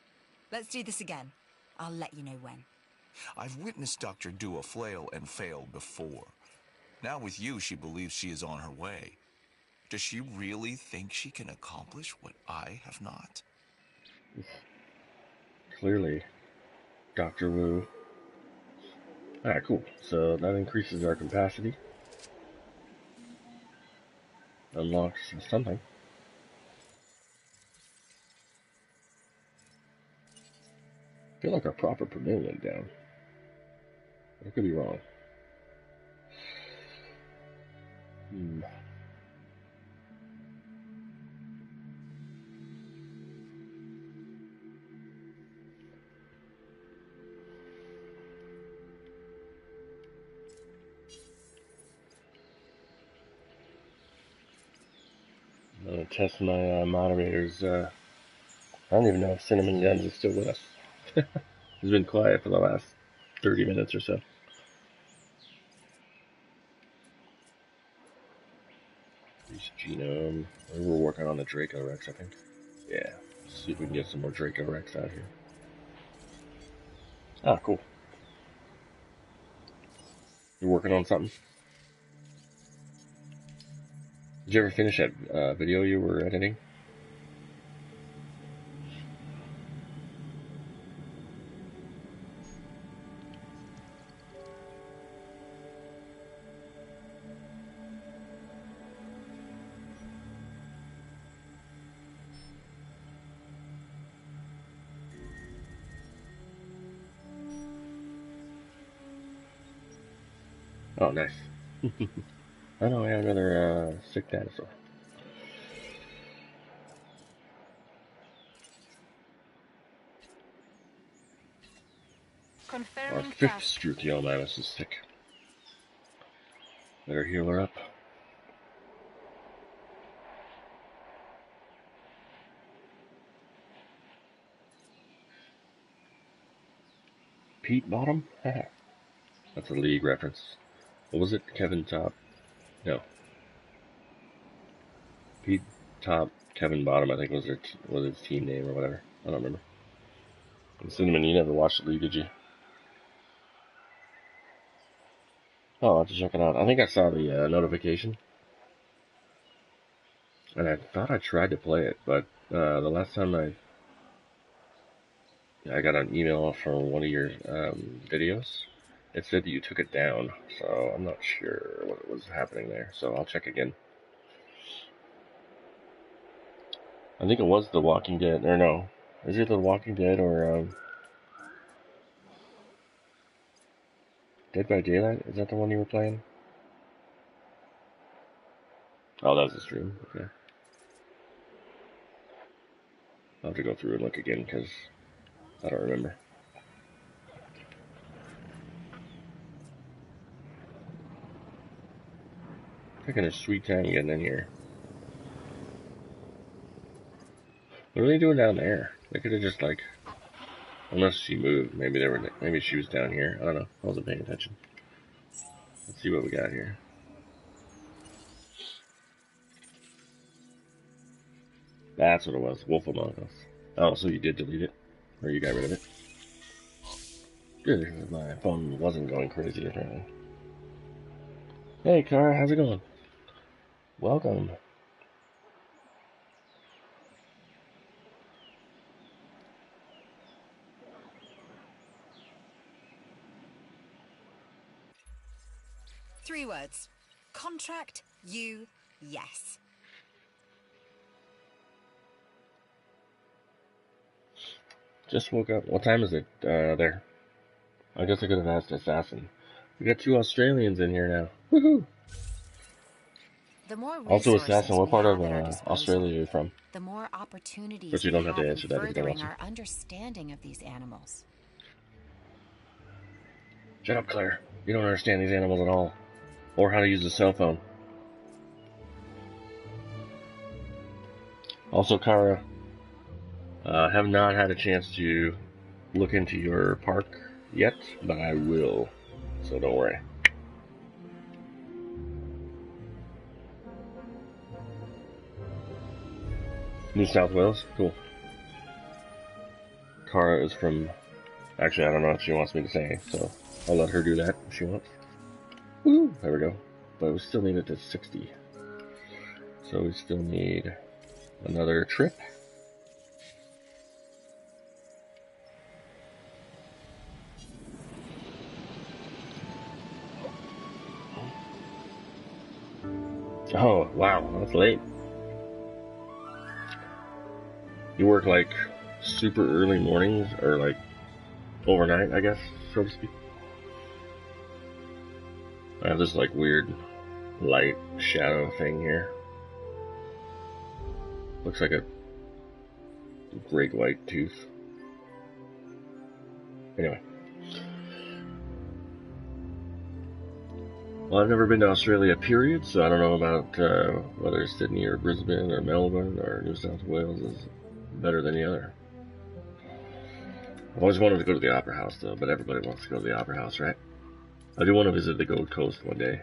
Let's do this again. I'll let you know when. I've witnessed Dr. Dua flail and fail before. Now with you, she believes she is on her way. Does she really think she can accomplish what I have not? Clearly, Dr. Wu. Alright, cool. So that increases our capacity. Unlocks something. I feel like our proper pavilion went down. I could be wrong. I'm gonna test my moderators. I don't even know if Cinnamon Guns is still with us. He's been quiet for the last 30 minutes or so. Increase genome. We're working on the Draco Rex, I think. Yeah. Let's see if we can get some more Draco Rex out here. Ah, cool. You're working on something? Did you ever finish that video you were editing? Oh, nice. I know I have another sick dinosaur. Our fifth Struthiomimus is sick. Better heal her up. Pete Bottom? That's a league reference. What was it? Kevin Top? No. Pete Top, Kevin Bottom, I think was his team name or whatever. I don't remember. Cinnamon, you never watched the league, did you? Oh, I'll have to check it out. I think I saw the notification. And I thought I tried to play it, but the last time I got an email from one of your videos, it said that you took it down, so I'm not sure what was happening there, so I'll check again. I think it was The Walking Dead, or no, is it The Walking Dead or Dead by Daylight? Is that the one you were playing? Oh, that was the stream, okay. I'll have to go through and look again, because I don't remember. Taking a sweet time getting in here. What are they doing down there? They could have just like, unless she moved, maybe she was down here. I don't know. I wasn't paying attention. Let's see what we got here. That's what it was. Wolf Among Us. Oh, so you did delete it, or you got rid of it? Good. My phone wasn't going crazy apparently. Hey, Kara, how's it going? Welcome. Three words. Contract you yes. Just woke up. What time is it there? I guess I could have asked Assassin. We got 2 Australians in here now. Woohoo! The more Also, Assassin, what part of disposal, Australia are you from? the more opportunities But you don't have to answer that if you don't want to. our understanding of these animals. Shut up, Claire. You don't understand these animals at all. Or how to use a cell phone. Also, Kara, have not had a chance to look into your park yet, but I will. So don't worry. New South Wales? Cool. Kara is from... Actually, I don't know what she wants me to say, so I'll let her do that if she wants. Woo! There we go. But we still need it to 60. So we still need another trip. Oh, wow, that's late. You work like super early mornings, or like overnight, I guess, so to speak. I have this like weird light shadow thing here. Looks like a great white tooth. Anyway. Well, I've never been to Australia, period, so I don't know about whether Sydney or Brisbane or Melbourne or New South Wales is better than the other. I've always wanted to go to the Opera House, though, but everybody wants to go to the Opera House, right? I do want to visit the Gold Coast one day.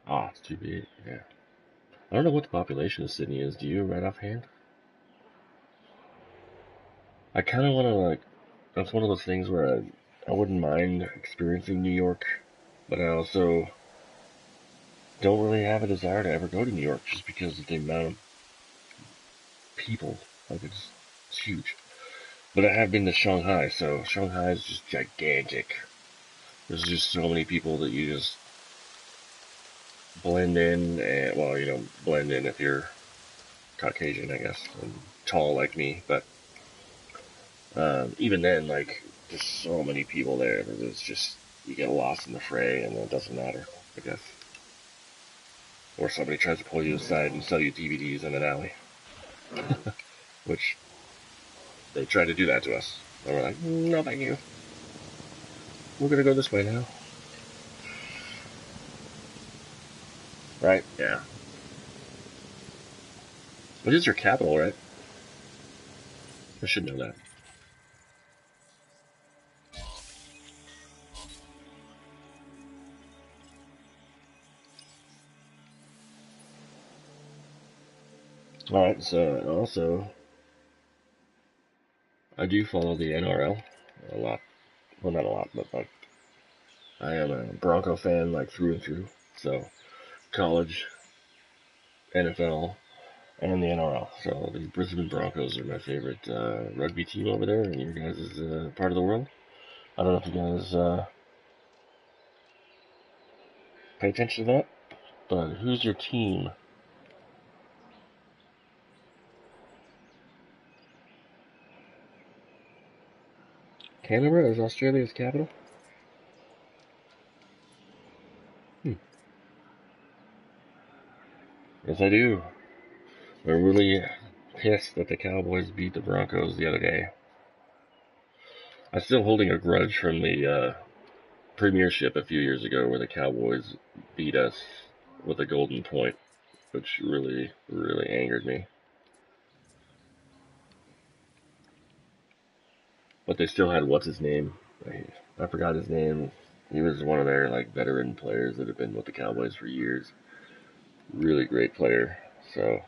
Ah, it's too big, yeah. I don't know what the population of Sydney is. Do you, right offhand? I kind of want to, like, that's one of those things where I wouldn't mind experiencing New York, but I also don't really have a desire to ever go to New York just because of the amount of people. Like, it's huge. But I have been to Shanghai, so Shanghai is just gigantic. There's just so many people that you just blend in, and, well, you know, blend in if you're Caucasian, I guess, and tall like me, but even then, like, there's so many people there that it's just, you get lost in the fray and it doesn't matter, I guess. Or somebody tries to pull you aside and sell you DVDs in an alley. Which, they tried to do that to us. And we're like, no thank you. We're gonna go this way now. Right? Yeah. It is your capital, right? I should know that. Alright, so also, I do follow the NRL a lot. Well, not a lot, but like, I am a Bronco fan, like, through and through. So, college, NFL, and the NRL. So, the Brisbane Broncos are my favorite rugby team over there in your guys' part of the world. I don't know if you guys pay attention to that, but who's your team? Canberra is Australia's capital? Yes, I do. I'm really pissed that the Cowboys beat the Broncos the other day. I'm still holding a grudge from the premiership a few years ago where the Cowboys beat us with a golden point, which really, really angered me. But they still had what's his name? I forgot his name. He was one of their like veteran players that have been with the Cowboys for years. Really great player. So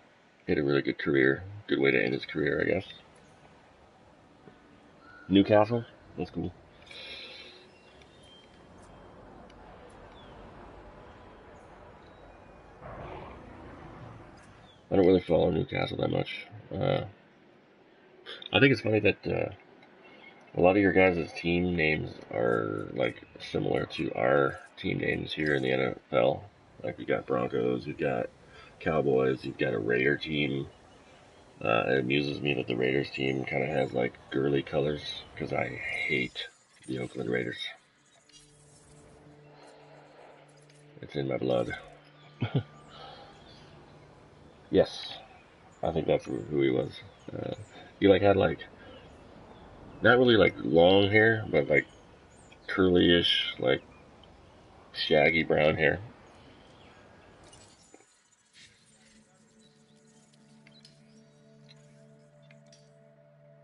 he had a really good career. Good way to end his career, I guess. Newcastle? That's cool. I don't really follow Newcastle that much. I think it's funny that a lot of your guys' team names are like similar to our team names here in the NFL. Like you got Broncos, you've got Cowboys, you've got a Raider team. It amuses me that the Raiders team kind of has like girly colors because I hate the Oakland Raiders. It's in my blood. Yes, I think that's who he was. He like had like not really like long hair, but like curly-ish, like shaggy brown hair.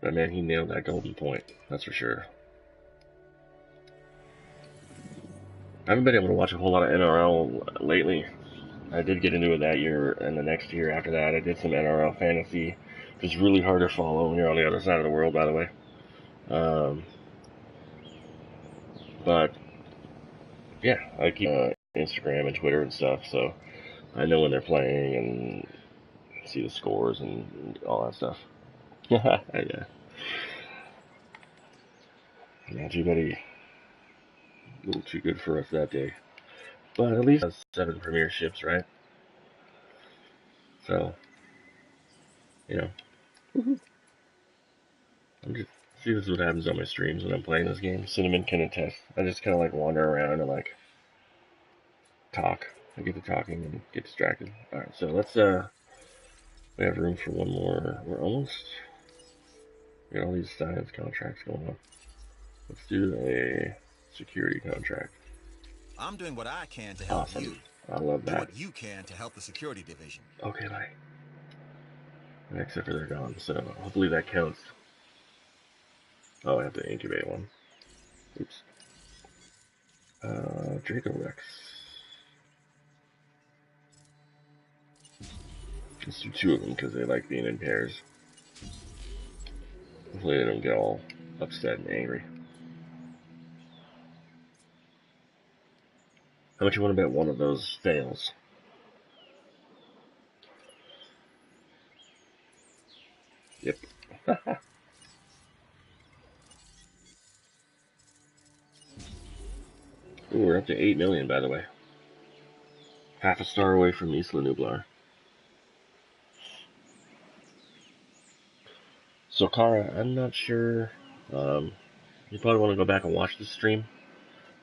But man, he nailed that golden point. That's for sure. I haven't been able to watch a whole lot of NRL lately. I did get into it that year, and the next year after that, I did some NRL fantasy. It's really hard to follow when you're on the other side of the world, by the way. But yeah, I keep Instagram and Twitter and stuff, so I know when they're playing and see the scores and all that stuff. Yeah. Not too many. A little too good for us that day. But at least 7 premierships, right? So, you know. I'm just see this is what happens on my streams when I'm playing this game. Cinnamon can attest. I just kinda like wander around and like talk. I get to talking and get distracted. Alright, so let's we have room for one more. We're almost we got all these science contracts going on. Let's do a security contract. I'm doing what I can to help you. I love that. Do what you can to help the security division. Okay, bye. Except for they're gone, so hopefully that counts. Oh, I have to incubate one. Oops. Draco Rex. Let's do 2 of them because they like being in pairs. Hopefully they don't get all upset and angry. How much you want to bet one of those fails? Yep. Ooh, we're up to 8 million, by the way. Half a star away from Isla Nublar. So, Kara, I'm not sure. You probably want to go back and watch the stream.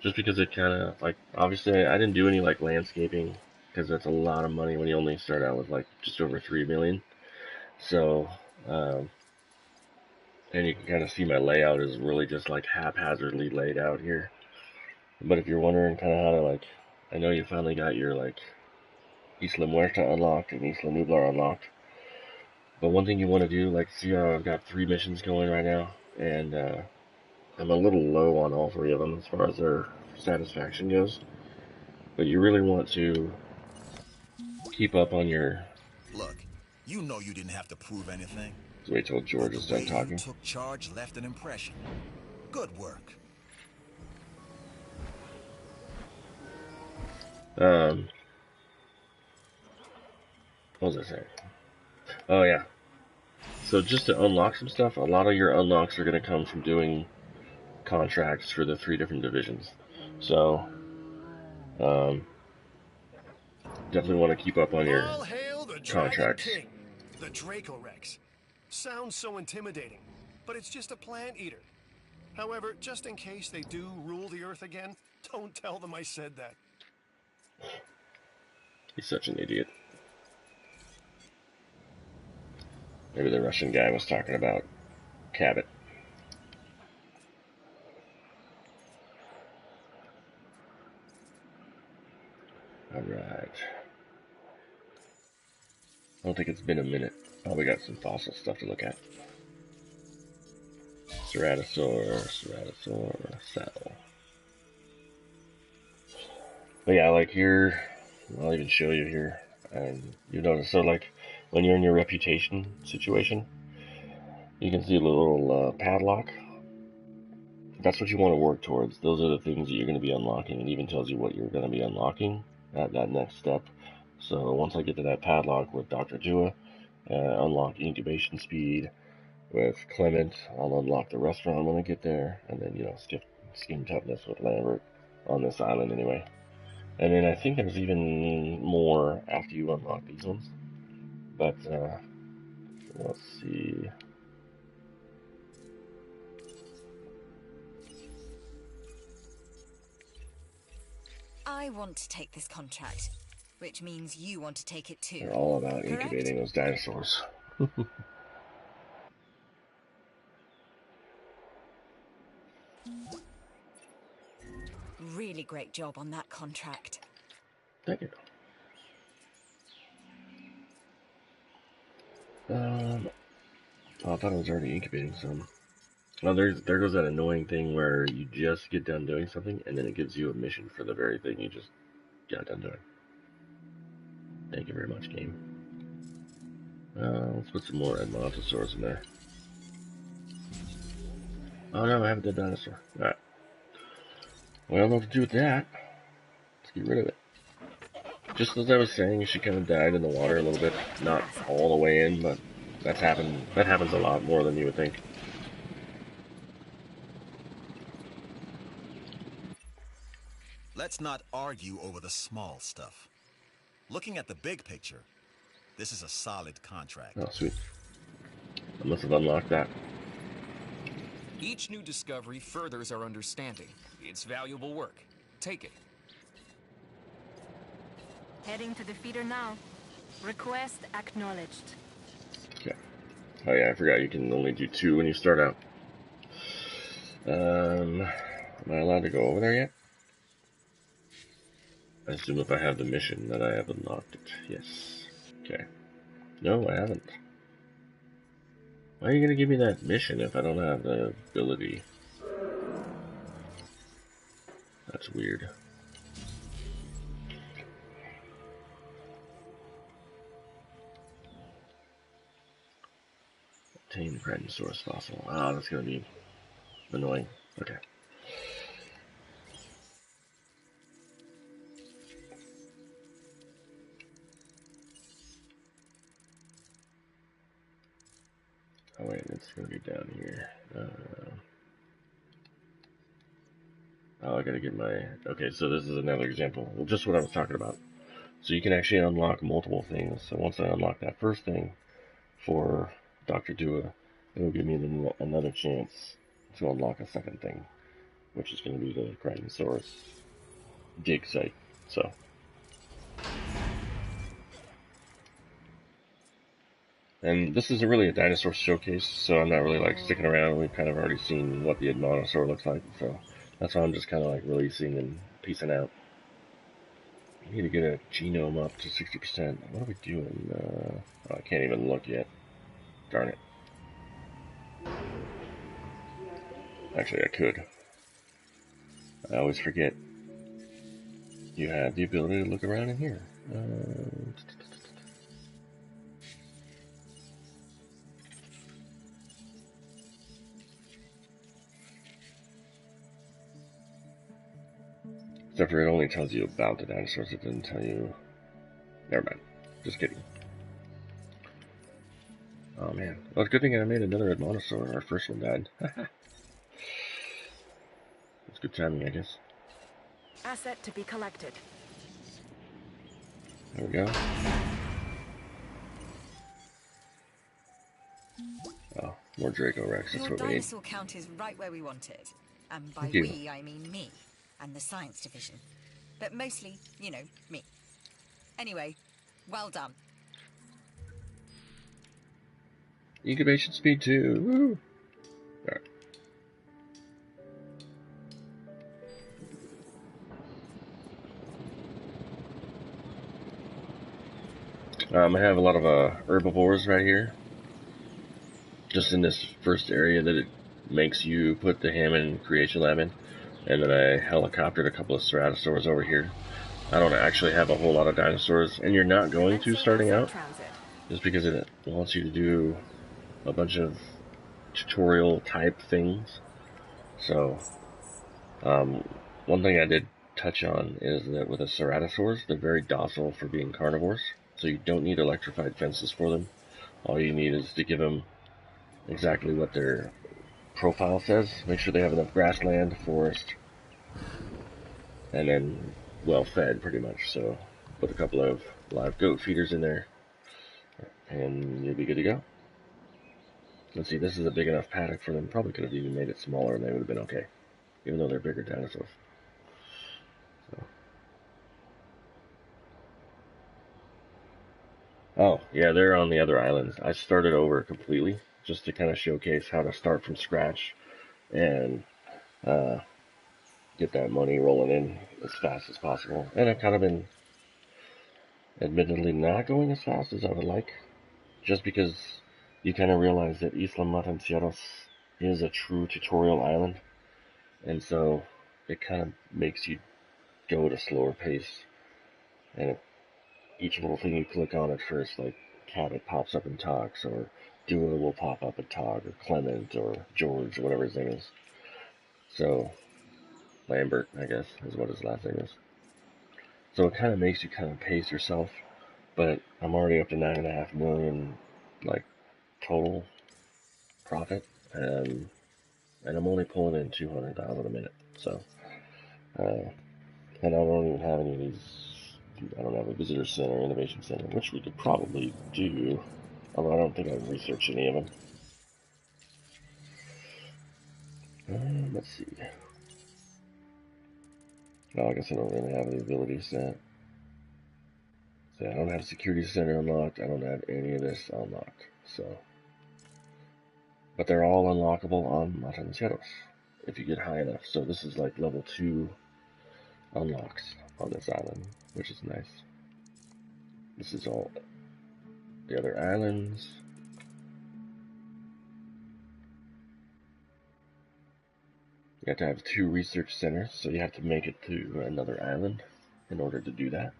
Just because it kind of, like, obviously I didn't do any, like, landscaping. Because that's a lot of money when you only start out with, like, just over 3 million. So, and you can kind of see my layout is really just, like, haphazardly laid out here. But if you're wondering kind of how to, like, I know you finally got your, like, Isla Muerta unlocked and Isla Nublar unlocked. But one thing you want to do, like, see how I've got 3 missions going right now, and I'm a little low on all 3 of them as far as their satisfaction goes. But you really want to keep up on your... Look, you know you didn't have to prove anything. Just wait till George is done talking. The way you took charge left an impression. Good work. What was I saying? Oh yeah. So just to unlock some stuff, a lot of your unlocks are going to come from doing contracts for the 3 different divisions. So, definitely want to keep up on your All hail the contracts. Dragon King, the Dracorex. Sounds so intimidating, but it's just a plant eater. However, just in case they do rule the Earth again, don't tell them I said that. He's such an idiot. Maybe the Russian guy was talking about Cabot. Alright. I don't think it's been a minute. Oh, we got some fossil stuff to look at. Ceratosaur, cell. But yeah, like here, I'll even show you here. And you notice, so like, when you're in your reputation situation, you can see a little padlock. That's what you want to work towards. Those are the things that you're going to be unlocking. It even tells you what you're going to be unlocking at that next step. So once I get to that padlock with Dr. Dua, unlock incubation speed. With Clement, I'll unlock the restaurant when I get there. And then, you know, skin toughness with Lambert on this island anyway. And then I think there's even more after you unlock these ones. But, let's see. I want to take this contract, which means you want to take it too. They're all about incubating those dinosaurs. Really great job on that contract. Thank you. Oh, I thought it was already incubating some. Well, there goes that annoying thing where you just get done doing something, and then it gives you a mission for the very thing you just got done doing. Thank you very much, game. Let's put some more Edmontosaurs in there. Oh no, I have a dead dinosaur. Alright. Well, I don't know what to do with that. Let's get rid of it. Just as I was saying, she kind of died in the water a little bit. Not all the way in, but that happens a lot more than you would think. Let's not argue over the small stuff. Looking at the big picture, this is a solid contract. Oh, sweet. I must have unlocked that. Each new discovery furthers our understanding. It's valuable work. Take it. Heading to the feeder now. Request acknowledged. Okay. Oh yeah, I forgot you can only do 2 when you start out. Am I allowed to go over there yet? I assume if I have the mission that I have unlocked it. Yes. Okay. No, I haven't. Why are you gonna give me that mission if I don't have the ability? That's weird. Obtain Tyrannosaurus fossil. Ah, that's gonna be annoying. Okay. Oh wait, it's gonna be down here. Oh, I gotta get my... Okay, so this is another example. Well, just what I was talking about. So you can actually unlock multiple things. So once I unlock that first thing for Dr. Dua, it will give me another chance to unlock a second thing, which is going to be the Tyrannosaurus dig site. So... And this isn't really a dinosaur showcase, so I'm not really like sticking around. We've kind of already seen what the Edmontosaur looks like, so that's why I'm just kind of like releasing and peacing out. I need to get a genome up to 60%. What are we doing? Oh, I can't even look yet. Darn it. Actually, I could. I always forget. You have the ability to look around in here. Except for it only tells you about the dinosaurs. It doesn't tell you... Never mind. Just kidding. Oh man. Well, it's a good thing I made another Admonosaur. Our first one died. It's good timing, I guess. Asset to be collected. There we go. Oh, more Draco Rex. That's Your what we need. dinosaur count is right where we want it. And by Thank you. we, I mean me and the science division. But mostly, you know, me. Anyway, well done. Incubation speed 2. Woo! Alright. I have a lot of herbivores right here. Just in this first area that it makes you put the Hammond Creation Lab in. And then I helicoptered a couple of ceratosaurs over here. I don't actually have a whole lot of dinosaurs, and you're not going to starting out, just because it wants you to do a bunch of tutorial type things. So, one thing I did touch on is that with the ceratosaurs, they're very docile for being carnivores, so you don't need electrified fences for them. All you need is to give them exactly what their profile says. Make sure they have enough grassland, forest, and then well fed pretty much. So put a couple of live goat feeders in there and you'll be good to go. Let's see, this is a big enough paddock for them. Probably could have even made it smaller and they would have been okay, even though they're bigger dinosaurs. So. Oh yeah, they're on the other islands. I started over completely just to kind of showcase how to start from scratch and get that money rolling in as fast as possible. And I've kind of been admittedly not going as fast as I would like, just because you kind of realize that Isla Matancieros is a true tutorial island, and so it kind of makes you go at a slower pace, and each little thing you click on at first, like Cabot pops up and talks, or Dua will pop up and talk, or Clement, or George, or whatever his name is. So, Lambert, I guess, is what his last name is. So it kind of makes you kind of pace yourself, but I'm already up to 9.5 million, like, total profit, and I'm only pulling in 200,000 a minute. So, and I don't even have any of these. I don't have a visitor center, innovation center, which we could probably do, although I don't think I've researched any of them. Let's see. Oh, I guess I don't really have the abilities set. So I don't have security center unlocked. I don't have any of this unlocked. So, but they're all unlockable on Matancieros if you get high enough. So this is like level 2 unlocks on this island, which is nice. This is all the other islands. You have to have 2 research centers, so you have to make it to another island in order to do that.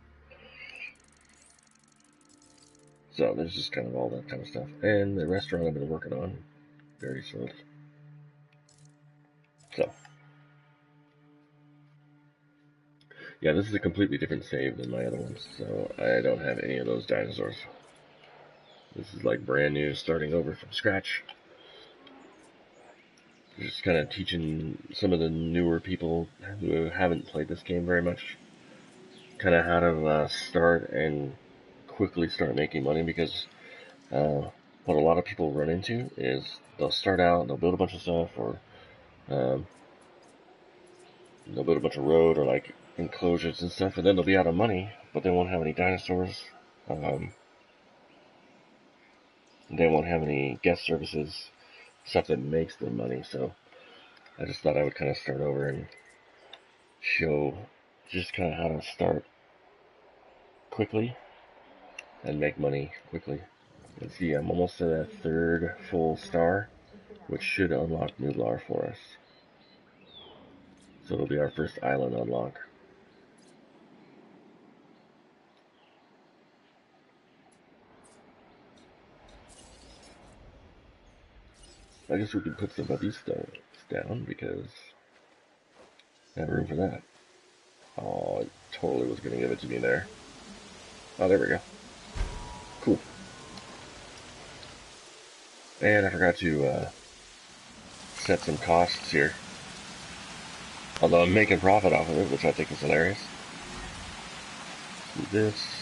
So there's just kind of all that kind of stuff. And the restaurant I've been working on very slowly. So, yeah, this is a completely different save than my other ones, so I don't have any of those dinosaurs. This is like brand new, starting over from scratch. Just kind of teaching some of the newer people who haven't played this game very much kind of how to start and quickly start making money, because what a lot of people run into is they'll start out, they'll build a bunch of stuff, or they'll build a bunch of road or like enclosures and stuff, and then they'll be out of money, but they won't have any dinosaurs. They won't have any guest services, stuff that makes them money. So I just thought I would kind of start over and show just kind of how to start quickly and make money quickly. Let's see, I'm almost to that third full star, which should unlock Nublar for us. So it'll be our first island unlock. I guess we could put some of these stones down because I have room for that. Oh, it totally was going to give it to me there. Oh, there we go. Cool. And I forgot to set some costs here. Although I'm making profit off of it, which I think is hilarious. Do this.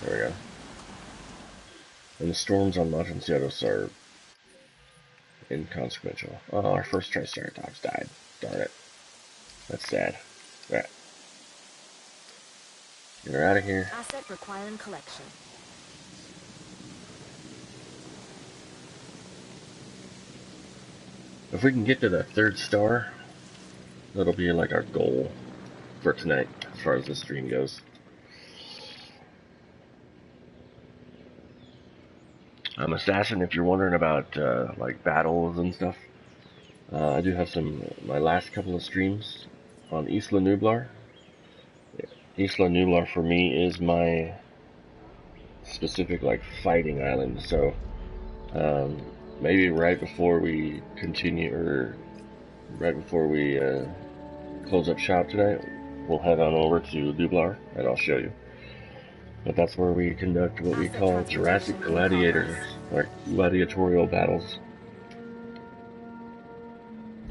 There we go. And the storms on Montanceros are inconsequential. Oh, our first Triceratops died. Darn it. That's sad. Alright. Get her out of here. Asset requiring collection. If we can get to the third star, that'll be like our goal for tonight, as far as the stream goes. I'm Assassin, if you're wondering about like battles and stuff. I do have my last couple of streams on Isla Nublar. Isla Nublar for me is my specific like fighting island, so maybe right before we continue, or right before we close up shop tonight, we'll head on over to Nublar and I'll show you. But that's where we conduct what we call Jurassic Gladiators, like gladiatorial battles.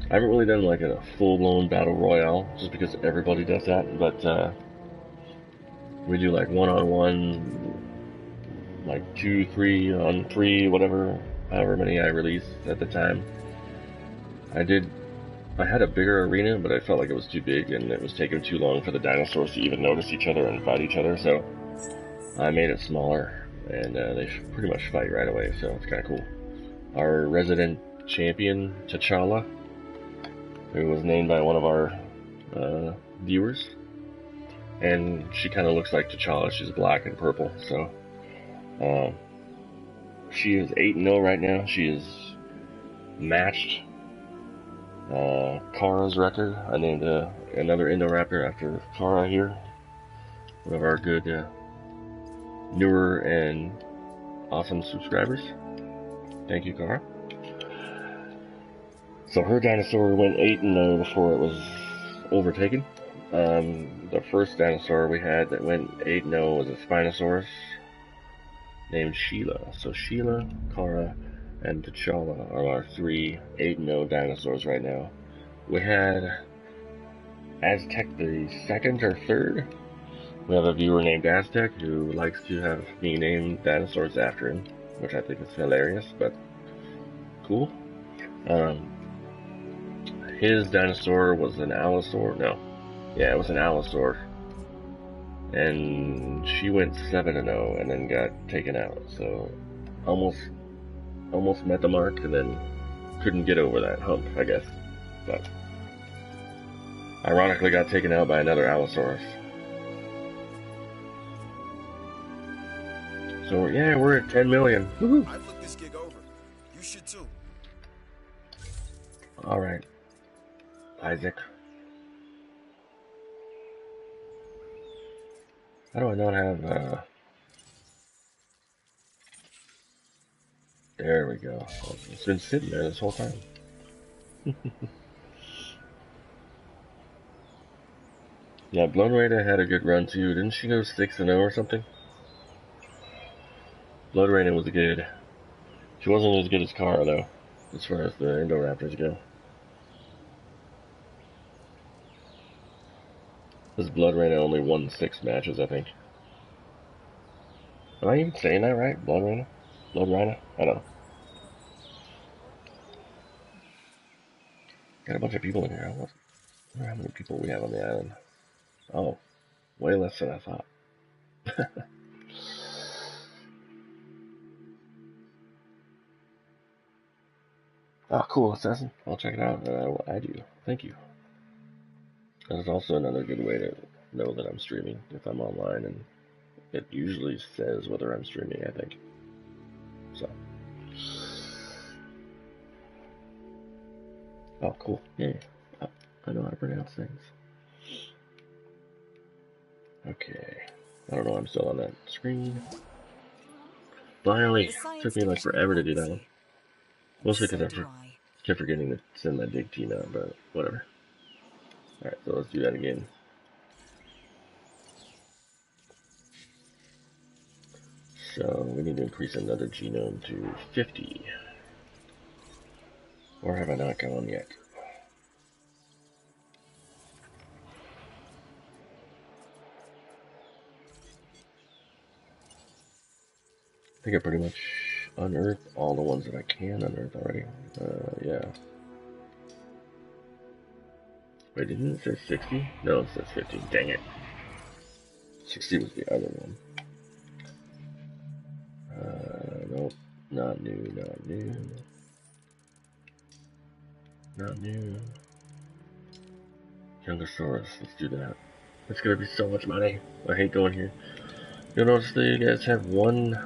I haven't really done like a full-blown battle royale, just because everybody does that, but we do like one-on-one, like 2, 3 on 3, whatever, however many I release at the time. I had a bigger arena, but I felt like it was too big and it was taking too long for the dinosaurs to even notice each other and fight each other, so I made it smaller, and they pretty much fight right away, so it's kind of cool. Our resident champion, T'Challa, who was named by one of our viewers, and she kind of looks like T'Challa. She's black and purple, so she is 8-0 right now. She is matched Kara's record. I named another Indoraptor after Kara here, one of our good newer and awesome subscribers. Thank you, Kara. So her dinosaur went 8-0 before it was overtaken. The first dinosaur we had that went 8-0 was a Spinosaurus named Sheila. So Sheila, Kara, and T'Challa are our 3 8-0 dinosaurs right now. We had Aztec the second or third. We have a viewer named Aztec who likes to have me name dinosaurs after him, which I think is hilarious, but cool. His dinosaur was an Allosaur. No. Yeah, it was an Allosaur. And she went 7-0 and then got taken out. So almost met the mark and then couldn't get over that hump, I guess. But ironically got taken out by another Allosaurus. So yeah, we're at 10 million. Woohoo! I've looked this gig over. You should too. Alright. Isaac. How do I not have, there we go. It's been sitting there this whole time. Yeah, Blood Raina had a good run too. Didn't she go 6-0 or something? Blood Raina was good. She wasn't as good as Kara though, as far as the Indoraptors go. This Blood Raina only won 6 matches, I think. Am I even saying that right? Blood Raina? Blood Raina? I don't know. Got a bunch of people in here. I wonder how many people we have on the island. Oh, way less than I thought. Oh, cool, Assassin. I'll check it out and I will add you. Thank you. That is also another good way to know that I'm streaming if I'm online, and it usually says whether I'm streaming, I think. So. Oh, cool. Yeah. Oh, I know how to pronounce things. Okay. I don't know, I'm still on that screen. Finally! It took me like forever to do that one. Mostly because I kept forgetting to send my dig team out, but whatever. Alright, so let's do that again. So we need to increase another genome to 50. Or have I not gone yet? I think I pretty much unearthed all the ones that I can unearth already. Yeah. Wait, didn't it say 60? No, it says 50. Dang it. 60 was the other one. Nope. Not new, not new. Not new. Youngosaurus, let's do that. It's gonna be so much money. I hate going here. You'll notice that you guys have one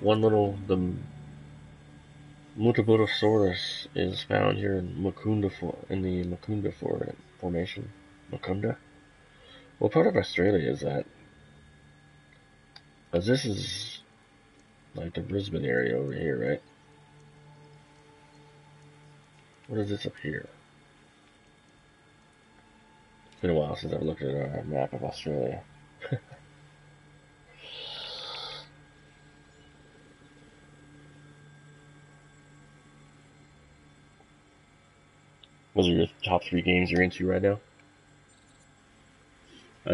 little, the Mutabotosaurus is found here in the Mukunda formation. Mukunda? What part of Australia is that? As this is like the Brisbane area over here, right? What is this up here? It's been a while since I've looked at a map of Australia. Those are your top 3 games you're into right now? I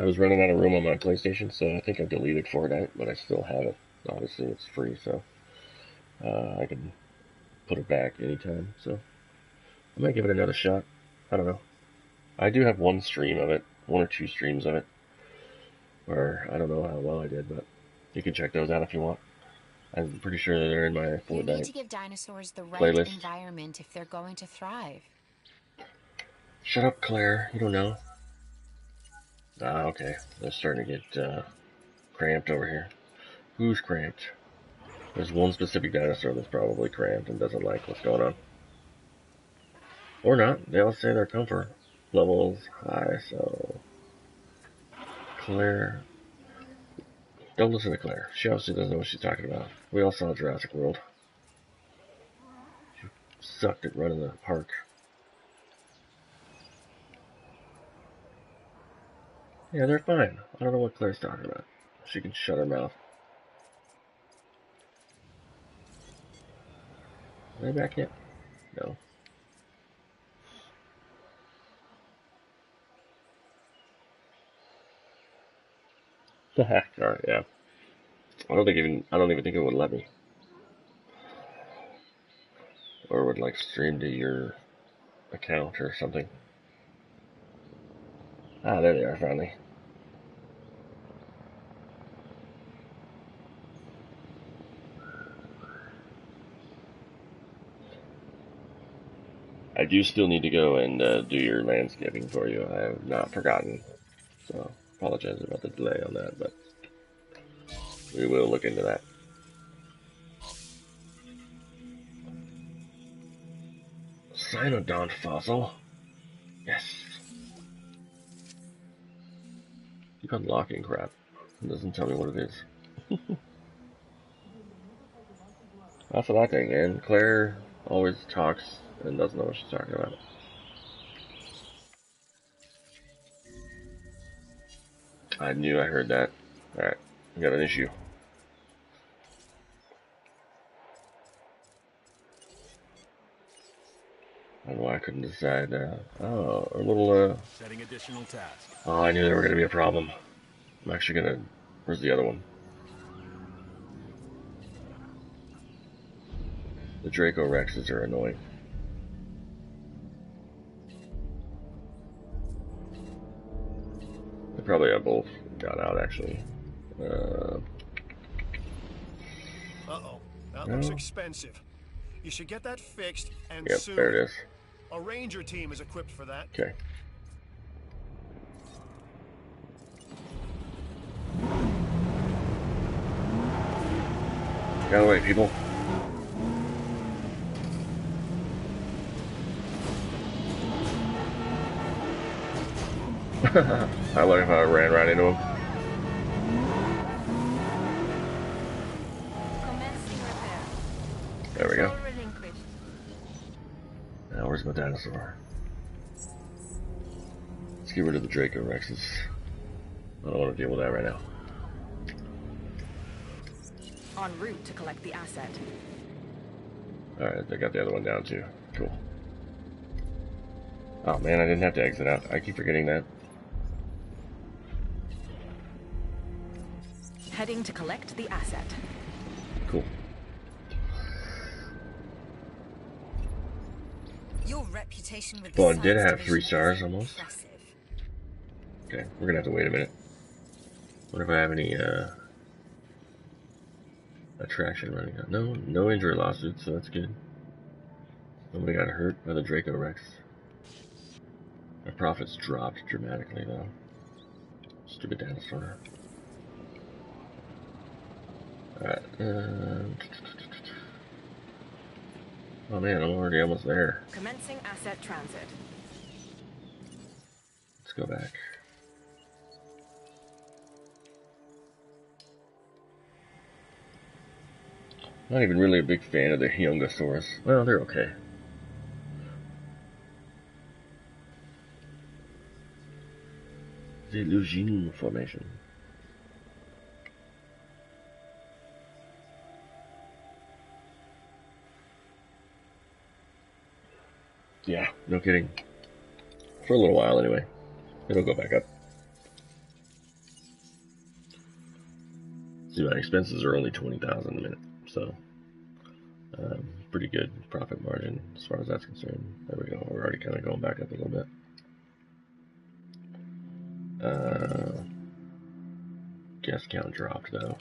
was running out of room on my PlayStation, so I think I deleted Fortnite, but I still have it. Obviously, it's free, so I can put it back anytime. So I might give it another shot. I don't know. I do have one stream of it, 1 or 2 streams of it, where I don't know how well I did, but you can check those out if you want. I'm pretty sure they're in my Fortnite You need to give dinosaurs the right playlist. environment if they're going to thrive. Shut up, Claire. You don't know. Ah, okay. They're starting to get cramped over here. Who's cramped? There's one specific dinosaur that's probably cramped and doesn't like what's going on. Or not. They all say their comfort level's high, so... Claire... Don't listen to Claire. She obviously doesn't know what she's talking about. We all saw Jurassic World. She sucked at running the park. Yeah, they're fine. I don't know what Claire's talking about. She can shut her mouth. Are they back yet? No. The heck? Alright, yeah. I don't even think it would let me. Or would like stream to your account or something. Ah, there they are finally. I do still need to go and do your landscaping for you. I have not forgotten. So, apologize about the delay on that, but we will look into that. Cynodont fossil. Yes. Keep unlocking crap. It doesn't tell me what it is. That's what I think, man. Claire always talks and doesn't know what she's talking about. I knew I heard that. Alright, we got an issue. I don't know why I couldn't decide. Oh, a little, Setting additional task. Oh, I knew there were going to be a problem. I'm actually going to... Where's the other one? The Draco Rexes are annoying. They probably have both got out, actually. Uh-oh. That looks expensive. You should get that fixed and Yep, soon. there it is. A ranger team is equipped for that. Okay. Get out of the way, people. I like how I ran right into him. There we go. Now where's my dinosaur? Let's get rid of the Draco Rexes. I don't want to deal with that right now. En route to collect the asset. Alright, I got the other one down too. Cool. Oh man, I didn't have to exit out. I keep forgetting that. Heading to collect the asset. Cool. Your reputation with Well, the it did science have 3 division stars is almost. impressive. Okay, we're gonna have to wait a minute. Wonder if I have any attraction running out. No injury lawsuits, so that's good. Nobody got hurt by the Draco Rex. My profits dropped dramatically though. Stupid dinosaur. Alright, oh man, I'm already almost there. Commencing asset transit. Let's go back. Not even really a big fan of the Yongosaurus. Well, they're okay. The Lugin Formation. Yeah, no kidding. For a little while anyway. It'll go back up. See, my expenses are only $20,000 a minute, so pretty good profit margin as far as that's concerned. There we go. We're already kind of going back up a little bit. Guest count dropped though.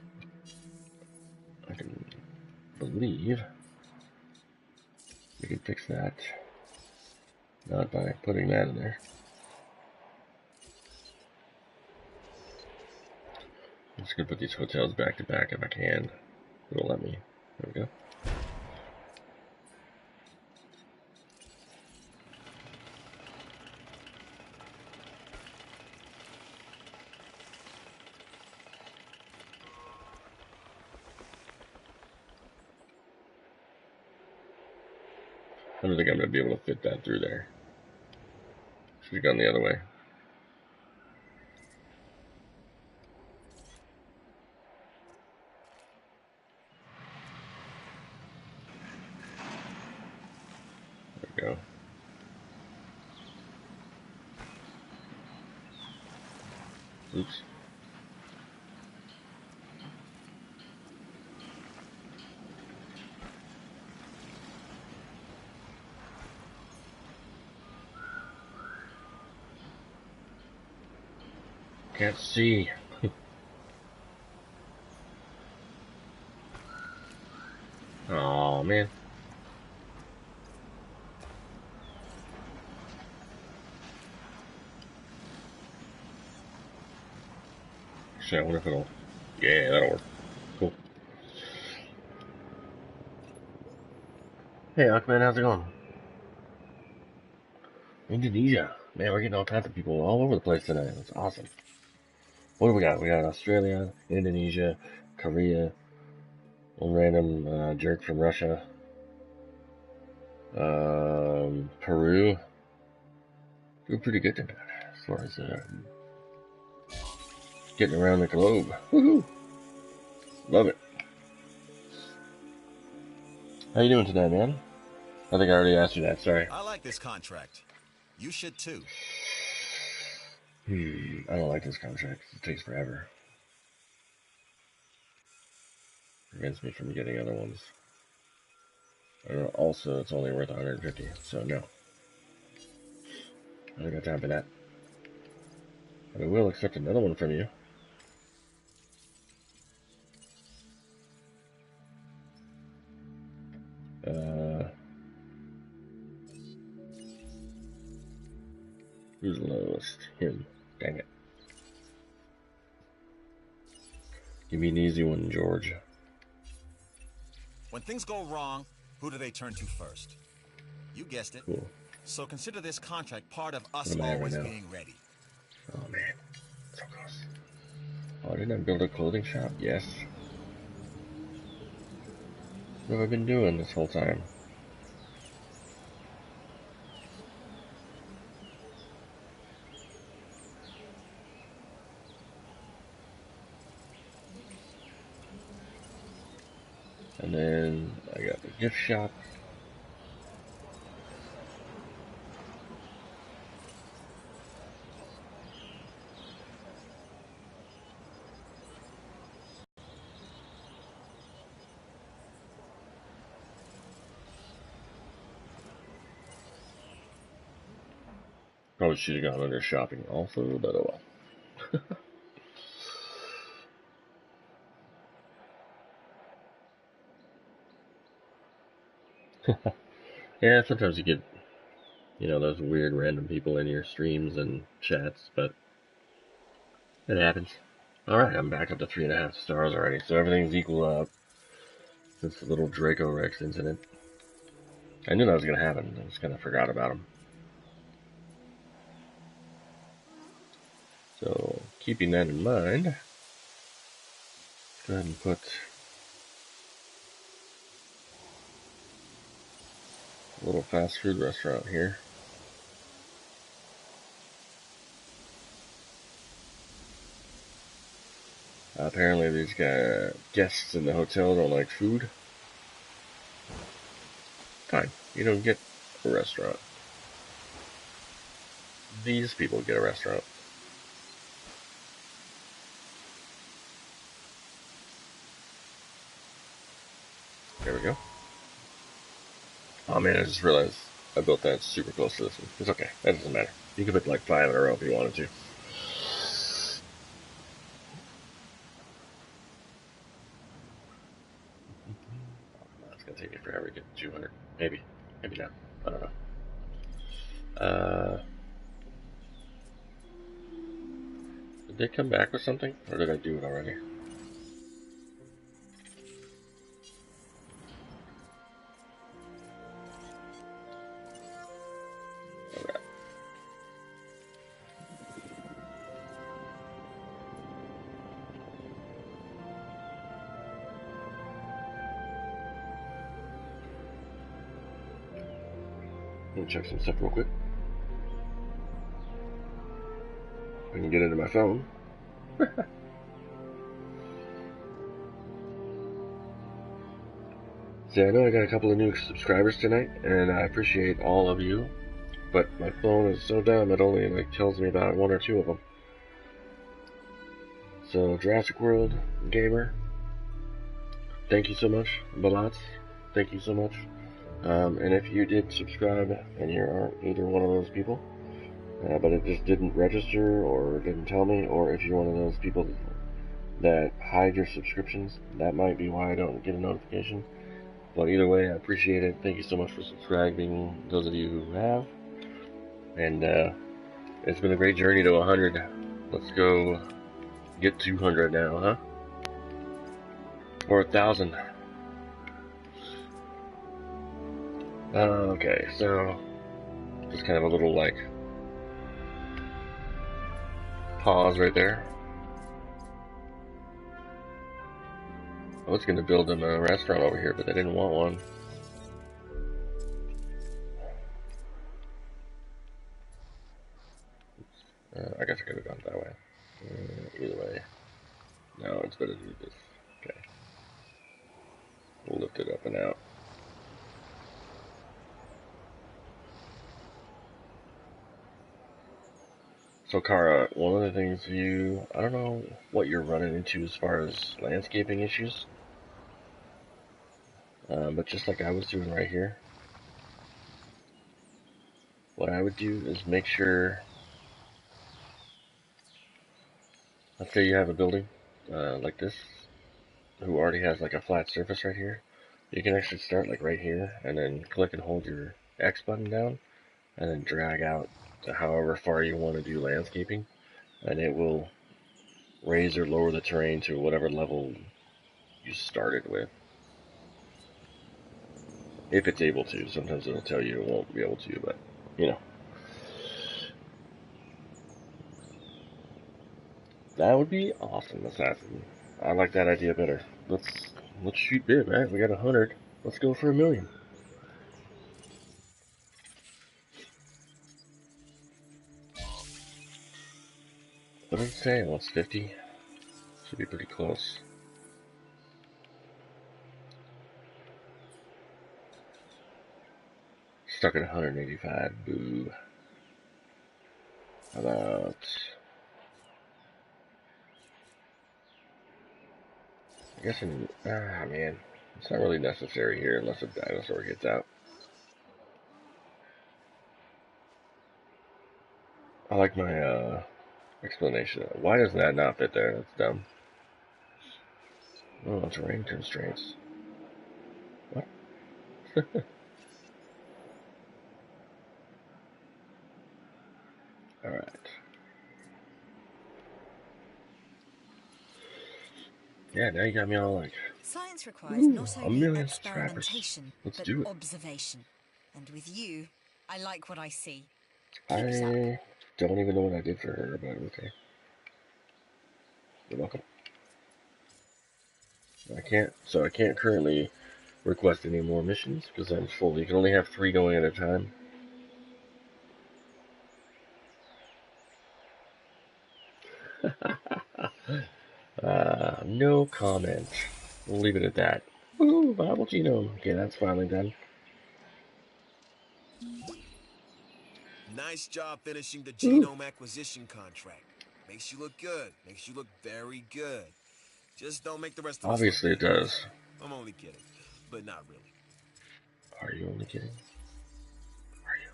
I can believe we can fix that. Not by putting that in there. I'm just gonna put these hotels back to back if I can. It'll let me. There we go. I don't think I'm going to be able to fit that through there. Should have gone the other way. There we go. Oops. Can't see. Oh man. Actually, I wonder if it'll. Yeah, that'll work. Cool. Hey, Aquaman, how's it going? Indonesia. Man, we're getting all kinds of people all over the place tonight. That's awesome. What do we got? We got Australia, Indonesia, Korea, one random jerk from Russia, Peru. Doing pretty good tonight as far as getting around the globe. Woohoo! Love it. How you doing tonight, man? I think I already asked you that. Sorry. I like this contract. You should too. I don't like this contract. It takes forever. Prevents me from getting other ones. Also, it's only worth 150, so no. I don't got time for that. But I will accept another one from you. Dang it. Give me an easy one, George. When things go wrong, who do they turn to first? You guessed it. Cool. So consider this contract part of us What am I always right now? being ready. Oh man, so close. Oh, didn't I build a clothing shop? Yes. What have I been doing this whole time? And then I got the gift shop. Probably should have gone under shopping also, but oh well. Yeah, sometimes you get, those weird random people in your streams and chats, but it happens. Alright, I'm back up to 3.5 stars already, so everything's equal up since the little Draco Rex incident. I knew that was going to happen, I just kind of forgot about him. So, keeping that in mind, let's go ahead and put a little fast food restaurant here. Apparently these guests in the hotel don't like food. Fine, you don't get a restaurant. These people get a restaurant. There we go. Oh man, I just realized I built that super close to this one. It's okay, that doesn't matter. You can put like 5 in a row if you wanted to. It's gonna take me forever to get 200. Maybe not. I don't know. Did they come back with something? Or did I do it already? Alright. Let me check some stuff real quick. I can get into my phone. See, I know I got a couple of new subscribers tonight, and I appreciate all of you, but my phone is so dumb it only tells me about 1 or 2 of them. So, Jurassic World Gamer, thank you so much. Balats, thank you so much. And if you did subscribe and you aren't either one of those people, but it just didn't register or didn't tell me, or if you're one of those people that hide your subscriptions, that might be why I don't get a notification. But either way, I appreciate it. Thank you so much for subscribing, those of you who have. And it's been a great journey to 100. Let's go get 200 now, huh? Or 1,000. Okay, so just kind of a little pause right there. I was gonna build them a restaurant over here, but they didn't want one. I guess I could have gone that way. Either way. No, it's better to do this. Okay. We'll lift it up and out. So Kara, one of the things I don't know what you're running into as far as landscaping issues, but just like I was doing right here, what I would do is make sure, let's say you have a building like this, who already has a flat surface right here, you can actually start right here, and then click and hold your X button down, and then drag out to however far you want to do landscaping. and it will raise or lower the terrain to whatever level you started with. If it's able to. Sometimes it'll tell you it won't be able to, but, you know. That would be awesome, Assassin. I like that idea better. Let's shoot big, right? We got 100. Let's go for 1,000,000. What did it say? Well, it's 50. Should be pretty close. Stuck at 185. Boo. How about... I guess man. It's not really necessary here unless a dinosaur gets out. I like my, explanation. Why does that not fit there? That's dumb. Oh, terrain constraints. What? Alright. Yeah, now you got me all like... Science requires not only 1,000,000 experimentation, Let's but do it. observation. And with you, I like what I see. I don't even know what I did for her, but okay. You're welcome. I can't currently request any more missions because I'm full. You can only have 3 going at a time. No comment. We'll leave it at that. Woo, viable genome. Okay, that's finally done. Nice job finishing the genome acquisition contract. Makes you look good. Makes you look very good. Just don't make the rest of us Obviously look it does. I'm only kidding, but not really. Are you only kidding? Are you?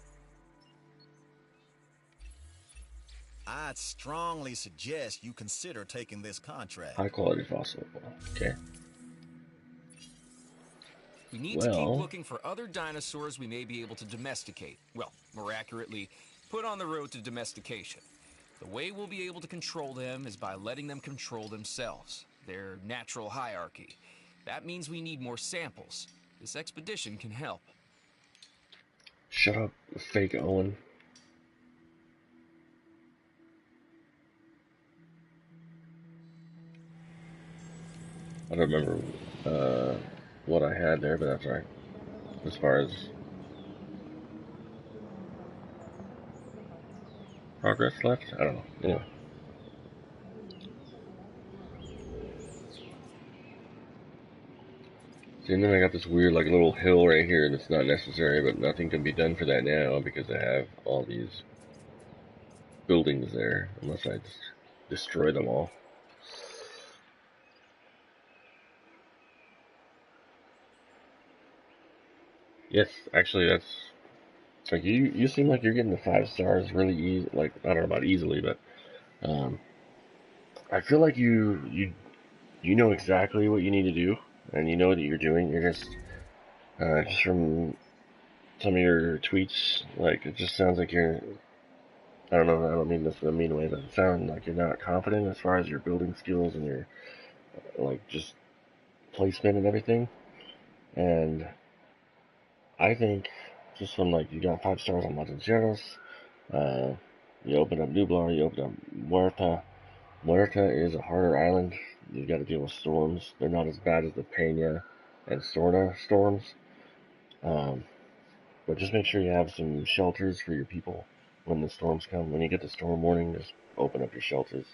I'd strongly suggest you consider taking this contract. High quality fossil. Okay. We need to keep looking for other dinosaurs we may be able to domesticate. Well, more accurately, put on the road to domestication. The way we'll be able to control them is by letting them control themselves, their natural hierarchy. That means we need more samples. This expedition can help. Shut up, fake Owen. I don't remember what I had there, but that's right. As far as progress left, I don't know. Anyway. See, and then I got this weird, like, little hill right here that's not necessary, but nothing can be done for that now because I have all these buildings there, unless I just destroy them all. Yes, actually, that's like you seem like you're getting the 5 stars really easy. Like, I don't know about easily, but I feel like you know exactly what you need to do, and you know that you're doing. You're just from some of your tweets, like, it just sounds like you're. I don't know. I don't mean this in a mean way, but it sounds like you're not confident as far as your building skills and your like just placement and everything. And I think just from like you got 5 stars on Matajeros, you open up Nublar, you open up Muerta. Muerta is a harder island. You got to deal with storms. They're not as bad as the Peña and Sorna storms, but just make sure you have some shelters for your people when the storms come. When you get the storm warning, just open up your shelters,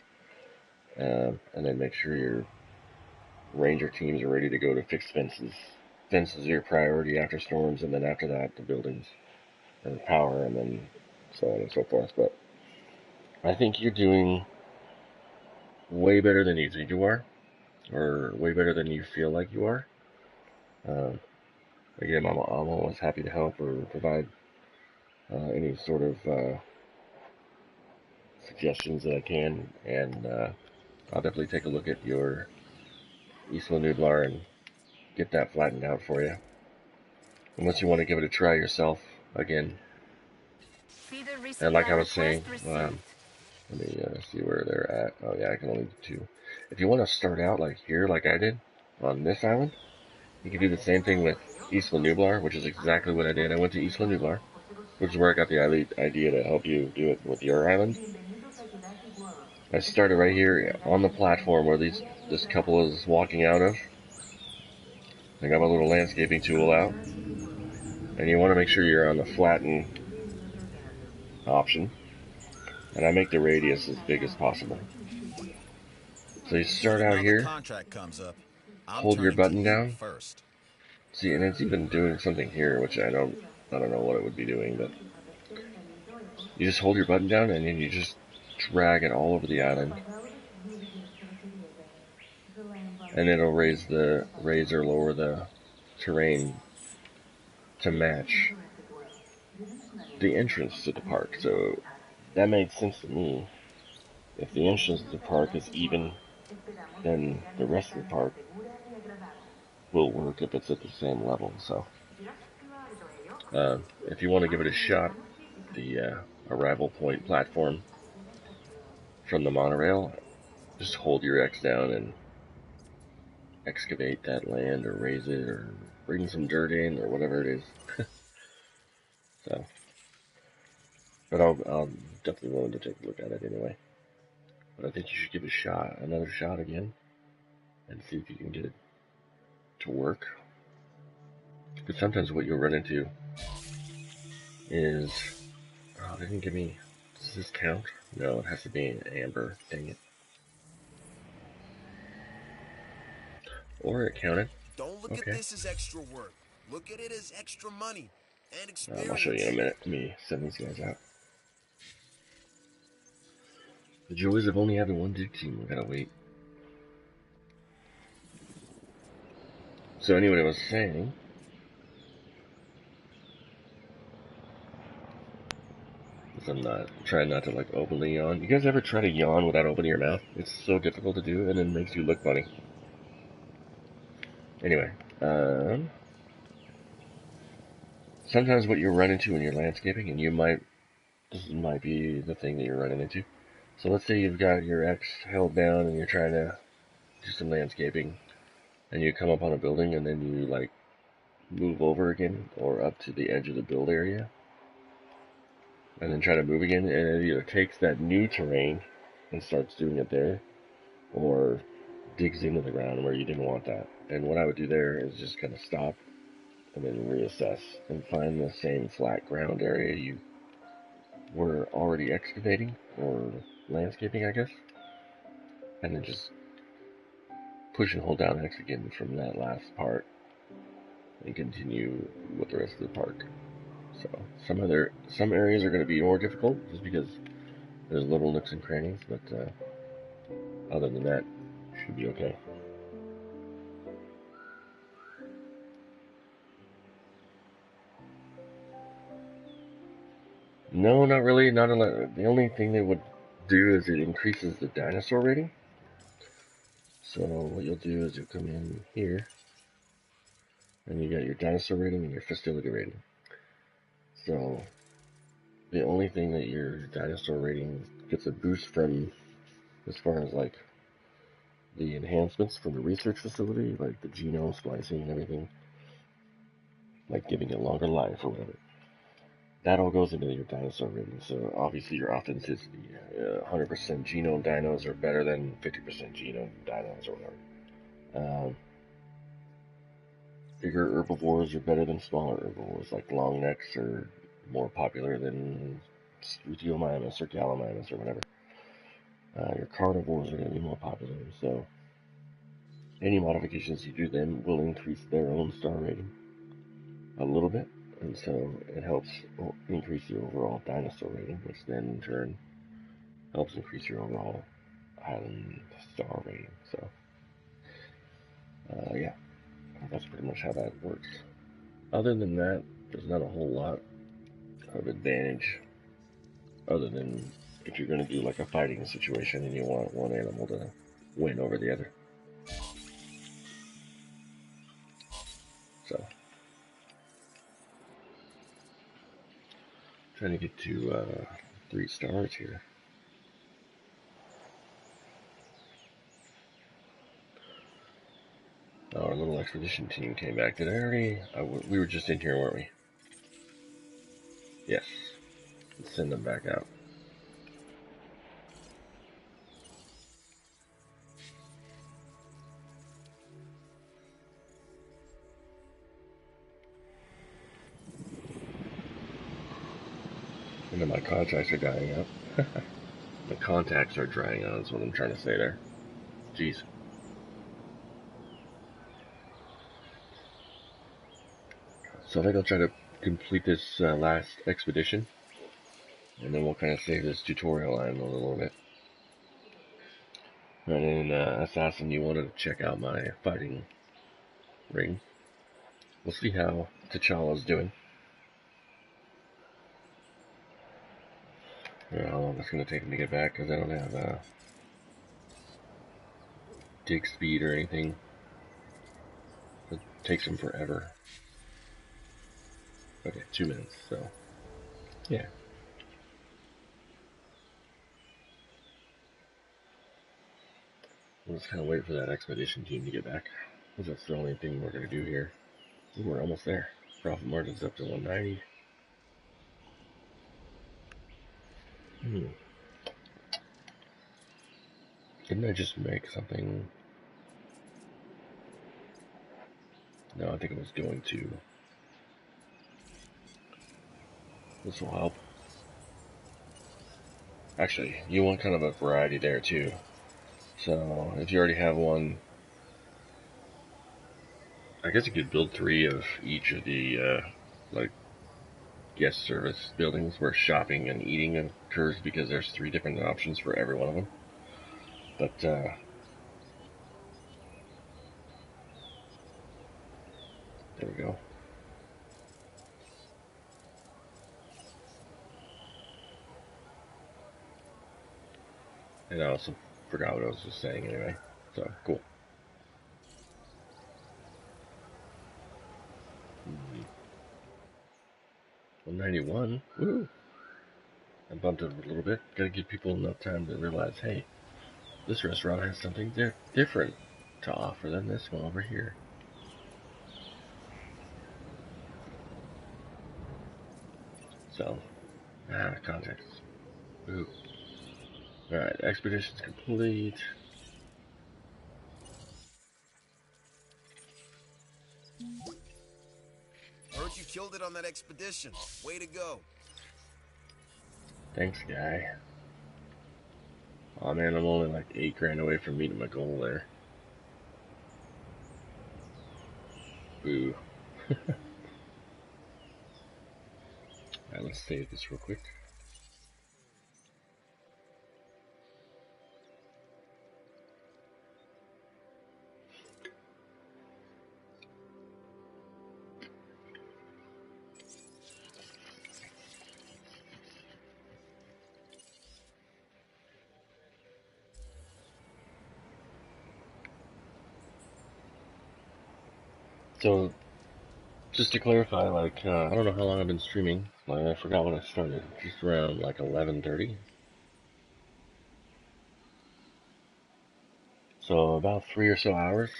and then make sure your ranger teams are ready to go to fix fences. Fences are your priority after storms, and then after that, the buildings and power, and then so on and so forth. But I think you're doing way better than you think you are, or way better than you feel like you are. Again, I'm always happy to help or provide any sort of suggestions that I can, and I'll definitely take a look at your Isla Nublar and get that flattened out for you. Unless you want to give it a try yourself again. And like I was saying, Let me see where they're at. Oh yeah, I can only do 2. If you want to start out like here, like I did, on this island, you can do the same thing with Isla Nublar, which is exactly what I did. I went to Isla Nublar, which is where I got the idea to help you do it with your island. I started right here on the platform where this couple is walking out of. I got my little landscaping tool out. And you want to make sure you're on the flatten option. And I make the radius as big as possible. So you start out here, hold your button down. See, and it's even doing something here, which I don't know what it would be doing, but you just hold your button down and then you just drag it all over the island. And it'll raise or lower the terrain to match the entrance to the park. So that made sense to me. If the entrance to the park is even, then the rest of the park will work if it's at the same level. So if you want to give it a shot, the arrival point platform from the monorail, just hold your X down and excavate that land or raise it or bring some dirt in or whatever it is. So, but I'll definitely willing to take a look at it anyway. But I think you should give it another shot again, and see if you can get it to work. Because sometimes what you'll run into is, oh, they didn't give me, does this count? No, it has to be an amber, dang it. Or it counted. Don't look at this as extra work. Look at it as extra money and experience. I'll show you in a minute. Let me send these guys out. The joys of only having one dig team. We gotta wait. So anyway, I was saying, I'm trying not to like openly yawn. You guys ever try to yawn without opening your mouth? It's so difficult to do, and it makes you look funny. Anyway, sometimes what you run into in your landscaping, and this might be the thing that you're running into. So let's say you've got your X held down and you're trying to do some landscaping, and you come up on a building, and then you like move over again or up to the edge of the build area, and then try to move again, and it either takes that new terrain and starts doing it there, or digs into the ground where you didn't want that. And what I would do there is just kind of stop and then reassess and find the same flat ground area you were already excavating or landscaping, I guess, and then just push and hold down X again from that last part and continue with the rest of the park. So some areas are going to be more difficult just because there's little nooks and crannies, but other than that, should be okay. No, not really. Not a lot. The only thing they would do is it increases the dinosaur rating. So what you'll do is you'll come in here, and you got your dinosaur rating and your facility rating. So the only thing that your dinosaur rating gets a boost from, as far as like the enhancements from the research facility, like the genome splicing and everything, like giving it longer life or whatever, that all goes into your dinosaur rating. So obviously your authenticity, 100% genome dinos are better than 50% genome dinos or whatever. Bigger herbivores are better than smaller herbivores, like long necks are more popular than Struthiomimus or Gallimimus or whatever. Your carnivores are going to be more popular, so any modifications you do then will increase their own star rating a little bit, and so it helps increase your overall dinosaur rating, which then in turn helps increase your overall island star rating. So, yeah, that's pretty much how that works. Other than that, there's not a whole lot of advantage, other than if you're going to do like a fighting situation and you want one animal to win over the other. So, trying to get to 3 stars here. Our little expedition team came back. Did I already? We were just in here, weren't we? Yes. Let's send them back out. And then my contacts are dying out. My contacts are drying out is what I'm trying to say there. Jeez. So I think I'll try to complete this last expedition. And then we'll kind of save this tutorial line a little bit. And then, Assassin, you wanted to check out my fighting ring. We'll see how T'Challa's doing. I don't know how long it's going to take me to get back, because I don't have dig speed or anything. It takes him forever. Okay, 2 minutes, so yeah. We'll just kind of wait for that expedition team to get back, because that's the only thing we're going to do here. Ooh, we're almost there. Profit margin's up to 190. Didn't I just make something? No, I think it was going to. This will help. Actually, you want kind of a variety there too. So, if you already have one, I guess you could build 3 of each of the, like, guest service buildings where shopping and eating occurs, because there's 3 different options for every one of them. But, there we go. And I also forgot what I was just saying anyway. So, cool. 191. Woo! I bumped it a little bit. Gotta give people enough time to realize, hey, this restaurant has something different to offer than this one over here. So, context. Ooh. Alright, expedition's complete. Heard you killed it on that expedition. Way to go. Thanks, guy. Aw, man, I'm only like 8 grand away from meeting my goal there. Boo. Alright, let's save this real quick. So, just to clarify, like, I don't know how long I've been streaming. Like, I forgot when I started. Just around like 11:30. So about 3 or so hours.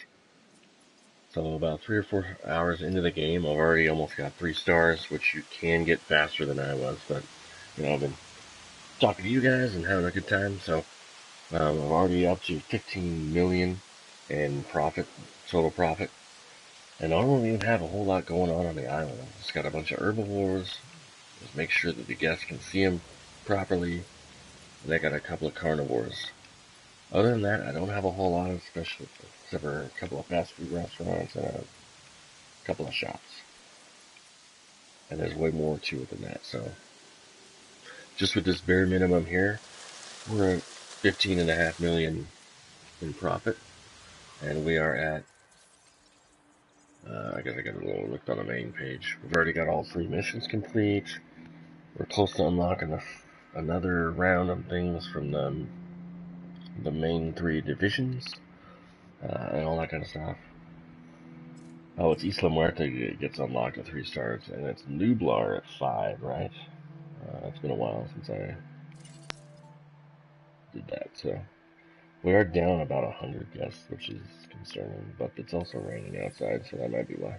So about 3 or 4 hours into the game, I've already almost got 3 stars, which you can get faster than I was. But you know, I've been talking to you guys and having a good time. So I'm already up to 15 million in profit, total profit. And I don't even have a whole lot going on the island. I've just got a bunch of herbivores. Just make sure that the guests can see them properly. And I got a couple of carnivores. Other than that, I don't have a whole lot of special, except for a couple of fast food restaurants and a couple of shops. And there's way more to it than that. So just with this bare minimum here, we're at 15.5 million in profit. And we are at, I guess I got a little looked on the main page. We've already got all 3 missions complete. We're close to unlocking another round of things from the main 3 divisions, and all that kind of stuff. Oh, it's Isla Muerta gets unlocked at 3 stars, and it's Nublar at 5, right? It's been a while since I did that, so We are down about 100 guests, which is concerning, but it's also raining outside, so that might be why.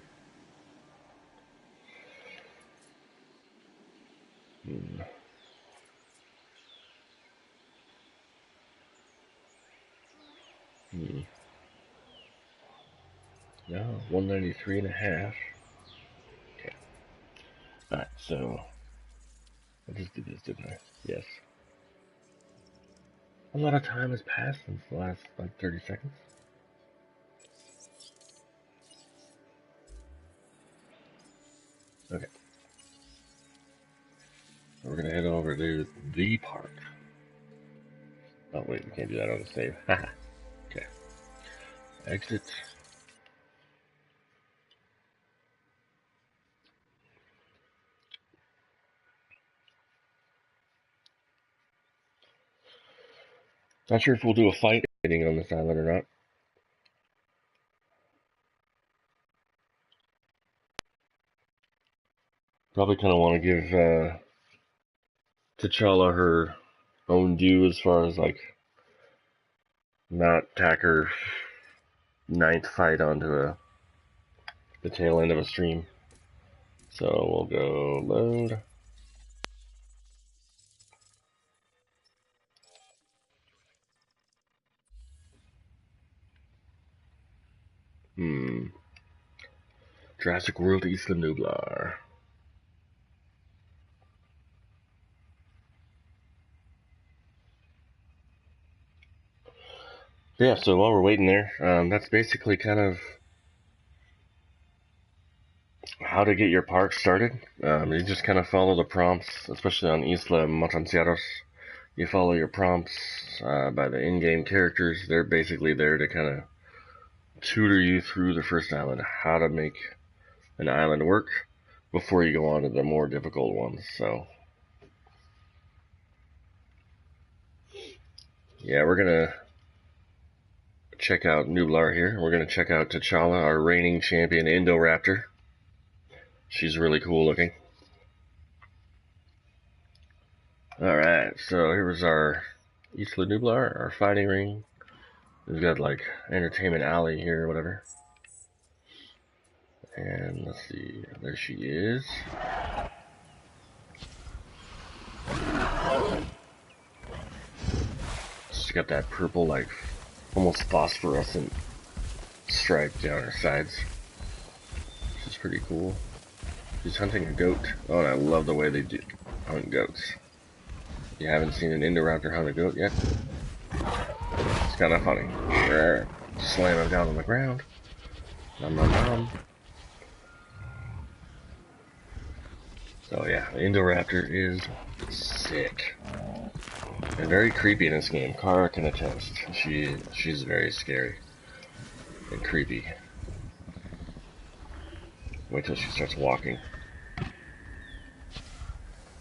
No, 193.5. Okay. Alright, so I just did this, didn't I? Yes. A lot of time has passed since the last, like, 30 seconds. Okay. So we're gonna head over to the park. Oh, wait, we can't do that on the save. Haha. Okay. Exit. Not sure if we'll do a fight on this island or not. Probably kind of want to give T'Challa her own due as far as, like, not tack her ninth fight onto the tail end of a stream. So we'll go load. Jurassic World Isla Nublar. Yeah, so while we're waiting there, that's basically kind of how to get your park started. You just kind of follow the prompts, especially on Isla Matanceros. You follow your prompts by the in-game characters. They're basically there to kind of tutor you through the first island, how to make an island work before you go on to the more difficult ones. So, yeah, we're gonna check out Nublar here. We're gonna check out T'Challa, our reigning champion Indoraptor. She's really cool looking. Alright, so here's our Isla Nublar, our fighting ring. We've got, like, entertainment alley here or whatever. And let's see, there she is. She's got that purple, like, almost phosphorescent stripe down her sides. She's pretty cool. She's hunting a goat. Oh, and I love the way they do hunt goats. If you haven't seen an Indoraptor hunt a goat yet, it's kind of funny. Slam him down on the ground. Nom nom nom. So yeah, Indoraptor is sick. And very creepy in this game. Kara can attest. She's very scary. And creepy. Wait till she starts walking.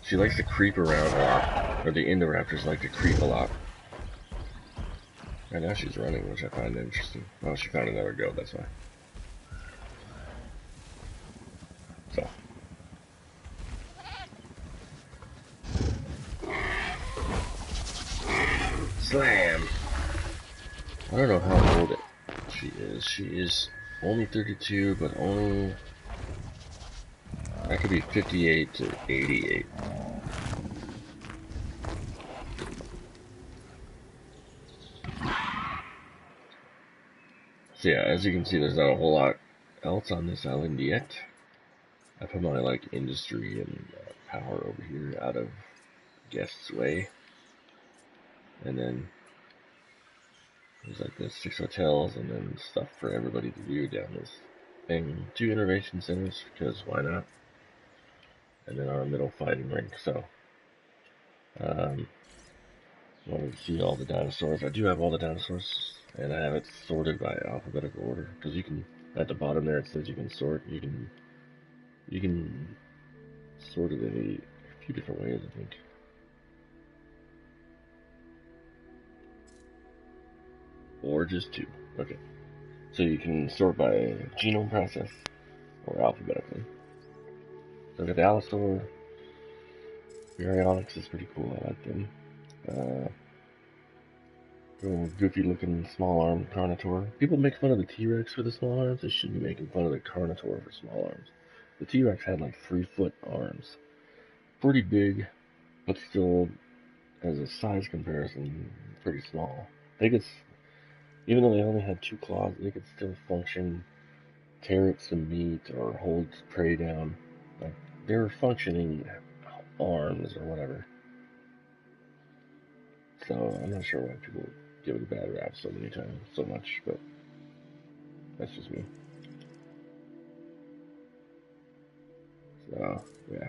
She likes to creep around a lot. Or the Indoraptors like to creep a lot. Right now she's running, which I find interesting. Oh, she found another goat, that's why. So. Slam! I don't know how old she is. She is only 32, but only... That could be 58 to 88. So yeah, as you can see, there's not a whole lot else on this island yet. I put my, like, industry and power over here out of guests' way. And then there's like the 6 hotels and then stuff for everybody to do down this thing. 2 innovation centers, because why not? And then our middle fighting rink. So, wanted to see all the dinosaurs. I do have all the dinosaurs, and I have it sorted by alphabetical order. Because you can, at the bottom there, it says you can sort. You can sort it in a few different ways, I think. Or just 2. Okay. So you can sort by genome process or alphabetically. So I got the Allosaur. Baryonyx is pretty cool. I like them. Little goofy looking small arm Carnotaur. People make fun of the T-Rex for the small arms. They should be making fun of the Carnotaur for small arms. The T-Rex had like 3-foot arms. Pretty big, but still, as a size comparison, pretty small. They could, even though they only had 2 claws, they could still function, tear at some meat, or hold prey down. Like, they were functioning arms or whatever. So I'm not sure why people give it a bad rap so much, but that's just me. So yeah,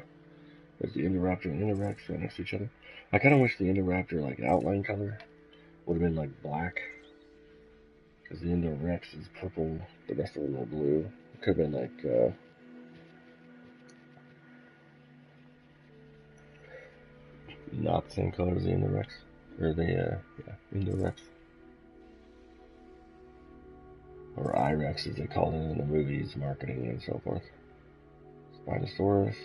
there's the Indoraptor and Indorex right next to each other. I kind of wish the Indoraptor like outline color would have been like black, because the Indorex is purple, the rest of them are blue. It could have been like not the same color as the Indorex, or the Indorex, or Irex as they called it in the movies, marketing, and so forth. Spinosaurus.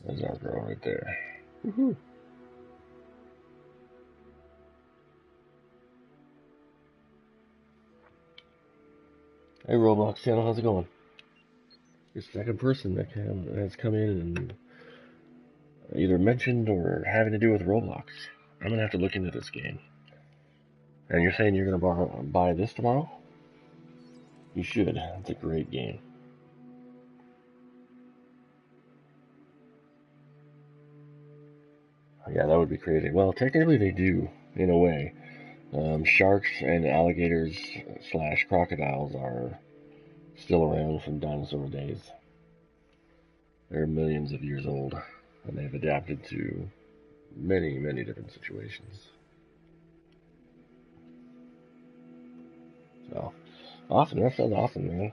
There's our girl right there. Woohoo! Hey Roblox channel, how's it going? Your second person that has come in and either mentioned or having to do with Roblox. I'm gonna have to look into this game. And you're saying you're gonna buy this tomorrow? You should. It's a great game. Yeah, that would be crazy. Well, technically they do, in a way. Sharks and alligators / crocodiles are still around from dinosaur days. They're millions of years old, and they've adapted to many, many different situations. So, awesome. That sounds awesome, man.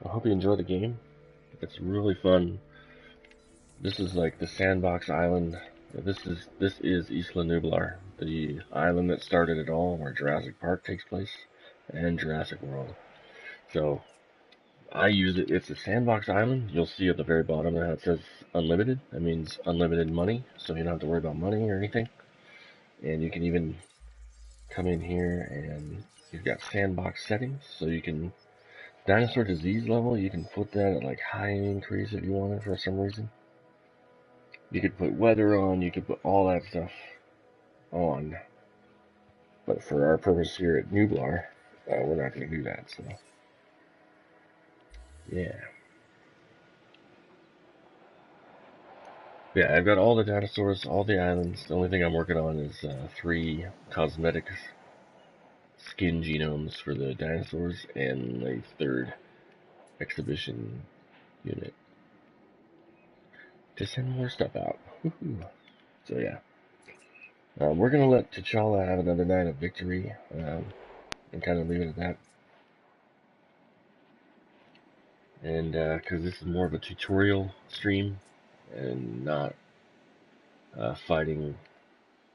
I hope you enjoy the game. It's really fun. This is like the sandbox island. This is Isla Nublar, the island that started it all, where Jurassic Park takes place, and Jurassic World. So I use it. It's a sandbox island. You'll see at the very bottom how it says unlimited. That means unlimited money, so you don't have to worry about money or anything. And you can even come in here and you've got sandbox settings, so you can dinosaur disease level. You can put that at like high increase if you wanted for some reason. You could put weather on, you could put all that stuff on. But for our purpose here at Nublar, we're not going to do that, so. Yeah. Yeah, I've got all the dinosaurs, all the islands. The only thing I'm working on is 3 cosmetic skin genomes for the dinosaurs and a 3rd exhibition unit to send more stuff out. Woohoo. So yeah. We're going to let T'Challa have another night of victory, and kind of leave it at that. And because this is more of a tutorial stream and not a fighting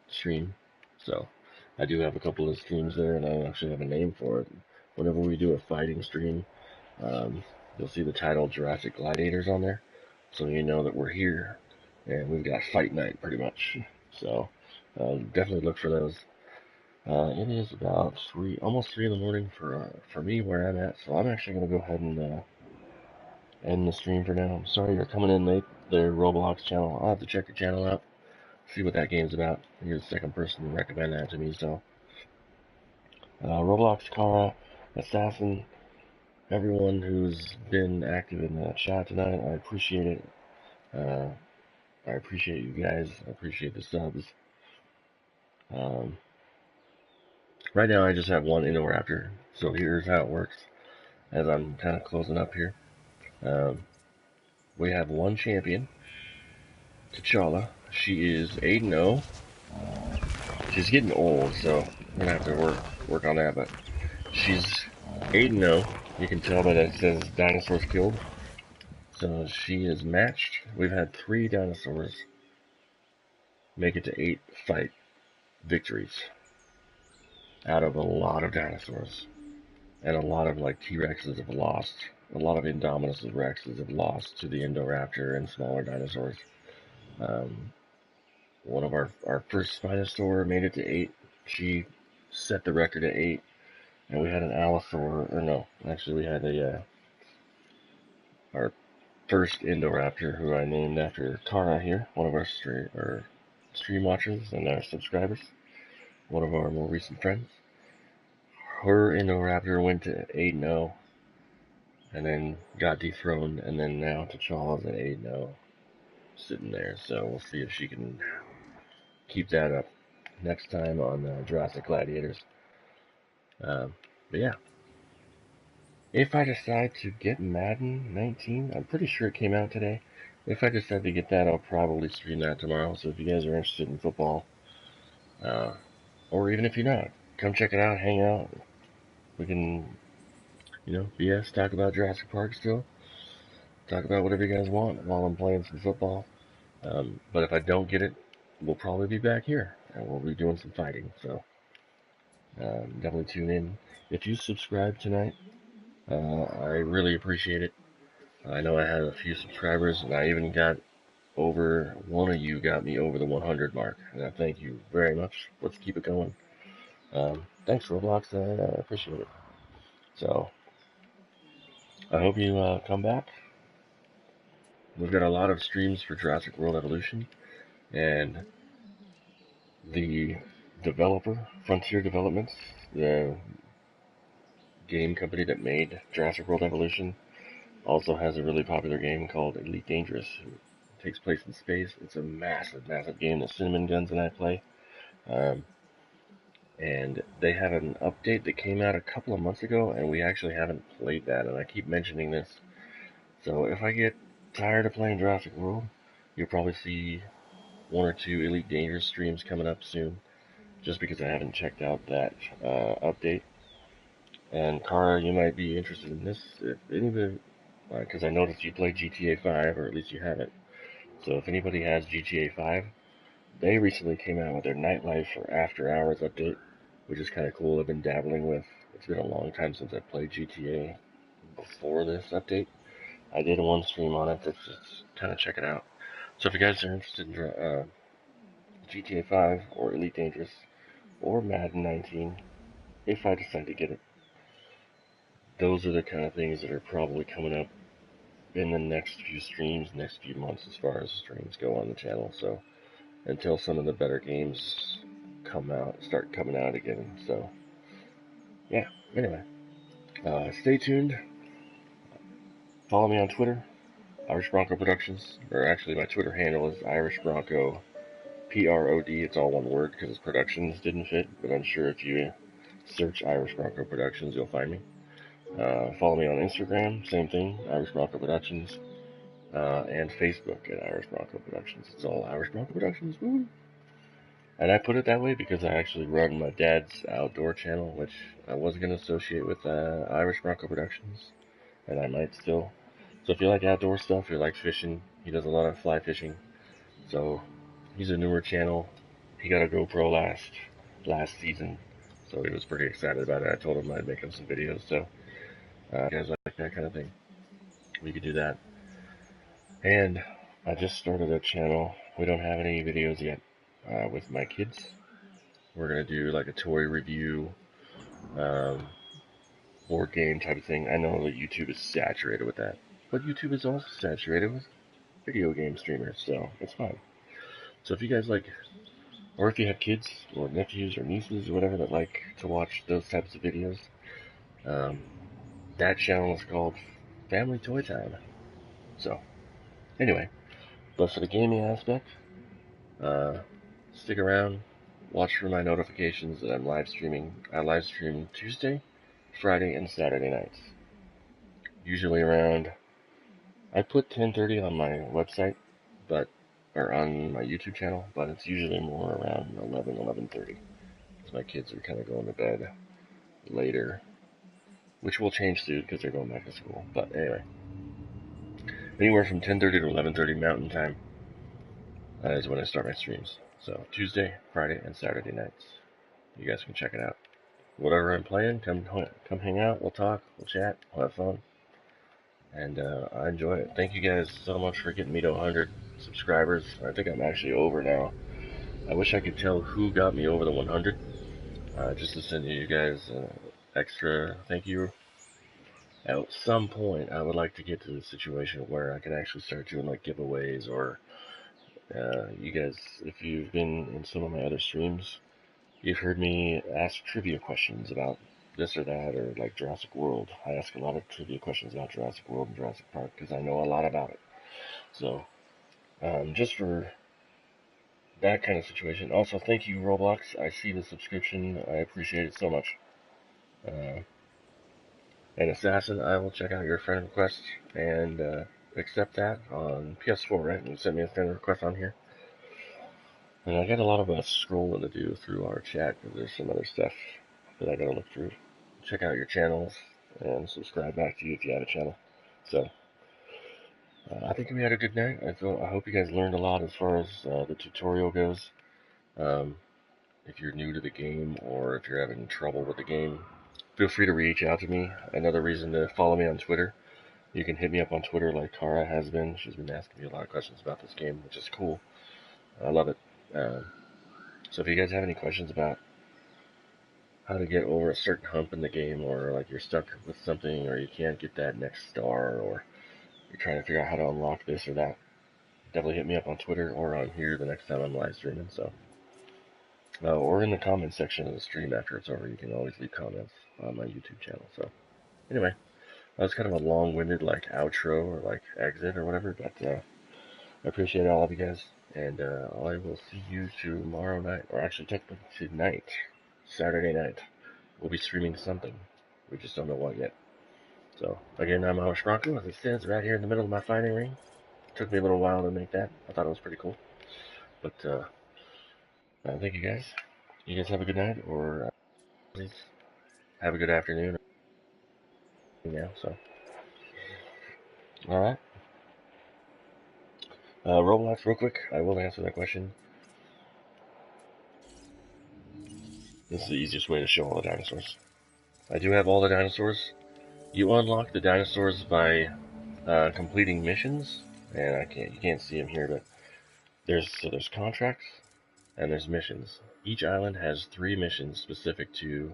stream, so I do have a couple of streams there, and I actually have a name for it. Whenever we do a fighting stream, you'll see the title Jurassic Gladiators on there, so you know that we're here, and we've got fight night pretty much. So definitely look for those. It is about almost 3 in the morning for me where I'm at, so I'm actually going to go ahead and end the stream for now. I'm sorry you're coming in late, the Roblox channel. I'll have to check your channel out, see what that game's about. You're the second person to recommend that to me, so. Roblox, Kara, Assassin, everyone who's been active in the chat tonight, I appreciate it. I appreciate you guys. I appreciate the subs. Right now I just have one Indoraptor, so here's how it works as I'm kind of closing up here. We have one champion, T'Challa. She is 8-0. She's getting old, so we're gonna have to work on that, but she's 8-0. You can tell by that it says dinosaurs killed. So she is matched. We've had 3 dinosaurs make it to 8 fight victories out of a lot of dinosaurs. And a lot of like T-Rexes have lost. A lot of Indominus Rexes have lost to the Indoraptor and smaller dinosaurs. One of our first Spinosaur made it to 8. She set the record at 8. And we had an Allosaur, or no, actually we had our first Indoraptor, who I named after Kara here, one of our stream watchers and our subscribers, one of our more recent friends. Her Indoraptor went to 8-0, and then got dethroned, and then now T'Challa's at 8-0, sitting there. So we'll see if she can keep that up next time on Jurassic Gladiators. But yeah. If I decide to get Madden 19, I'm pretty sure it came out today. If I decide to get that, I'll probably stream that tomorrow. So if you guys are interested in football, or even if you're not, come check it out, hang out. We can, BS, talk about Jurassic Park still. Talk about whatever you guys want while I'm playing some football. But if I don't get it, we'll probably be back here, and we'll be doing some fighting. So definitely tune in. If you subscribe tonight, I really appreciate it. I know I had a few subscribers, and I even got one of you got me over the 100 mark, and I thank you very much. Let's keep it going. Thanks, Roblox. I appreciate it. So, I hope you come back. We've got a lot of streams for Jurassic World Evolution, and the developer, Frontier Developments, the game company that made Jurassic World Evolution, also has a really popular game called Elite Dangerous. It takes place in space. It's a massive, massive game that Cinnamon Guns and I play. And they have an update that came out a couple of months ago, and we actually haven't played that, and I keep mentioning this. So if I get tired of playing Jurassic World, you'll probably see 1 or 2 Elite Dangerous streams coming up soon, just because I haven't checked out that update. And Kara, you might be interested in this, if anybody, because I noticed you played GTA 5, or at least you have it. So if anybody has GTA 5, they recently came out with their Nightlife or After Hours update, which is kind of cool. I've been dabbling with. It's been a long time since I played GTA before this update. I did one stream on it. Just kind of check it out. So if you guys are interested in GTA 5 or Elite Dangerous or Madden 19, if I decide to get it, those are the kind of things that are probably coming up in the next few streams, next few months as far as streams go on the channel. So until some of the better games start coming out again. So yeah, anyway, stay tuned. Follow me on Twitter, Irish Bronco Productions, or actually my Twitter handle is Irish Bronco PROD. It's all one word because productions didn't fit, but I'm sure if you search Irish Bronco Productions, you'll find me. Follow me on Instagram, same thing, Irish Bronco Productions, and Facebook at Irish Bronco Productions. It's all Irish Bronco Productions. Woo! And I put it that way because I actually run my dad's outdoor channel, which I was going to associate with Irish Bronco Productions, and I might still. So if you like outdoor stuff, you like fishing, he does a lot of fly fishing. So he's a newer channel. He got a GoPro last season, so he was pretty excited about it. I told him I'd make him some videos. So if you guys like that kind of thing, we could do that. And I just started a channel. We don't have any videos yet with my kids. We're going to do like a toy review, board game type of thing. I know that YouTube is saturated with that, but YouTube is also saturated with video game streamers, so it's fine. So if you guys like, or if you have kids or nephews or nieces or whatever that like to watch those types of videos, that channel is called Family Toy Time. So anyway, but for the gaming aspect, stick around, watch for my notifications that I'm live streaming. I live stream Tuesday, Friday, and Saturday nights. Usually around, I put 10:30 on my website, or on my YouTube channel, but it's usually more around 11:30, because my kids are kind of going to bed later, which will change soon because they're going back to school. But anyway, anywhere from 10:30 to 11:30 Mountain Time is when I start my streams. So Tuesday, Friday, and Saturday nights. You guys can check it out. Whatever I'm playing, come hang out. We'll talk. We'll chat. We'll have fun. And I enjoy it. Thank you guys so much for getting me to 100. subscribers. I think I'm actually over now. I wish I could tell who got me over the 100. Just to send you guys extra thank you. At some point, I would like to get to the situation where I can actually start doing like giveaways, or you guys, if you've been in some of my other streams, you've heard me ask trivia questions about this or that, or like Jurassic World. I ask a lot of trivia questions about Jurassic World and Jurassic Park because I know a lot about it. So, just for that kind of situation. Also, thank you, Roblox. I see the subscription. I appreciate it so much. And Assassin, I will check out your friend request and accept that on PS4, right? You sent me a friend request on here. And I got a lot of scrolling to do through our chat because there's some other stuff that I gotta look through. Check out your channels and subscribe back to you if you have a channel. So, I think we had a good night. I hope you guys learned a lot as far as the tutorial goes. If you're new to the game or if you're having trouble with the game, feel free to reach out to me. Another reason to follow me on Twitter. You can hit me up on Twitter like Kara has been. She's been asking me a lot of questions about this game, which is cool. I love it. So if you guys have any questions about how to get over a certain hump in the game, or like you're stuck with something, or you can't get that next star, or you're trying to figure out how to unlock this or that, definitely hit me up on Twitter or on here the next time I'm live streaming. So, or in the comments section of the stream after it's over. You can always leave comments on my YouTube channel. So, anyway, that was kind of a long-winded like outro or like exit or whatever, but I appreciate all of you guys, and I will see you tomorrow night, or actually technically tonight, Saturday night. We'll be streaming something. We just don't know what yet. So, again, I'm irishbronco, as it says, right here in the middle of my fighting ring. It took me a little while to make that. I thought it was pretty cool. But, thank you guys. You guys have a good night, or please have a good afternoon now, so. Alright. Roblox, real quick, I will answer that question. This is the easiest way to show all the dinosaurs. I do have all the dinosaurs. You unlock the dinosaurs by completing missions, and you can't see them here, but there's contracts and there's missions. Each island has 3 missions specific to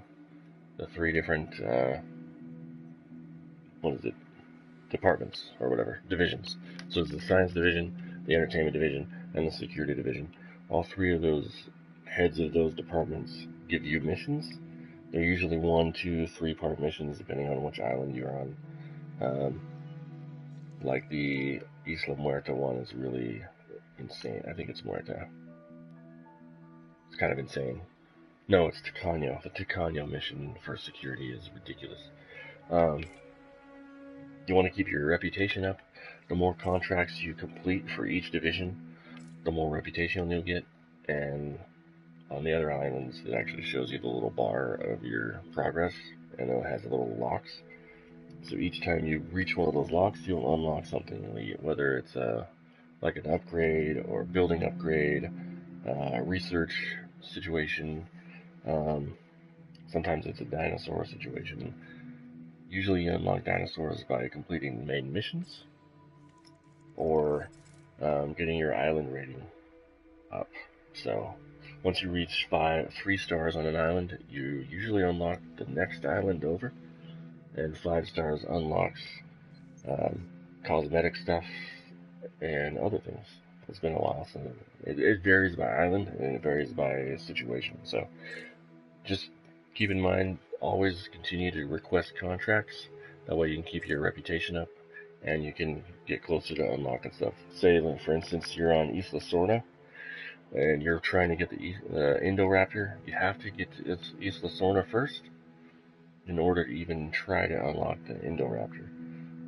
the 3 different departments or whatever, divisions. So it's the science division, the entertainment division, and the security division. All 3 of those heads of those departments give you missions. They're usually 1, 2, 3-part missions depending on which island you're on. Like the Isla Muerta one is really insane. I think it's Muerta. It's kind of insane. No, it's Tacano. The Tacano mission for security is ridiculous. You want to keep your reputation up. The more contracts you complete for each division, the more reputation you'll get. And on the other islands, it actually shows you the little bar of your progress, and it has little locks. So each time you reach one of those locks, you'll unlock something, whether it's like an upgrade or building upgrade, research situation. Sometimes it's a dinosaur situation. Usually you unlock dinosaurs by completing the main missions or getting your island rating up. So once you reach 3 stars on an island, you usually unlock the next island over, and 5 stars unlocks cosmetic stuff and other things. It's been a while, so it varies by island and it varies by situation. So just keep in mind, always continue to request contracts. That way you can keep your reputation up and you can get closer to unlocking stuff. Say, for instance, you're on Isla Sorna and you're trying to get the Indoraptor. You have to get to Isla Sorna first in order to even try to unlock the Indoraptor.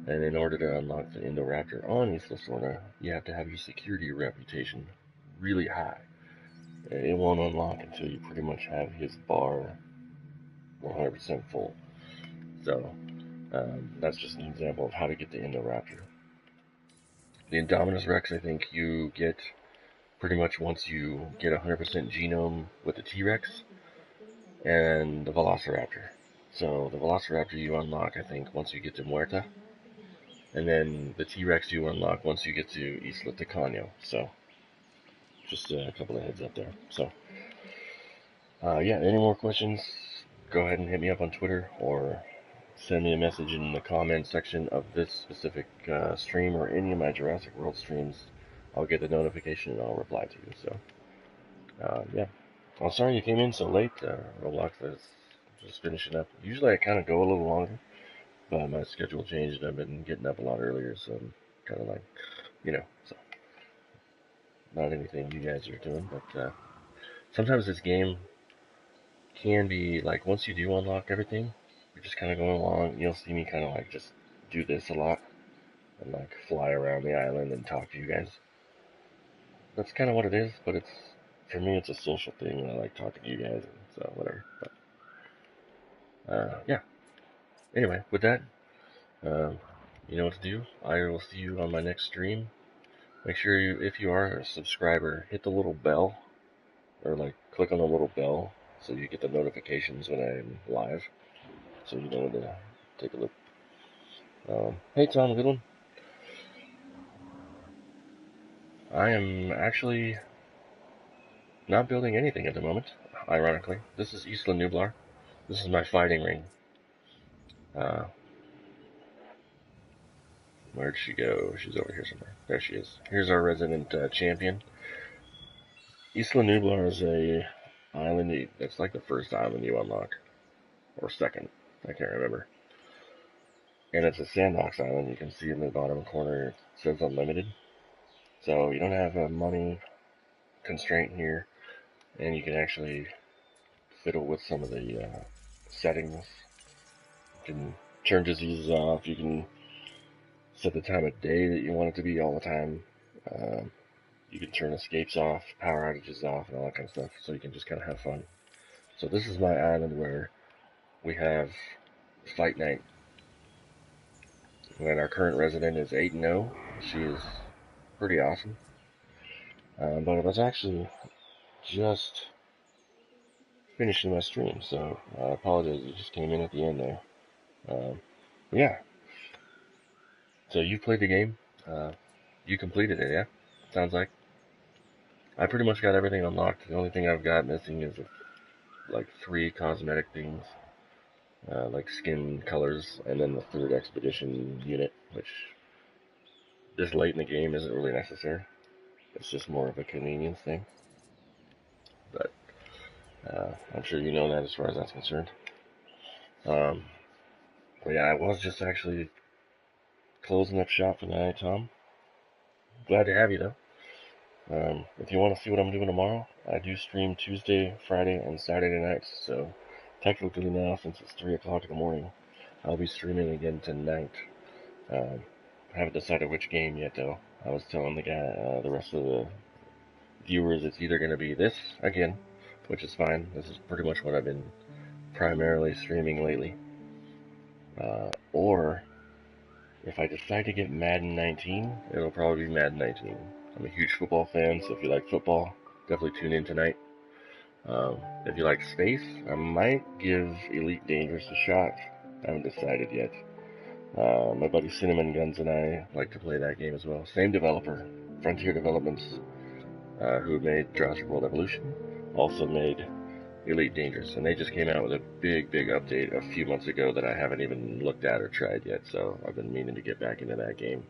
And in order to unlock the Indoraptor on Isla Sorna, you have to have your security reputation really high. It won't unlock until you pretty much have his bar 100% full. So, that's just an example of how to get the Indoraptor. The Indominus Rex, I think you get pretty much once you get 100% genome with the T-Rex and the Velociraptor. So the Velociraptor you unlock, I think, once you get to Muerta. and then the T-Rex you unlock once you get to Isla Tacaño. So, just a couple of heads up there. So, yeah, any more questions, go ahead and hit me up on Twitter, or send me a message in the comment section of this specific stream, or any of my Jurassic World streams. I'll get the notification and I'll reply to you. So, yeah. I'm sorry you came in so late. Roblox is just finishing up. Usually I kind of go a little longer, but my schedule changed. I've been getting up a lot earlier, so I'm kind of like, so not anything you guys are doing, but sometimes this game can be like, once you do unlock everything, you're just kind of going along. You'll see me kind of like just do this a lot and like fly around the island and talk to you guys. That's kind of what it is, but for me, it's a social thing, and I like talking to you guys, and so whatever. But yeah. Anyway, with that, you know what to do. I will see you on my next stream. Make sure if you are a subscriber, hit the little bell, or like click on the little bell so you get the notifications when I'm live, so you know when to take a look. Hey Tom, good one. I am actually not building anything at the moment, ironically. This is Isla Nublar. This is my fighting ring. Where'd she go? She's over here somewhere. There she is. Here's our resident champion. Isla Nublar is a island that's like the first island you unlock, or second, I can't remember. And it's a sandbox island. You can see in the bottom corner it says unlimited. So you don't have a money constraint here, and you can actually fiddle with some of the settings. You can turn diseases off. You can set the time of day that you want it to be all the time. You can turn escapes off, power outages off, and all that kind of stuff, so you can just kind of have fun. So this is my island where we have Fight Night. And our current resident is 8-0. She is pretty awesome. But it was actually just finishing my stream, so I apologize. It just came in at the end there. Yeah. So you played the game. You completed it, yeah? Sounds like. I pretty much got everything unlocked. The only thing I've got missing is like 3 cosmetic things, like skin colors, and then the 3rd expedition unit, which this late in the game isn't really necessary. It's just more of a convenience thing. But I'm sure you know that as far as that's concerned. But yeah, I was just actually closing up shop for the night, Tom. Glad to have you, though. If you want to see what I'm doing tomorrow, I do stream Tuesday, Friday, and Saturday nights, so technically now, since it's 3 o'clock in the morning, I'll be streaming again tonight. I haven't decided which game yet, though. I was telling the rest of the viewers, it's either going to be this again, which is fine. This is pretty much what I've been primarily streaming lately. Or if I decide to get Madden 19, it'll probably be Madden 19. I'm a huge football fan, so if you like football, definitely tune in tonight. If you like space, I might give Elite Dangerous a shot. I haven't decided yet. My buddy Cinnamon Guns and I like to play that game as well. Same developer, Frontier Developments, who made Jurassic World Evolution, also made Elite Dangerous, and they just came out with a big update a few months ago that I haven't even looked at or tried yet, so I've been meaning to get back into that game.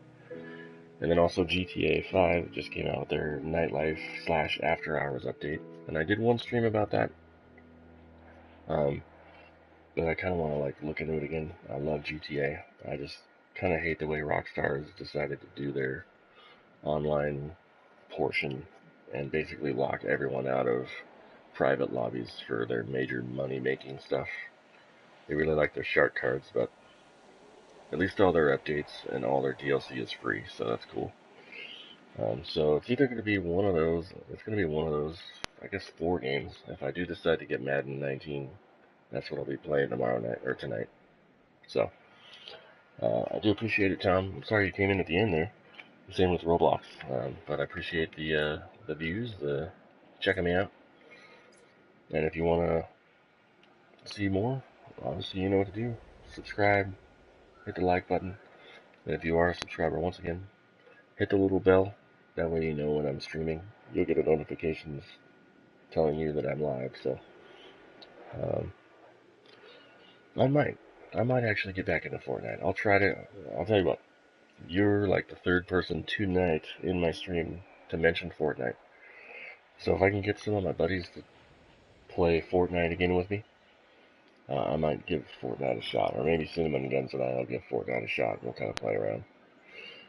And then also GTA 5 just came out with their nightlife / after hours update, and I did one stream about that. But I kind of want to like look into it again. I love GTA. I just kind of hate the way Rockstar has decided to do their online portion and basically lock everyone out of private lobbies for their major money-making stuff. They really like their shark cards, but at least all their updates and all their DLC is free, so that's cool. So it's either going to be one of those, I guess 4 games. If I do decide to get Madden 19, that's what I'll be playing tomorrow night, or tonight. So, I do appreciate it, Tom. I'm sorry you came in at the end there. Same with Roblox, but I appreciate the views, checking me out. And if you want to see more, obviously you know what to do. Subscribe, hit the like button, And if you are a subscriber, once again, hit the little bell. That way you know when I'm streaming. You'll get a notifications telling you that I'm live. So I might actually get back into Fortnite. I'll tell you what, you're like the third person tonight in my stream to mention Fortnite. So if I can get some of my buddies to play Fortnite again with me, I might give Fortnite a shot. Or maybe Cinnamon Guns and I'll give Fortnite a shot. We'll kind of play around.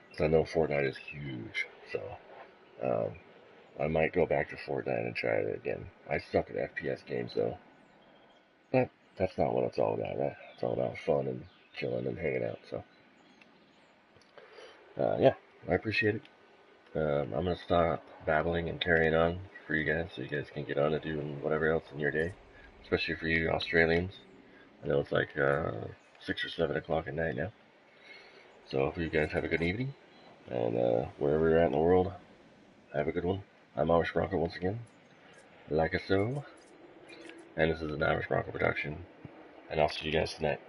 Because I know Fortnite is huge. So I might go back to Fortnite and try it again. I suck at FPS games though. But that's not what it's all about, right? It's all about fun and chilling and hanging out. So yeah, I appreciate it. I'm going to stop babbling and carrying on for you guys so you guys can get on to doing whatever else in your day. Especially for you Australians. I know it's like 6 or 7 o'clock at night now. So hopefully you guys have a good evening. And wherever you're at in the world, have a good one. I'm irishbronco once again. Like a so. And this is an irishbronco production. And I'll see you guys tonight.